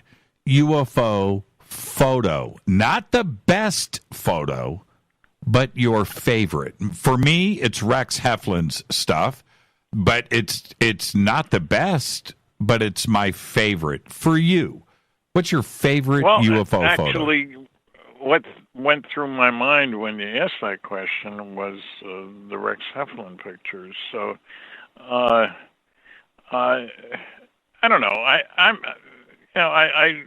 Speaker 6: UFO photo, not the best photo, but your favorite. For me, it's Rex Heflin's stuff, but it's not the best, but it's my favorite. For you, what's your favorite UFO photo?
Speaker 13: Actually, what went through my mind when you asked that question was the Rex Heflin pictures. So, I don't know. I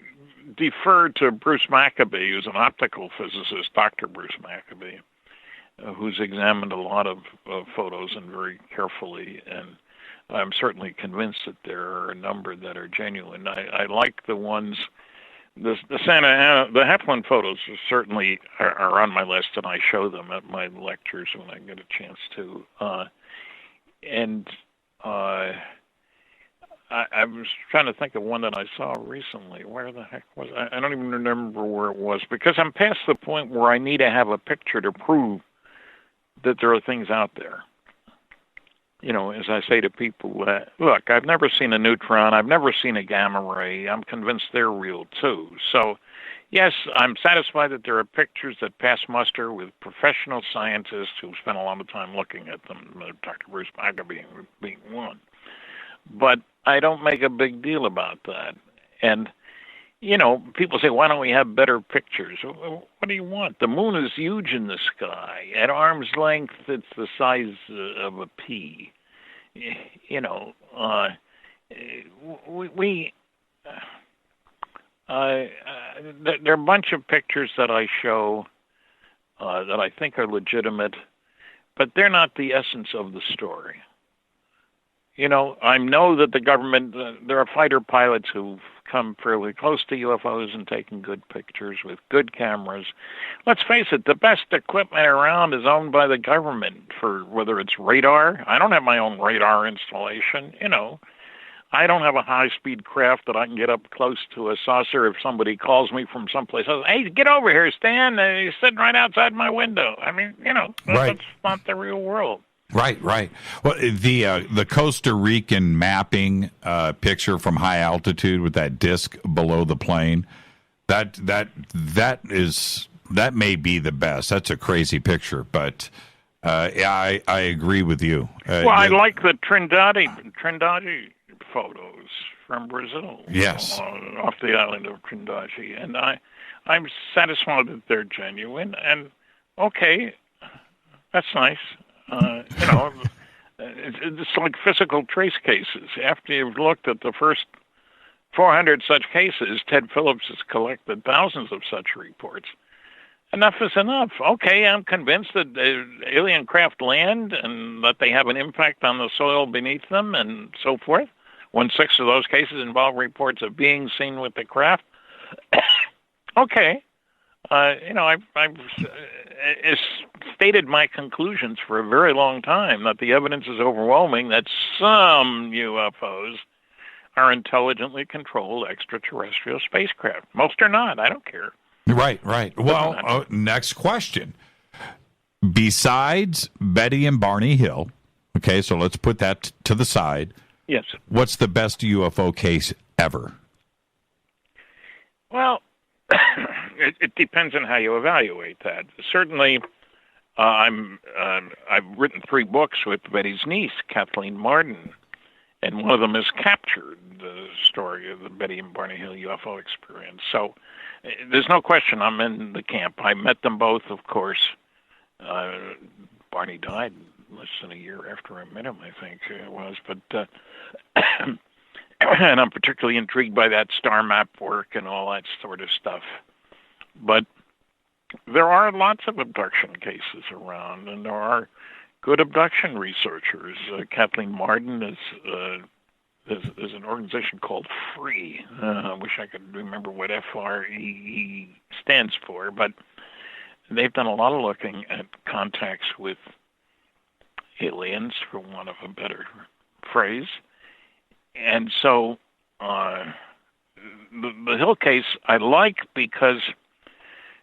Speaker 13: defer to Bruce Maccabee, who's an optical physicist, Dr. Bruce Maccabee, who's examined a lot of photos and very carefully, and I'm certainly convinced that there are a number that are genuine. I like the ones. The Heflin photos certainly are on my list, and I show them at my lectures when I get a chance to. I was trying to think of one that I saw recently. Where the heck was I don't even remember where it was, because I'm past the point where I need to have a picture to prove that there are things out there. You know, as I say to people, look, I've never seen a neutron. I've never seen a gamma ray. I'm convinced they're real, too. So, yes, I'm satisfied that there are pictures that pass muster with professional scientists who spent a lot of time looking at them, Dr. Bruce Maccabee being one. But I don't make a big deal about that. And, you know, people say, why don't we have better pictures? What do you want? The moon is huge in the sky. At arm's length, it's the size of a pea. You know, there are a bunch of pictures that I show that I think are legitimate, but they're not the essence of the story. You know, I know that the government, there are fighter pilots who've come fairly close to UFOs and taken good pictures with good cameras. Let's face it, the best equipment around is owned by the government for whether it's radar. I don't have my own radar installation, you know. I don't have a high-speed craft that I can get up close to a saucer if somebody calls me from someplace else. Hey, get over here, Stan. He's sitting right outside my window. I mean, you know, that's not the real world.
Speaker 6: Right. Well, the Costa Rican mapping picture from high altitude with that disc below the plane, that may be the best. That's a crazy picture, but I agree with you.
Speaker 13: I like the Trindade photos from Brazil.
Speaker 6: Yes,
Speaker 13: off the island of Trindade, and I'm satisfied that they're genuine. And okay, that's nice. You know, it's like physical trace cases. After you've looked at the first 400 such cases, Ted Phillips has collected thousands of such reports. Enough is enough. Okay, I'm convinced that alien craft land and that they have an impact on the soil beneath them and so forth. 1/6 of those cases involve reports of beings seen with the craft. Okay. You know, I've stated my conclusions for a very long time that the evidence is overwhelming that some UFOs are intelligently controlled extraterrestrial spacecraft. Most are not. I don't care.
Speaker 6: Right. Well, next question. Besides Betty and Barney Hill, okay, so let's put that to the side.
Speaker 13: Yes.
Speaker 6: What's the best UFO case ever?
Speaker 13: Well, it depends on how you evaluate that. Certainly, I've written 3 books with Betty's niece, Kathleen Martin, and one of them is captured, the story of the Betty and Barney Hill UFO experience. So there's no question I'm in the camp. I met them both, of course. Barney died less than a year after I met him, I think it was. But and I'm particularly intrigued by that star map work and all that sort of stuff. But there are lots of abduction cases around, and there are good abduction researchers. Kathleen Martin is an organization called FREE. I wish I could remember what FREE stands for, but they've done a lot of looking at contacts with aliens, for want of a better phrase. And so the Hill case I like because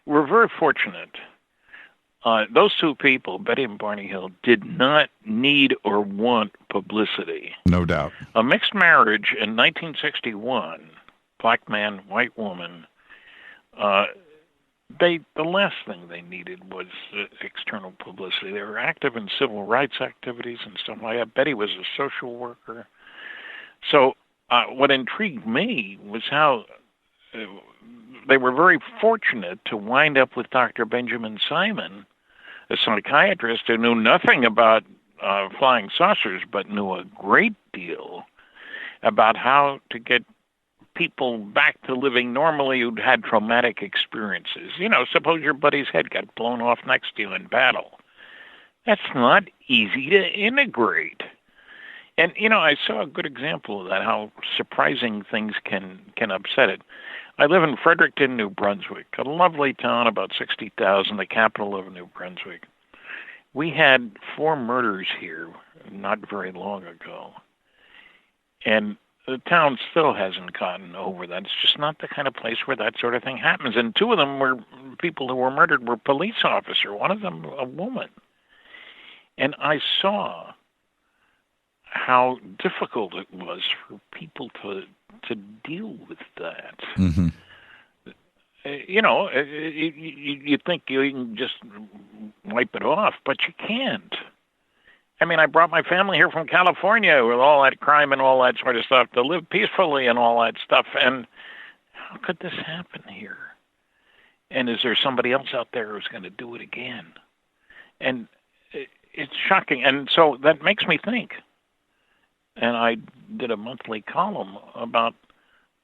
Speaker 13: we're very fortunate. Those two people, Betty and Barney Hill, did not need or want publicity.
Speaker 6: No doubt.
Speaker 13: A mixed marriage in 1961, black man, white woman, the last thing they needed was external publicity. They were active in civil rights activities and stuff like that. Betty was a social worker. So what intrigued me was how they were very fortunate to wind up with Dr. Benjamin Simon, a psychiatrist who knew nothing about flying saucers, but knew a great deal about how to get people back to living normally who'd had traumatic experiences. You know, suppose your buddy's head got blown off next to you in battle. That's not easy to integrate. And, you know, I saw a good example of that, how surprising things can upset it. I live in Fredericton, New Brunswick, a lovely town, about 60,000, the capital of New Brunswick. We had 4 murders here not very long ago. And the town still hasn't gotten over that. It's just not the kind of place where that sort of thing happens. And 2 of them were people who were murdered were police officers, one of them a woman. And I saw how difficult it was for people to deal with that.
Speaker 6: Mm-hmm.
Speaker 13: You know, you think you can just wipe it off, but you can't. I mean, I brought my family here from California with all that crime and all that sort of stuff to live peacefully and all that stuff. And how could this happen here? And is there somebody else out there who's going to do it again? And it's shocking. And so that makes me think. And I did a monthly column about,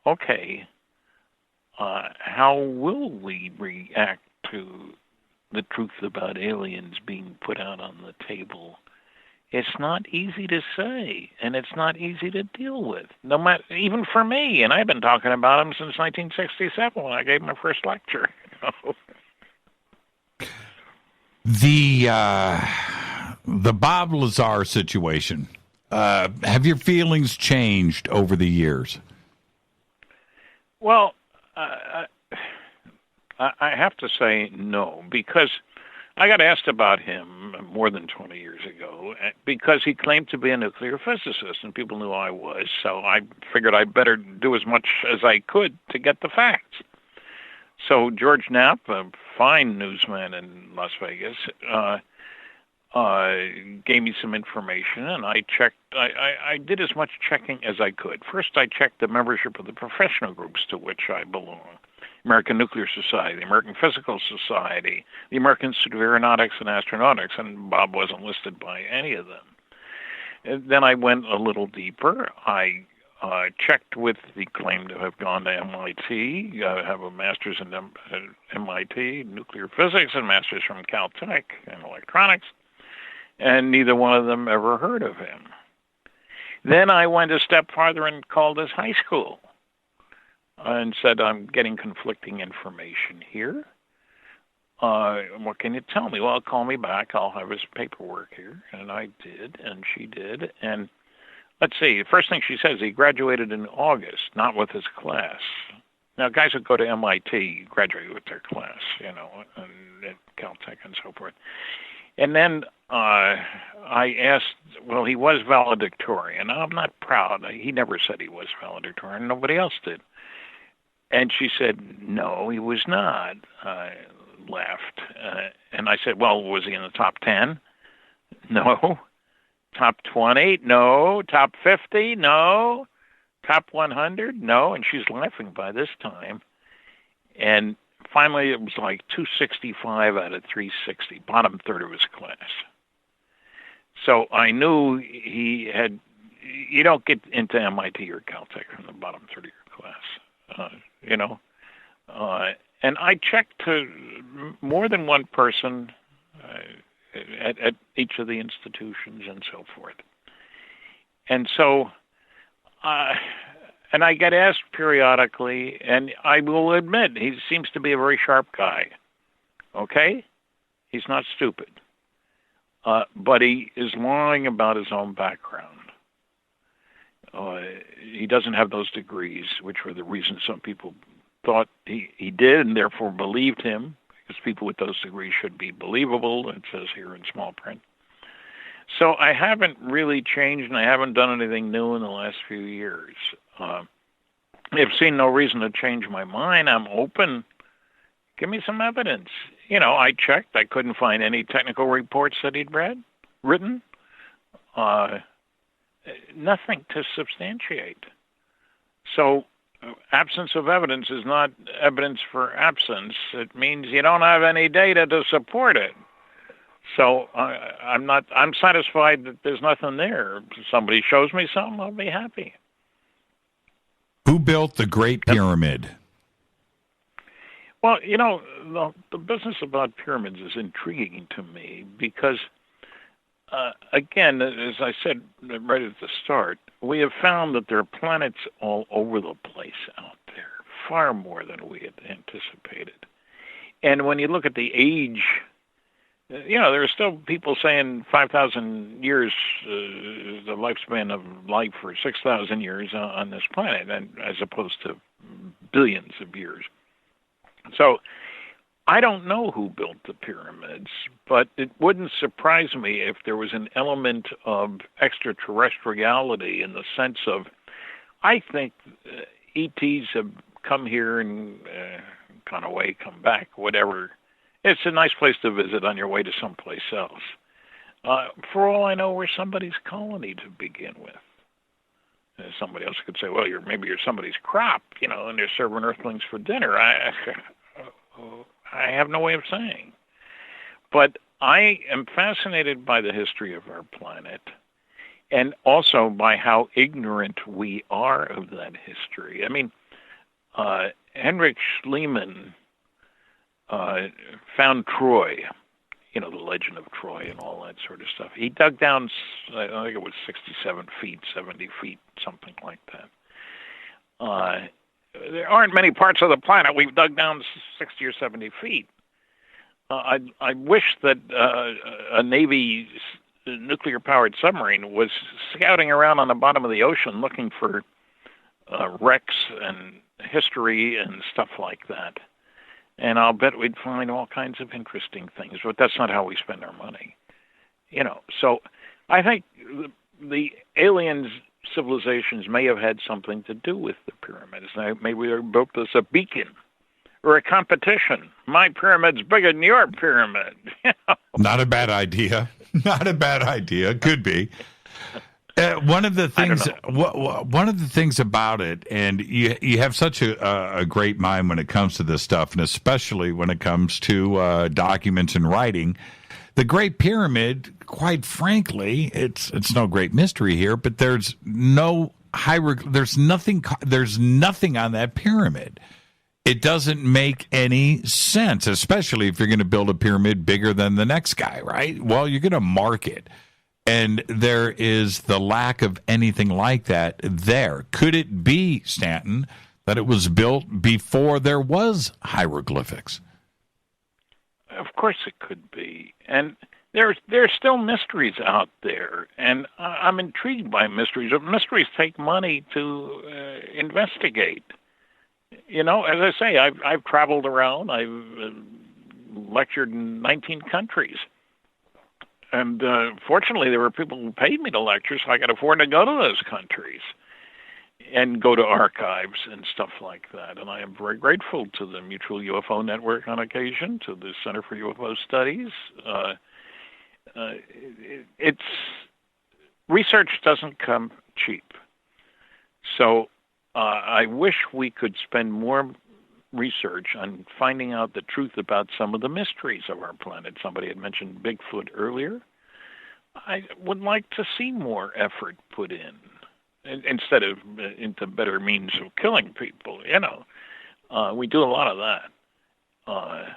Speaker 13: okay, how will we react to the truth about aliens being put out on the table? It's not easy to say, and it's not easy to deal with. No matter, even for me, and I've been talking about them since 1967 when I gave my first lecture.
Speaker 6: The Bob Lazar situation. Have your feelings changed over the years?
Speaker 13: Well, I have to say no, because I got asked about him more than 20 years ago because he claimed to be a nuclear physicist, and people knew I was, so I figured I'd better do as much as I could to get the facts. So George Knapp, a fine newsman in Las Vegas, gave me some information, and I checked. I did as much checking as I could. First, I checked the membership of the professional groups to which I belong. American Nuclear Society, the American Physical Society, the American Institute of Aeronautics and Astronautics, and Bob wasn't listed by any of them. And then I went a little deeper. I checked with the claim to have gone to MIT, have a master's in MIT nuclear physics and master's from Caltech in electronics, and neither one of them ever heard of him. Then I went a step farther and called his high school and said, I'm getting conflicting information here. What can you tell me? Well, call me back. I'll have his paperwork here. And I did, and she did. And let's see, the first thing she says, he graduated in August, not with his class. Now, guys who go to MIT graduate with their class, you know, and at Caltech and so forth. And then I asked, well, he was valedictorian. I'm not proud. He never said he was valedictorian. Nobody else did. And she said, no, he was not. I laughed. And I said, well, was he in the top 10? No. Top 20? No. Top 50? No. Top 100? No. And she's laughing by this time. And finally, it was like 265 out of 360, bottom third of his class. So I knew he had. You don't get into MIT or Caltech from the bottom third of your class, and I checked to more than one person at each of the institutions and so forth. And so, and I get asked periodically, and I will admit he seems to be a very sharp guy. Okay? He's not stupid. But he is lying about his own background. He doesn't have those degrees, which were the reason some people thought he did and therefore believed him, because people with those degrees should be believable, it says here in small print. So I haven't really changed, and I haven't done anything new in the last few years. I've seen no reason to change my mind. I'm open. Give me some evidence. I checked. I couldn't find any technical reports that he'd written. Nothing to substantiate. So absence of evidence is not evidence for absence. It means you don't have any data to support it. So I'm satisfied that there's nothing there. If somebody shows me something, I'll be happy.
Speaker 6: Who built the Great Pyramid?
Speaker 13: Well, the business about pyramids is intriguing to me because, again, as I said right at the start, we have found that there are planets all over the place out there, far more than we had anticipated. And when you look at the age, there are still people saying 5,000 years is the lifespan of life for 6,000 years on this planet, and as opposed to billions of years. So I don't know who built the pyramids, but it wouldn't surprise me if there was an element of extraterrestriality in the sense of, I think ETs have come here and gone away, come back, whatever. It's a nice place to visit on your way to someplace else. For all I know, we're somebody's colony to begin with. Somebody else could say, well, maybe you're somebody's crop, and they're serving Earthlings for dinner. I have no way of saying. But I am fascinated by the history of our planet and also by how ignorant we are of that history. I mean, Heinrich Schliemann found Troy, the legend of Troy and all that sort of stuff. He dug down, I think it was 67 feet, 70 feet, something like that. There aren't many parts of the planet we've dug down 60 or 70 feet. I wish that a Navy nuclear-powered submarine was scouting around on the bottom of the ocean looking for wrecks and history and stuff like that. And I'll bet we'd find all kinds of interesting things, but that's not how we spend our money. So I think the aliens civilizations may have had something to do with the pyramids. Maybe they built as a beacon or a competition. My pyramid's bigger than your pyramid.
Speaker 6: Not a bad idea. Not a bad idea. Could be. One of the things about it, and you have such a great mind when it comes to this stuff, and especially when it comes to documents and writing. The Great Pyramid, quite frankly, it's no great mystery here, but there's nothing on that pyramid. It doesn't make any sense, especially if you're going to build a pyramid bigger than the next guy, right? Well, you're going to mark it. And there is the lack of anything like that there. Could it be, Stanton, that it was built before there was hieroglyphics?
Speaker 13: Of course it could be. And there's still mysteries out there. And I'm intrigued by mysteries. Mysteries take money to investigate. As I say, I've traveled around. I've lectured in 19 countries. And fortunately, there were people who paid me to lecture, so I could afford to go to those countries and go to archives and stuff like that. And I am very grateful to the Mutual UFO Network on occasion, to the Center for UFO Studies. research doesn't come cheap. So I wish we could spend more research on finding out the truth about some of the mysteries of our planet. Somebody had mentioned Bigfoot earlier. I would like to see more effort put in instead of into better means of killing people. We do a lot of that.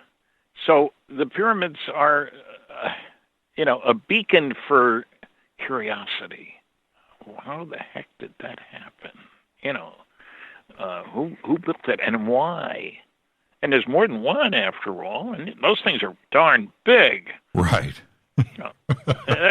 Speaker 13: So the pyramids are, a beacon for curiosity. How the heck did that happen? Who built it and why? And there's more than one after all, and those things are darn big.
Speaker 6: Right.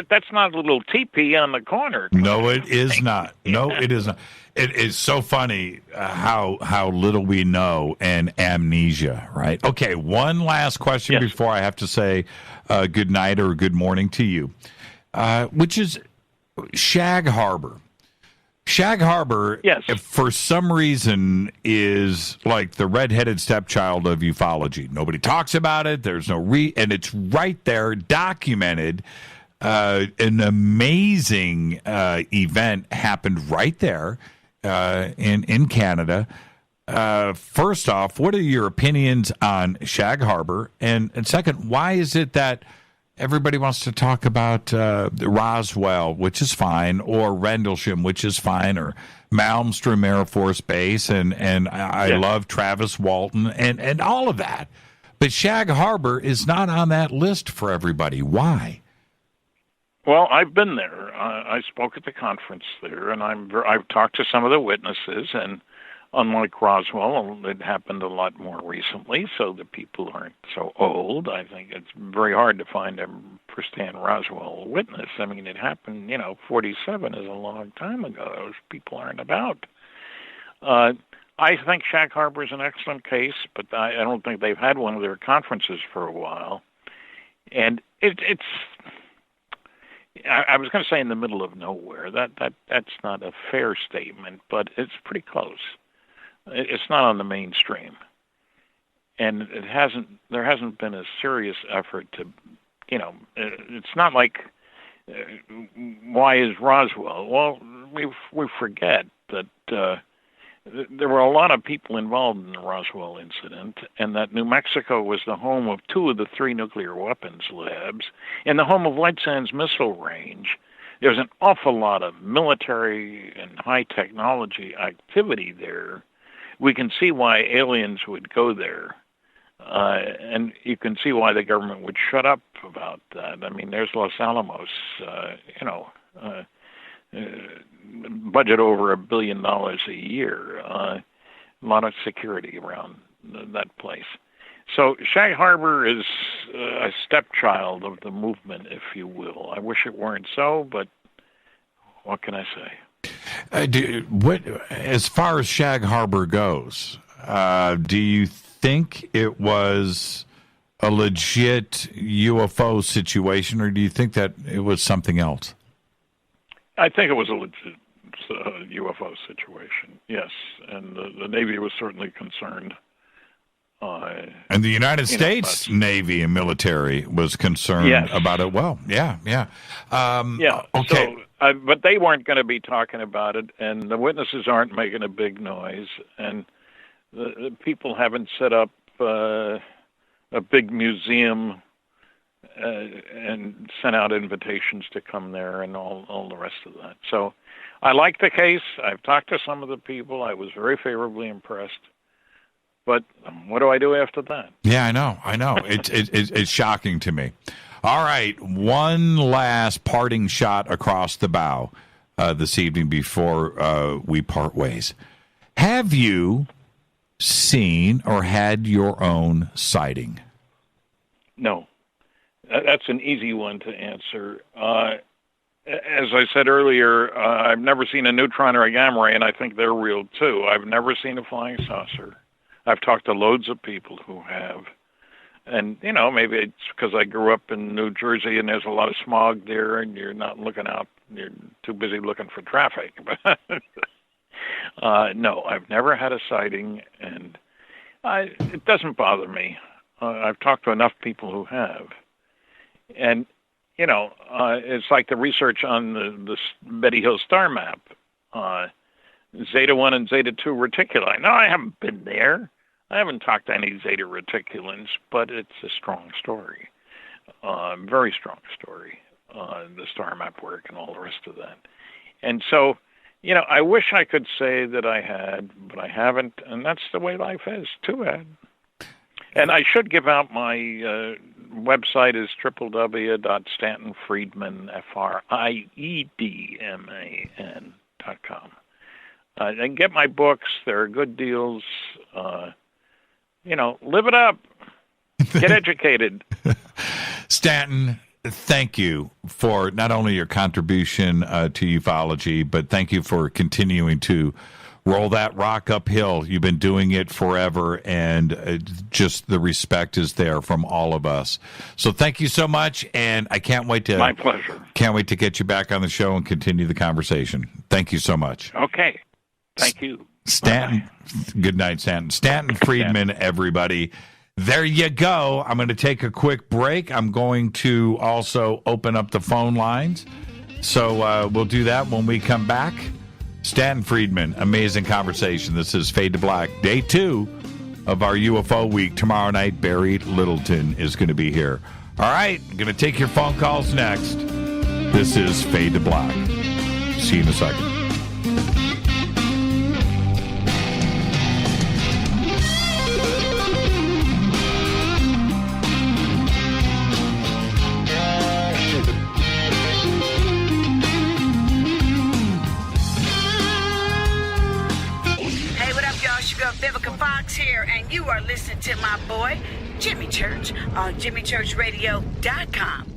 Speaker 13: That's not a little teepee on the corner.
Speaker 6: No, it is not. No, it is not. It is so funny how little we know and amnesia, right? Okay, one last question before I have to say good night or good morning to you, which is Shag Harbour. Shag Harbour, for some reason, is like the redheaded stepchild of ufology. Nobody talks about it. There's no and it's right there, documented. An amazing event happened right there in Canada. First off, what are your opinions on Shag Harbour? And second, why is it that everybody wants to talk about Roswell, which is fine, or Rendlesham, which is fine, or Malmstrom Air Force Base, and I love Travis Walton and all of that. But Shag Harbour is not on that list for everybody. Why?
Speaker 13: Well, I've been there. I spoke at the conference there, and I've talked to some of the witnesses, and unlike Roswell, it happened a lot more recently, so the people aren't so old. I think it's very hard to find a first-hand Roswell witness. I mean, it happened, 47 is a long time ago. Those people aren't about. I think Shag Harbour is an excellent case, but I don't think they've had one of their conferences for a while. And it's... I was going to say in the middle of nowhere. That's not a fair statement, but it's pretty close. It's not on the mainstream, and there hasn't been a serious effort to, it's not like, why is Roswell? Well, we forget that there were a lot of people involved in the Roswell incident, and that New Mexico was the home of 2 of the 3 nuclear weapons labs, and the home of White Sands Missile Range. There's an awful lot of military and high technology activity there. We can see why aliens would go there, and you can see why the government would shut up about that. I mean, there's Los Alamos, budget over $1 billion a year, a lot of security around that place. So Shag Harbour is a stepchild of the movement, if you will. I wish it weren't so, but what can I say?
Speaker 6: As far as Shag Harbour goes, do you think it was a legit UFO situation, or do you think that it was something else?
Speaker 13: I think it was a legit UFO situation, yes. And the Navy was certainly concerned.
Speaker 6: And the United States Navy and military was concerned about it. Well, yeah. Okay.
Speaker 13: So, but they weren't going to be talking about it, and the witnesses aren't making a big noise, and the people haven't set up a big museum and sent out invitations to come there and all the rest of that. So I like the case. I've talked to some of the people. I was very favorably impressed. But what do I do after that?
Speaker 6: Yeah, I know. It's shocking to me. All right, one last parting shot across the bow this evening before we part ways. Have you seen or had your own sighting?
Speaker 13: No. That's an easy one to answer. As I said earlier, I've never seen a neutron or a gamma ray, and I think they're real too. I've never seen a flying saucer. I've talked to loads of people who have. And, maybe it's because I grew up in New Jersey and there's a lot of smog there and you're not looking out. You're too busy looking for traffic. No, I've never had a sighting, and it doesn't bother me. I've talked to enough people who have. And, it's like the research on the Betty Hill star map, Zeta 1 and Zeta 2 reticuli. Now, I haven't been there. I haven't talked to any Zeta reticulans, but it's a strong story, very strong story, the star map work and all the rest of that. And so, I wish I could say that I had, but I haven't, and that's the way life is. Too bad. And I should give out my website is www.stantonfriedman.com. And get my books. There are good deals. Live it up. Get educated.
Speaker 6: Stanton, thank you for not only your contribution to ufology, but thank you for continuing to roll that rock uphill. You've been doing it forever, and just the respect is there from all of us. So thank you so much, and I can't wait to...
Speaker 13: My pleasure.
Speaker 6: Can't wait to get you back on the show and continue the conversation. Thank you so much.
Speaker 13: Okay. Thank you.
Speaker 6: Stanton. Bye-bye. Good night, Stanton. Stanton Friedman, everybody. There you go. I'm going to take a quick break. I'm going to also open up the phone lines. So we'll do that when we come back. Stanton Friedman, amazing conversation. This is Fade to Black, day 2 of our UFO week. Tomorrow night, Barry Littleton is going to be here. All right, I'm going to take your phone calls next. This is Fade to Black. See you in a second.
Speaker 7: Here, and you are listening to my boy Jimmy Church on JimmyChurchRadio.com.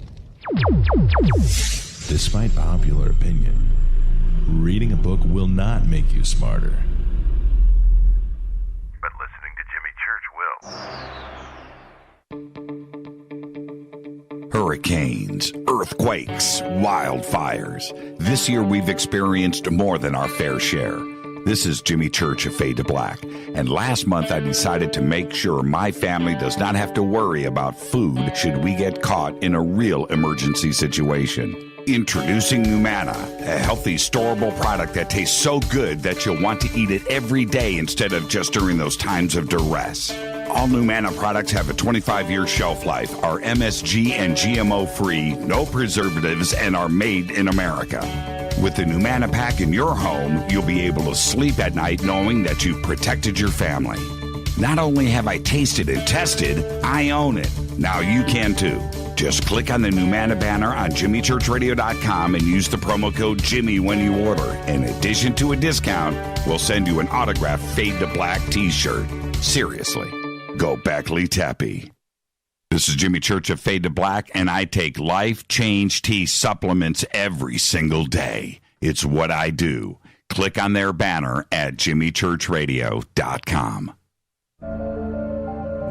Speaker 8: Despite popular opinion, reading a book will not make you smarter,
Speaker 9: but listening to Jimmy Church will.
Speaker 3: Hurricanes, earthquakes, wildfires. This year we've experienced more than our fair share. This is Jimmy Church of Fade to Black, and last month I decided to make sure my family does not have to worry about food should we get caught in a real emergency situation. Introducing Numana, a healthy, storable product that tastes so good that you'll want to eat it every day instead of just during those times of duress. All Numana products have a 25-year shelf life, are MSG and GMO-free, no preservatives, and are made in America. With the Numana pack in your home, you'll be able to sleep at night knowing that you've protected your family. Not only have I tasted and tested, I own it. Now you can too. Just click on the Numana banner on JimmyChurchRadio.com and use the promo code Jimmy when you order. In addition to a discount, we'll send you an autographed Fade to Black t-shirt. Seriously, go Beckley Tappy. This is Jimmy Church of Fade to Black, and I take Life Change Tea supplements every single day. It's what I do. Click on their banner at JimmyChurchRadio.com.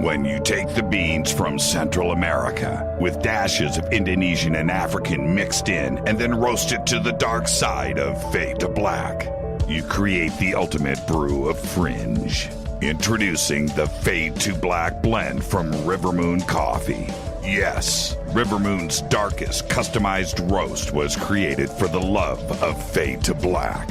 Speaker 3: When you take the beans from Central America with dashes of Indonesian and African mixed in and then roast it to the dark side of Fade to Black, you create the ultimate brew of fringe. Introducing the Fade to Black blend from Rivermoon Coffee. Yes, Rivermoon's darkest customized roast was created for the love of Fade to Black.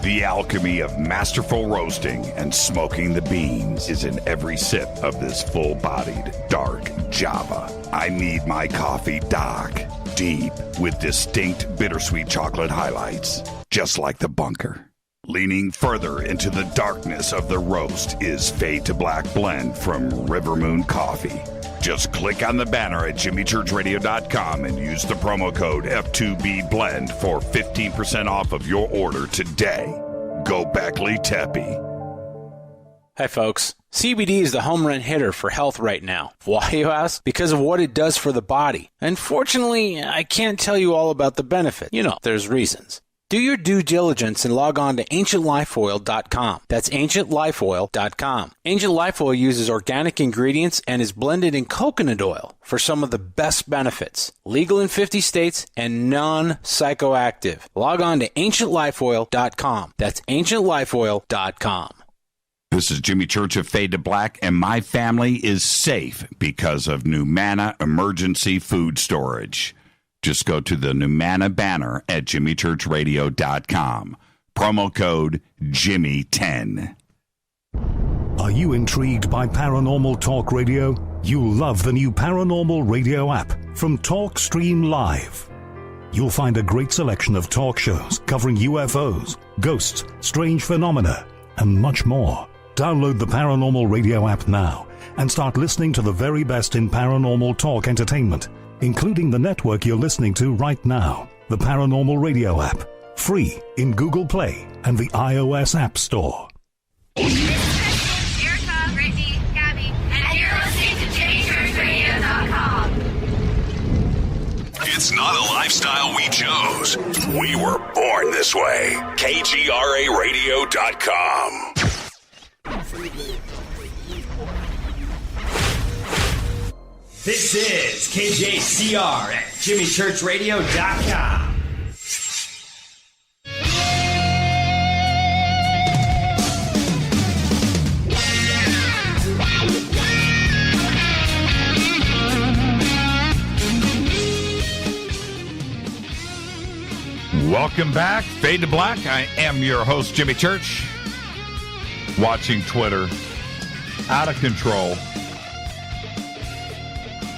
Speaker 3: The alchemy of masterful roasting and smoking the beans is in every sip of this full-bodied, dark Java. I need my coffee dark, deep, with distinct bittersweet chocolate highlights, just like the bunker. Leaning further into the darkness of the roast is Fade to Black blend from Rivermoon Coffee. Just click on the banner at JimmyChurchRadio.com and use the promo code F2BBLEND for 15% off of your order today. Go Beckley Teppy.
Speaker 10: Hi, folks. CBD is the home run hitter for health right now. Why, you ask? Because of what it does for the body. Unfortunately, I can't tell you all about the benefit. You know, there's reasons. Do your due diligence and log on to AncientLifeOil.com. That's AncientLifeOil.com. Ancient Life Oil uses organic ingredients and is blended in coconut oil for some of the best benefits. Legal in 50 states and non-psychoactive. Log on to AncientLifeOil.com. That's AncientLifeOil.com.
Speaker 3: This is Jimmy Church of Fade to Black, and my family is safe because of Numana Emergency Food Storage.
Speaker 4: Just go to the Numana banner at jimmychurchradio.com. Promo code Jimmy10.
Speaker 20: Are you intrigued by paranormal talk radio? You'll love the new paranormal radio app from TalkStream Live. You'll find a great selection of talk shows covering UFOs, ghosts, strange phenomena, and much more. Download the paranormal radio app now and start listening to the very best in paranormal talk entertainment, including the network you're listening to right now, the Paranormal Radio app, free in Google Play and the iOS App Store.
Speaker 24: Erica, Brittany, Gabby, and you're listening to JimmyChurchRadio.com.
Speaker 4: It's not a lifestyle we chose. We were born this way. KGRARadio.com.
Speaker 11: This is KJCR at JimmyChurchRadio.com.
Speaker 6: Welcome back. Fade to Black. I am your host, Jimmy Church. Watching Twitter. Out of control.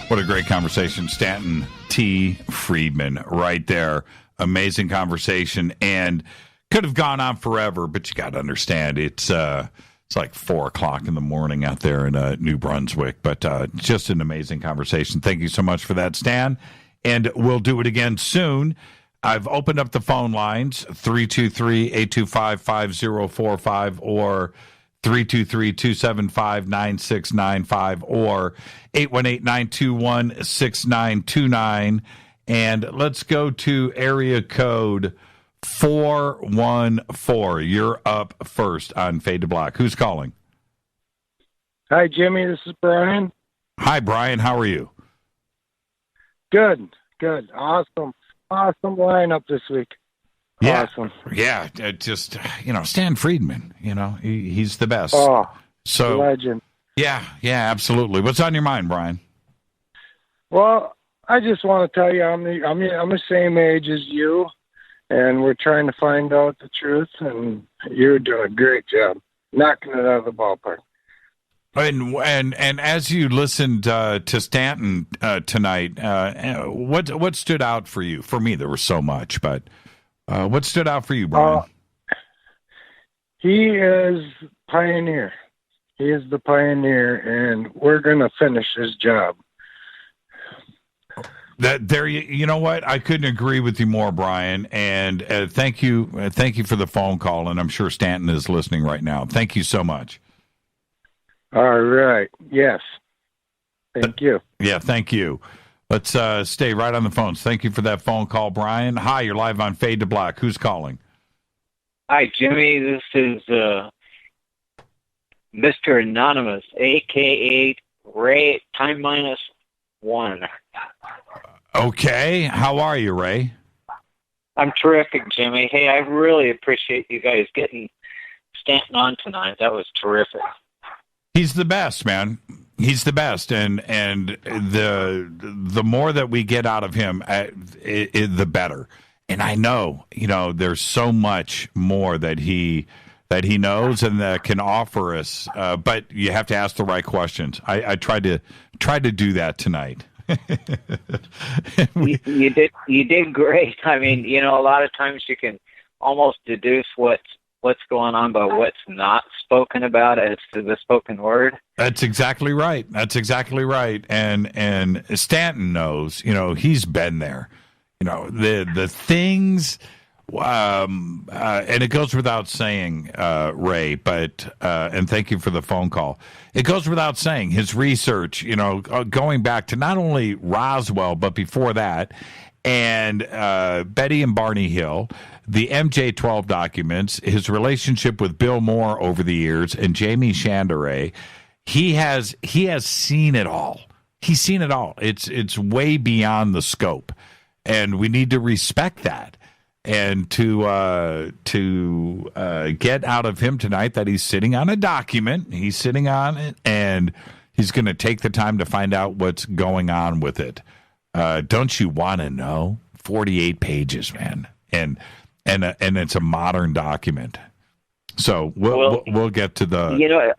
Speaker 6: What a great conversation. Stanton T. Friedman right there. Amazing conversation. And could have gone on forever, but you got to understand it's like 4 o'clock in the morning out there in New Brunswick. But just an amazing conversation. Thank you so much for that, Stan. And we'll do it again soon. I've opened up the phone lines, 323-825-5045 or 323-275-9695 or 818-921-6929. And let's go to area code 414. You're up first on Fade to Black. Who's calling?
Speaker 12: Hi, Jimmy. This is Brian.
Speaker 6: Hi, Brian. How are you?
Speaker 12: Good. Awesome lineup this week.
Speaker 6: Yeah.
Speaker 12: Awesome.
Speaker 6: Yeah. Just, Stan Friedman, he's the best.
Speaker 12: Oh,
Speaker 6: so
Speaker 12: legend.
Speaker 6: Yeah, absolutely. What's on your mind, Brian?
Speaker 12: Well, I just want to tell you, I'm the same age as you, and we're trying to find out the truth, and you're doing a great job knocking it out of the ballpark.
Speaker 6: And as you listened to Stanton tonight, what stood out for you? For me, there was so much, but what stood out for you, Brian?
Speaker 12: He is pioneer. He is the pioneer, and we're going to finish his job.
Speaker 6: You know what? I couldn't agree with you more, Brian. And thank you for the phone call. And I'm sure Stanton is listening right now. Thank you so much.
Speaker 12: All right. Yes. Thank you.
Speaker 6: Yeah, thank you. Let's stay right on the phones. Thank you for that phone call, Brian. Hi, you're live on Fade to Black. Who's calling?
Speaker 15: Hi, Jimmy. This is Mr. Anonymous, a.k.a. Ray, time -1.
Speaker 6: Okay. How are you, Ray?
Speaker 15: I'm terrific, Jimmy. Hey, I really appreciate you guys getting Stanton on tonight. That was terrific.
Speaker 6: He's the best, man. He's the best, and the more that we get out of him, the better. And I know, there's so much more that he knows and that can offer us. But you have to ask the right questions. I tried to do that tonight.
Speaker 15: You did great. I mean, a lot of times you can almost deduce what's going on by what's not spoken about as to the spoken word.
Speaker 6: That's exactly right. And Stanton knows, he's been there. The things, and it goes without saying, Ray, but, and thank you for the phone call. It goes without saying, his research, going back to not only Roswell, but before that, and Betty and Barney Hill, the MJ-12 documents, his relationship with Bill Moore over the years, and Jamie Chandray, he has seen it all. He's seen it all. It's way beyond the scope, and we need to respect that. And to get out of him tonight that he's sitting on a document, he's sitting on it, and he's going to take the time to find out what's going on with it. Don't you want to know? 48 pages, man, and it's a modern document. So we'll get to the.
Speaker 15: You know,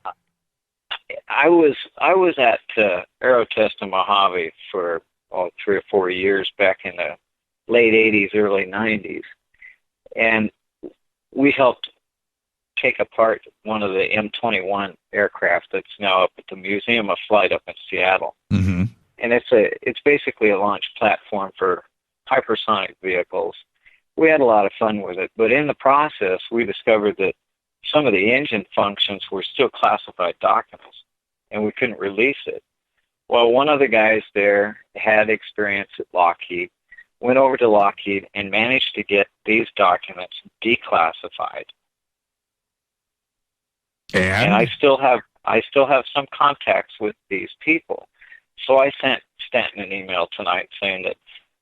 Speaker 15: I was at Aerotest in Mojave for 3 or 4 years back in the late 80s, early 90s, and we helped take apart one of the M21 aircraft that's now up at the Museum of Flight up in Seattle.
Speaker 6: Mm-hmm.
Speaker 15: And it's basically a launch platform for hypersonic vehicles. We had a lot of fun with it, but in the process, we discovered that some of the engine functions were still classified documents, and we couldn't release it. Well, one of the guys there had experience at Lockheed, went over to Lockheed and managed to get these documents declassified. And I still have some contacts with these people. So I sent Stanton an email tonight saying that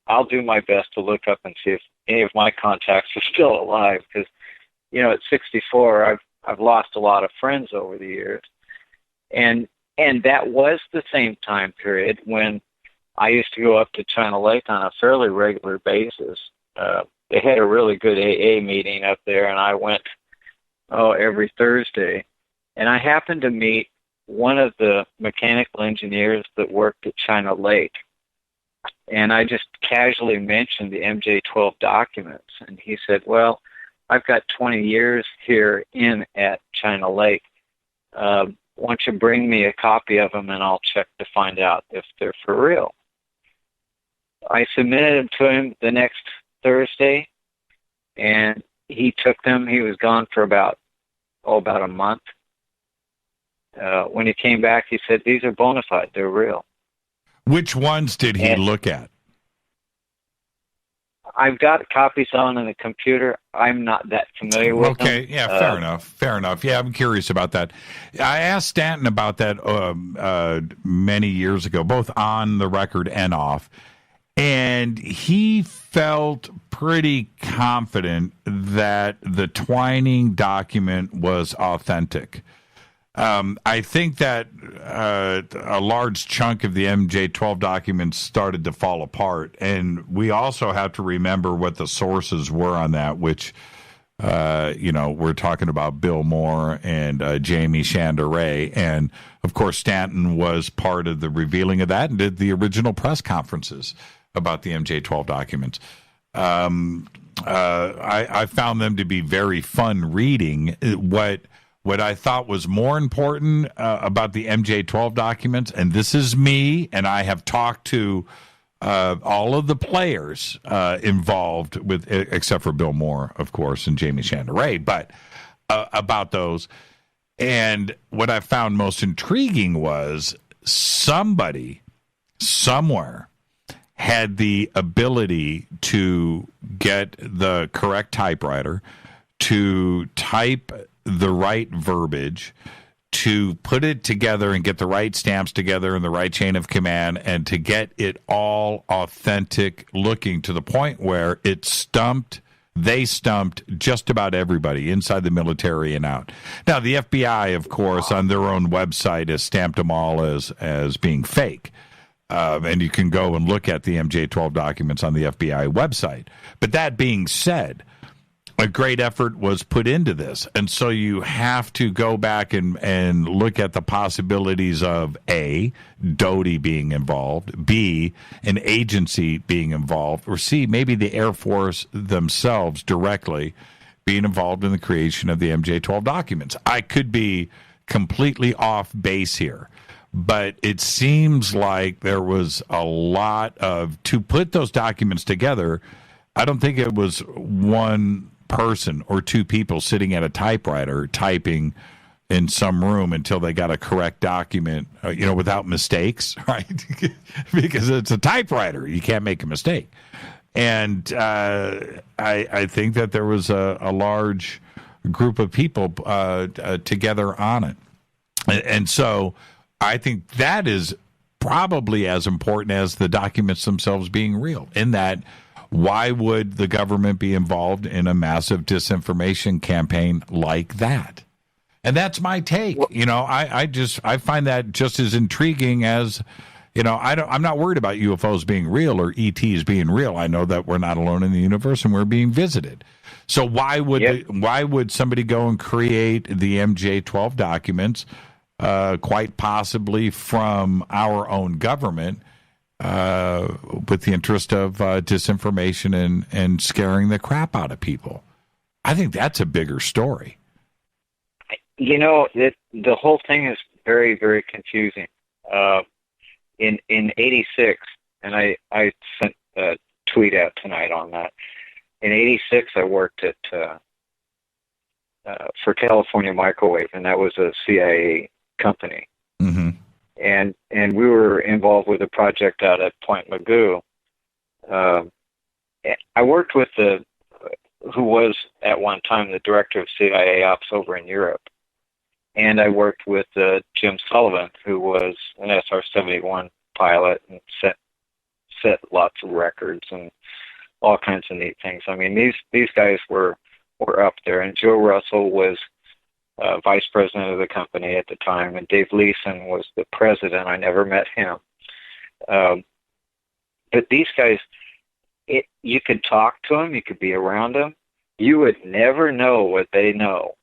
Speaker 15: I'll do my best to look up and see if any of my contacts are still alive, because, you know, at 64, I've lost a lot of friends over the years. And that was the same time period when I used to go up to China Lake on a fairly regular basis. They had a really good AA meeting up there, and I went every Thursday. And I happened to meet one of the mechanical engineers that worked at China Lake. And I just casually mentioned the MJ-12 documents. And he said, well, I've got 20 years here at China Lake. Why don't you bring me a copy of them and I'll check to find out if they're for real. I submitted them to him the next Thursday, and he took them. He was gone for about a month. When he came back, he said, these are bona fide, they're real.
Speaker 6: Which ones did he look at?
Speaker 15: I've got copies on in the computer. I'm not that familiar with them.
Speaker 6: Okay, yeah, fair enough. Yeah, I'm curious about that. I asked Stanton about that many years ago, both on the record and off, and he felt pretty confident that the Twining document was authentic. I think that a large chunk of the MJ-12 documents started to fall apart, and we also have to remember what the sources were on that, which, we're talking about Bill Moore and Jamie Chanderay, and, of course, Stanton was part of the revealing of that and did the original press conferences about the MJ-12 documents. I found them to be very fun reading. What I thought was more important about the MJ-12 documents, and this is me, and I have talked to all of the players involved with, except for Bill Moore, of course, and Jamie Chanderay, but about those. And what I found most intriguing was somebody somewhere had the ability to get the correct typewriter, to type the right verbiage, to put it together and get the right stamps together and the right chain of command, and to get it all authentic looking to the point where they stumped just about everybody inside the military and out. Now, the FBI, of course, on their own website has stamped them all as being fake. And you can go and look at the MJ-12 documents on the FBI website. But that being said, a great effort was put into this. And so you have to go back and look at the possibilities of A, Doty being involved, B, an agency being involved, or C, maybe the Air Force themselves directly being involved in the creation of the MJ-12 documents. I could be completely off base here, but it seems like there was a lot to put those documents together. I don't think it was one person or two people sitting at a typewriter typing in some room until they got a correct document, without mistakes, right? Because it's a typewriter. You can't make a mistake. And I think that there was a large group of people together on it. And so I think that is probably as important as the documents themselves being real, in that why would the government be involved in a massive disinformation campaign like that? And that's my take. I find that just as intriguing as I'm not worried about UFOs being real or ETs being real. I know that we're not alone in the universe and we're being visited. So why would somebody go and create the MJ-12 documents, quite possibly from our own government, with the interest of disinformation and scaring the crap out of people? I think that's a bigger story.
Speaker 15: The whole thing is very, very confusing. In 86, and I sent a tweet out tonight on that. In 86, I worked for California Microwave, and that was a CIA company.
Speaker 6: Mm-hmm.
Speaker 15: And we were involved with a project out at Point Mugu. I worked with who was at one time the director of CIA ops over in Europe. And I worked with Jim Sullivan, who was an SR-71 pilot and set lots of records and all kinds of neat things. I mean, these guys were up there. And Joe Russell was vice president of the company at the time, and Dave Leeson was the president. I never met him. But these guys, you could talk to them, you could be around them. You would never know what they know.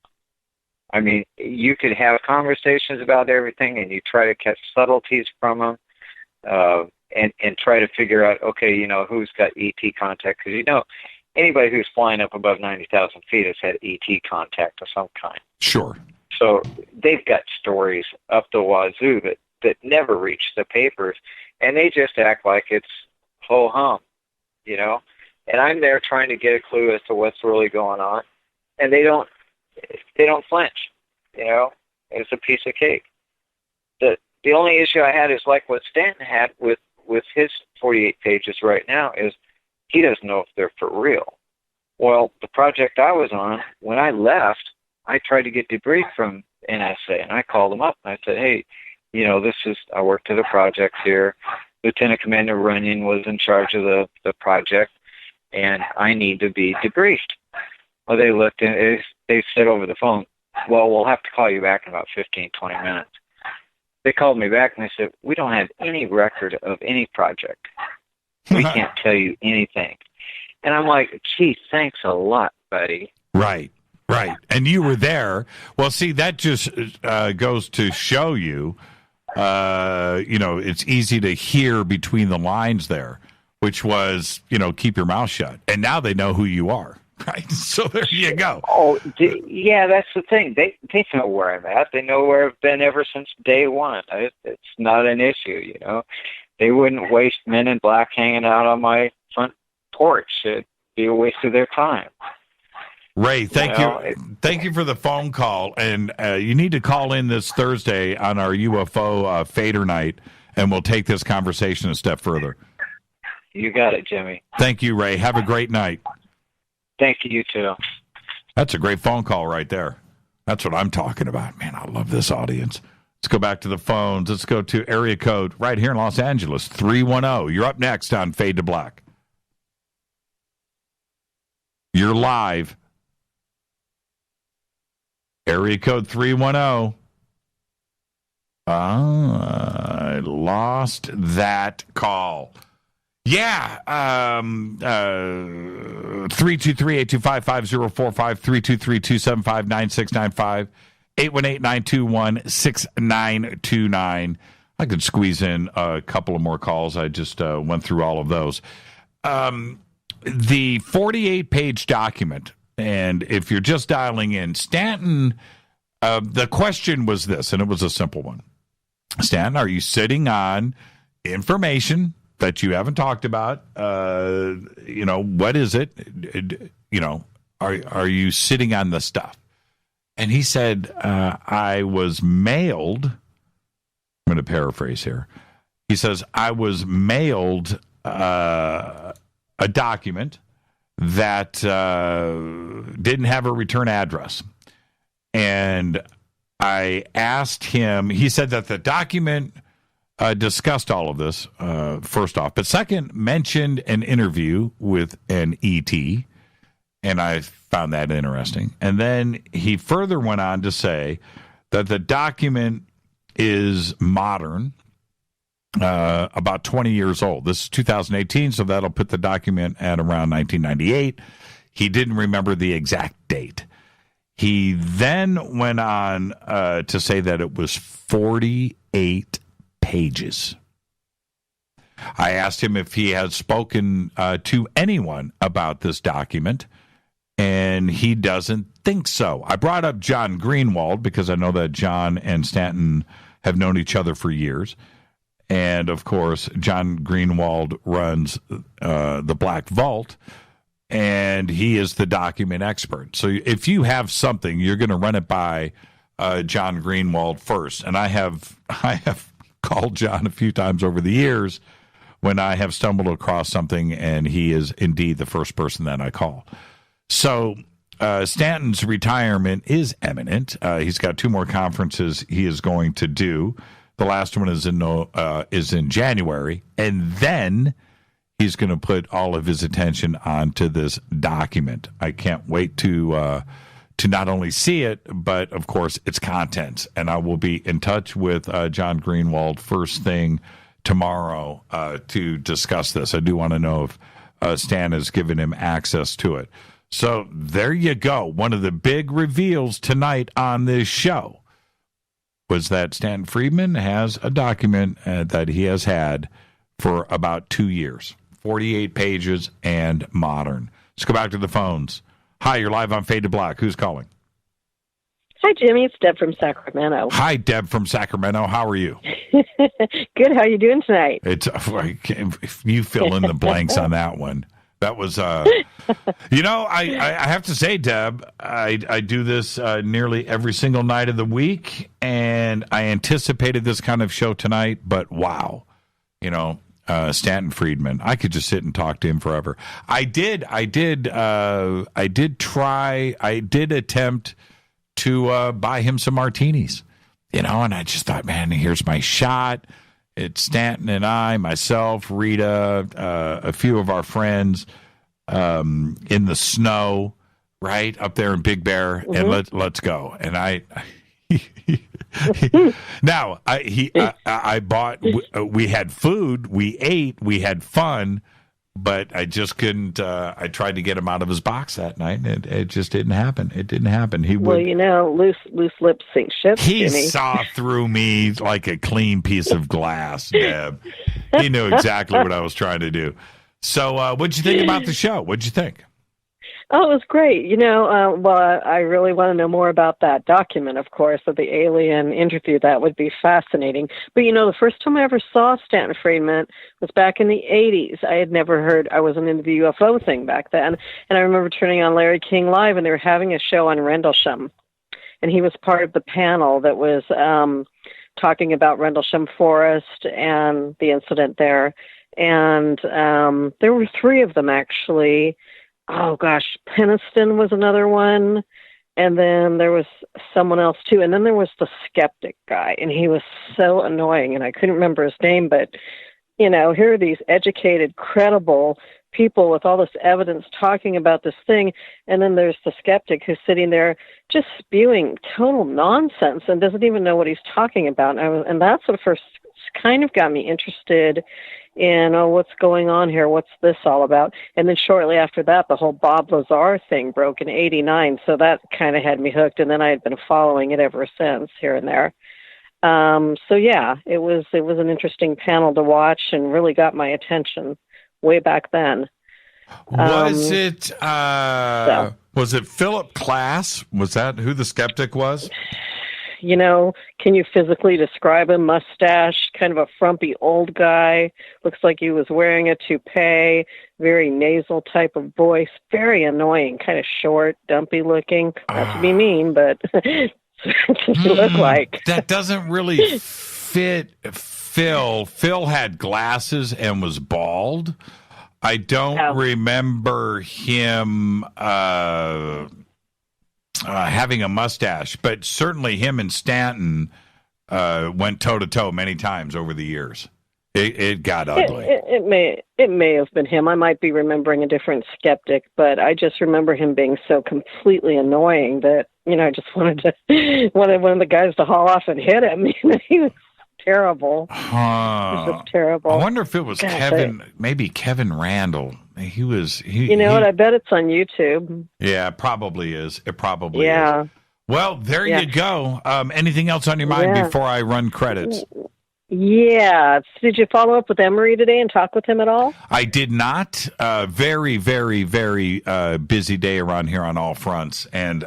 Speaker 15: I mean, you could have conversations about everything, and you try to catch subtleties from them, and try to figure out, okay, who's got ET contact, because anybody who's flying up above 90,000 feet has had ET contact of some kind.
Speaker 6: Sure.
Speaker 15: So they've got stories up the wazoo that never reach the papers, and they just act like it's ho-hum, And I'm there trying to get a clue as to what's really going on, and they don't flinch, It's a piece of cake. The only issue I had is like what Stanton had with his 48 pages right now is he doesn't know if they're for real. Well, the project I was on, when I left, I tried to get debrief from NSA, and I called them up and I said, hey, I worked at a project here. Lieutenant Commander Runyon was in charge of the project, and I need to be debriefed. Well, they looked and they said over the phone, well, we'll have to call you back in about 15, 20 minutes. They called me back and they said, we don't have any record of any project. We can't tell you anything. And I'm like, gee, thanks a lot, buddy.
Speaker 6: Right. And you were there. Well, see, that just goes to show you, it's easy to hear between the lines there, which was, keep your mouth shut. And now they know who you are. Right, so there you go.
Speaker 15: Oh, yeah, that's the thing. They know where I'm at. They know where I've been ever since day one. It's not an issue, They wouldn't waste men in black hanging out on my front porch. It'd be a waste of their time.
Speaker 6: Ray, thank you. Thank you for the phone call. And you need to call in this Thursday on our UFO Fader night, and we'll take this conversation a step further.
Speaker 15: You got it, Jimmy.
Speaker 6: Thank you, Ray. Have a great night.
Speaker 15: Thank you, too.
Speaker 6: That's a great phone call right there. That's what I'm talking about. Man, I love this audience. Let's go back to the phones. Let's go to area code right here in Los Angeles, 310. You're up next on Fade to Black. You're live. Area code 310. I lost that call. Yeah, 323-825-5045, 323-275-9695, 818-921-6929. I could squeeze in a couple of more calls. I just went through all of those. The 48-page document, and if you're just dialing in, Stanton, the question was this, and it was a simple one. Stanton, are you sitting on information that you haven't talked about? What is it? Are you sitting on the stuff? And he said, I was mailed. I'm going to paraphrase here. He says, I was mailed a document that didn't have a return address. And I asked him, he said that the document discussed all of this, first off. But second, mentioned an interview with an ET, and I found that interesting. And then he further went on to say that the document is modern, about 20 years old. This is 2018, so that'll put the document at around 1998. He didn't remember the exact date. He then went on to say that it was 48 pages. I asked him if he had spoken to anyone about this document, and he doesn't think so. I brought up John Greenwald because I know that John and Stanton have known each other for years. And, of course, John Greenwald runs the Black Vault, and he is the document expert. So if you have something, you're going to run it by John Greenwald first. And I have called John a few times over the years when I have stumbled across something, and he is indeed the first person that I call. So Stanton's retirement is imminent. He's got 2 more conferences he is going to do. The last one is in January, and then he's going to put all of his attention onto this document. I can't wait to not only see it, but of course its contents. And I will be in touch with John Greenwald first thing tomorrow to discuss this. I do want to know if Stan has given him access to it. So there you go. One of the big reveals tonight on this show was that Stanton Friedman has a document that he has had for about 2 years, 48 pages and modern. Let's go back to the phones. Hi, you're live on Fade to Black. Who's calling?
Speaker 2: Hi, Jimmy. It's Deb from Sacramento.
Speaker 6: Hi, Deb from Sacramento. How are you?
Speaker 2: Good. How are you doing tonight?
Speaker 6: If you fill in the blanks on that one. That was, I have to say, Deb, I do this nearly every single night of the week, and I anticipated this kind of show tonight, but wow, Stanton Friedman, I could just sit and talk to him forever. I did attempt to buy him some martinis, and I just thought, man, here's my shot. It's Stanton and I, myself, Rita, a few of our friends in the snow, right up there in Big Bear, and let's go. And I bought. We had food, we ate, we had fun, but I just couldn't. I tried to get him out of his box that night, and it just didn't happen. It didn't happen.
Speaker 2: Loose lips sink ships.
Speaker 6: He
Speaker 2: Jimmy.
Speaker 6: saw through me like a clean piece of glass, Deb. He knew exactly what I was trying to do. So, what'd you think about the show? What'd you think?
Speaker 2: Oh, it was great. I really want to know more about that document, of course, of the alien interview. That would be fascinating. But, the first time I ever saw Stanton Friedman was back in the 80s. I had never heard, I wasn't into the UFO thing back then. And I remember turning on Larry King Live, and they were having a show on Rendlesham. And he was part of the panel that was talking about Rendlesham Forest and the incident there. And there were 3 of them, actually. Oh, gosh, Peniston was another one. And then there was someone else, too. And then there was the skeptic guy, and he was so annoying, and I couldn't remember his name. But, here are these educated, credible people with all this evidence talking about this thing. And then there's the skeptic who's sitting there just spewing total nonsense and doesn't even know what he's talking about. And that's what first kind of got me interested in, what's going on here? What's this all about? And then shortly after that, the whole Bob Lazar thing broke in '89. So that kind of had me hooked. And then I had been following it ever since, here and there. It was an interesting panel to watch and really got my attention way back then.
Speaker 6: Was it Philip Klass? Was that who the skeptic was?
Speaker 2: Can you physically describe him? Mustache, kind of a frumpy old guy. Looks like he was wearing a toupee, very nasal type of voice, very annoying, kind of short, dumpy looking. Not to be mean, but that's what he looked like.
Speaker 6: That doesn't really fit Phil. Phil had glasses and was bald. I don't remember him having a mustache, but certainly him and Stanton went toe-to-toe many times over the years. It got ugly.
Speaker 2: It may have been him. I might be remembering a different skeptic, but I just remember him being so completely annoying that, I just wanted one of the guys to haul off and hit him. He was terrible. It's just terrible.
Speaker 6: I wonder if it was maybe Kevin Randall. He was.
Speaker 2: What? I bet it's on YouTube.
Speaker 6: Yeah, it probably is. It probably is. Well, there you go. Anything else on your mind before I run credits?
Speaker 2: Yeah. Did you follow up with Emery today and talk with him at all?
Speaker 6: I did not. Very, very, very busy day around here on all fronts, and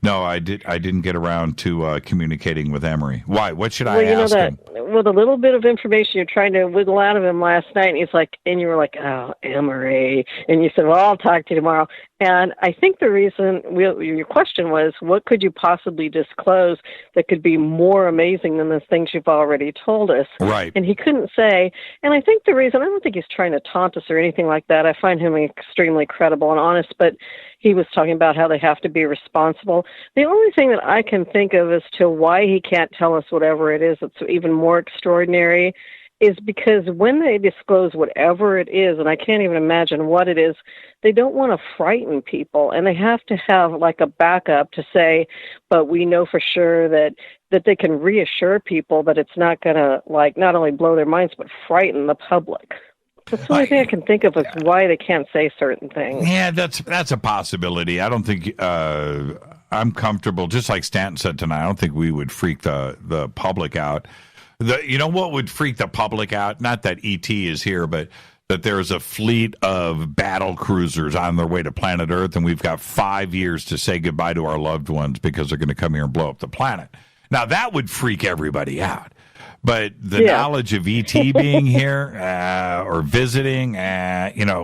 Speaker 6: no, I didn't get around to communicating with Emery. Why? What should I ask him?
Speaker 2: Well, the little bit of information you're trying to wiggle out of him last night, and you were like, "Oh, Emery," and you said, "Well, I'll talk to you tomorrow." And I think the reason your question was, what could you possibly disclose that could be more amazing than the things you've already told us?
Speaker 6: Right.
Speaker 2: And he couldn't say. And I think the reason, I don't think he's trying to taunt us or anything like that. I find him extremely credible and honest, but he was talking about how they have to be responsible. The only thing that I can think of as to why he can't tell us whatever it is that's even more extraordinary is because when they disclose whatever it is, and I can't even imagine what it is, they don't want to frighten people, and they have to have like a backup to say, but we know for sure that they can reassure people that it's not going to not only blow their minds, but frighten the public. That's the only thing I can think of is why they can't say certain things.
Speaker 6: Yeah, that's a possibility. I don't think I'm comfortable, just like Stanton said tonight, I don't think we would freak the public out. You know what would freak the public out? Not that ET is here, but that there's a fleet of battle cruisers on their way to planet Earth, and we've got 5 years to say goodbye to our loved ones because they're going to come here and blow up the planet. Now, that would freak everybody out. But the knowledge of ET being here or visiting,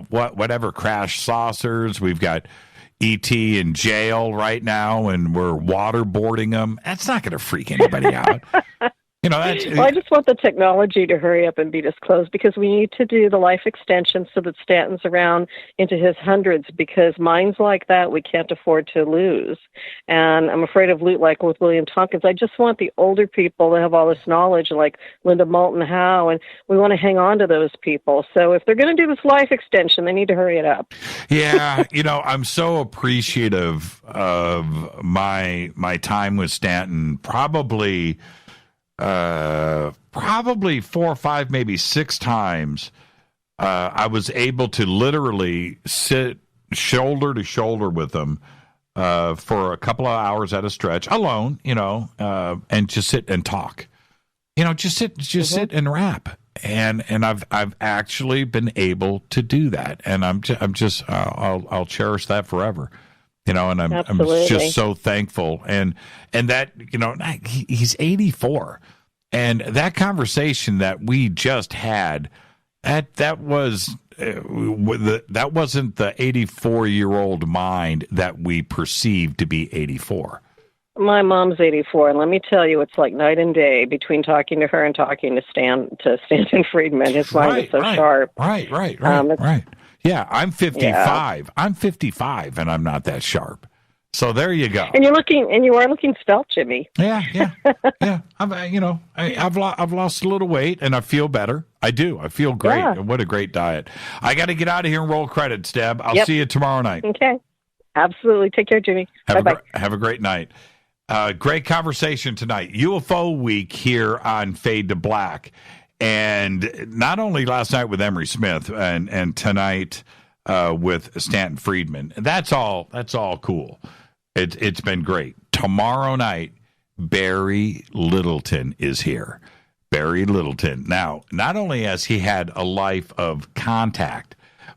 Speaker 6: whatever crash saucers, we've got ET in jail right now, and we're waterboarding them. That's not going to freak anybody out. Well,
Speaker 2: I just want the technology to hurry up and be disclosed because we need to do the life extension so that Stanton's around into his hundreds because minds like that we can't afford to lose. And I'm afraid of loot like with William Tompkins. I just want the older people to have all this knowledge like Linda Moulton Howe, and we want to hang on to those people. So if they're going to do this life extension, they need to hurry it up.
Speaker 6: Yeah, I'm so appreciative of my time with Stanton. Probably 4 or 5, maybe 6 times, I was able to literally sit shoulder to shoulder with him for a couple of hours at a stretch, alone, and just sit and talk. Just sit and rap. And I've actually been able to do that, and I'll cherish that forever. And I'm just so thankful. And that, he's 84. And that conversation that we just had, that wasn't the 84-year-old mind that we perceived to be 84.
Speaker 2: My mom's 84, and let me tell you, it's like night and day between talking to her and talking to Stanton Friedman. His mind is so sharp.
Speaker 6: Right. Yeah, I'm 55. Yeah. I'm 55, and I'm not that sharp. So there you go.
Speaker 2: And you are looking svelte, Jimmy.
Speaker 6: Yeah. I've lost a little weight, and I feel better. I do. I feel great. Yeah. What a great diet. I got to get out of here and roll credits, Deb. I'll see you tomorrow night.
Speaker 2: Okay. Absolutely. Take care, Jimmy. Bye-bye.
Speaker 6: Have a great night. Great conversation tonight. UFO week here on Fade to Black. And not only last night with Emery Smith and tonight with Stanton Friedman. That's all cool. It's been great. Tomorrow night, Barry Littleton is here. Barry Littleton. Now, not only has he had a life of contact,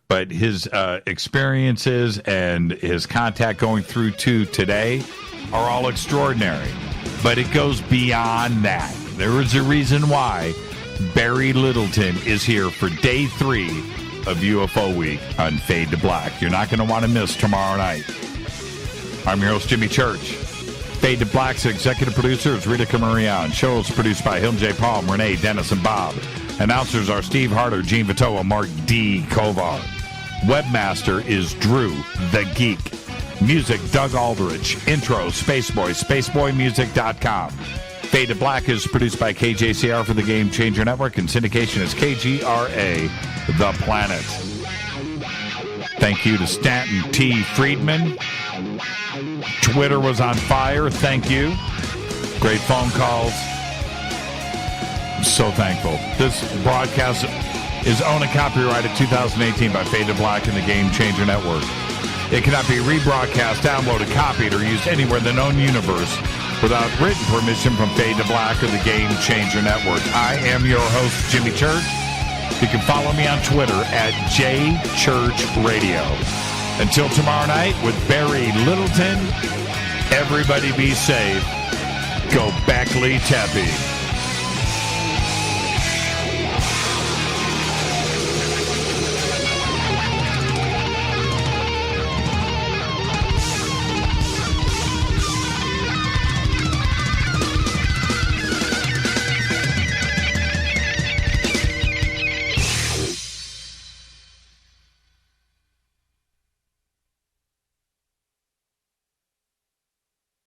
Speaker 6: but his experiences and his contact going through to today are all extraordinary. But it goes beyond that. There is a reason why Barry Littleton is here for day 3 of UFO Week on Fade to Black. You're not going to want to miss tomorrow night. I'm your host, Jimmy Church. Fade to Black's executive producer is Rita Camarion. Show is produced by Hilton J. Palm, Renee, Dennis, and Bob. Announcers are Steve Harder, Gene Vitoa, Mark D. Kovar. Webmaster is Drew the Geek. Music, Doug Aldrich. Intro, Spaceboy, spaceboymusic.com. Fade to Black is produced by KJCR for the Game Changer Network, and syndication is KGRA, The Planet. Thank you to Stanton T. Friedman. Twitter was on fire. Thank you. Great phone calls. so thankful. This broadcast is owned and copyrighted 2018 by Fade to Black and the Game Changer Network. It cannot be rebroadcast, downloaded, copied, or used anywhere in the known universe without written permission from Fade to Black or the Game Changer Network. I am your host, Jimmy Church. You can follow me on Twitter at JChurchRadio. Until tomorrow night with Barry Littleton, everybody be safe. Go Beckley Teppy.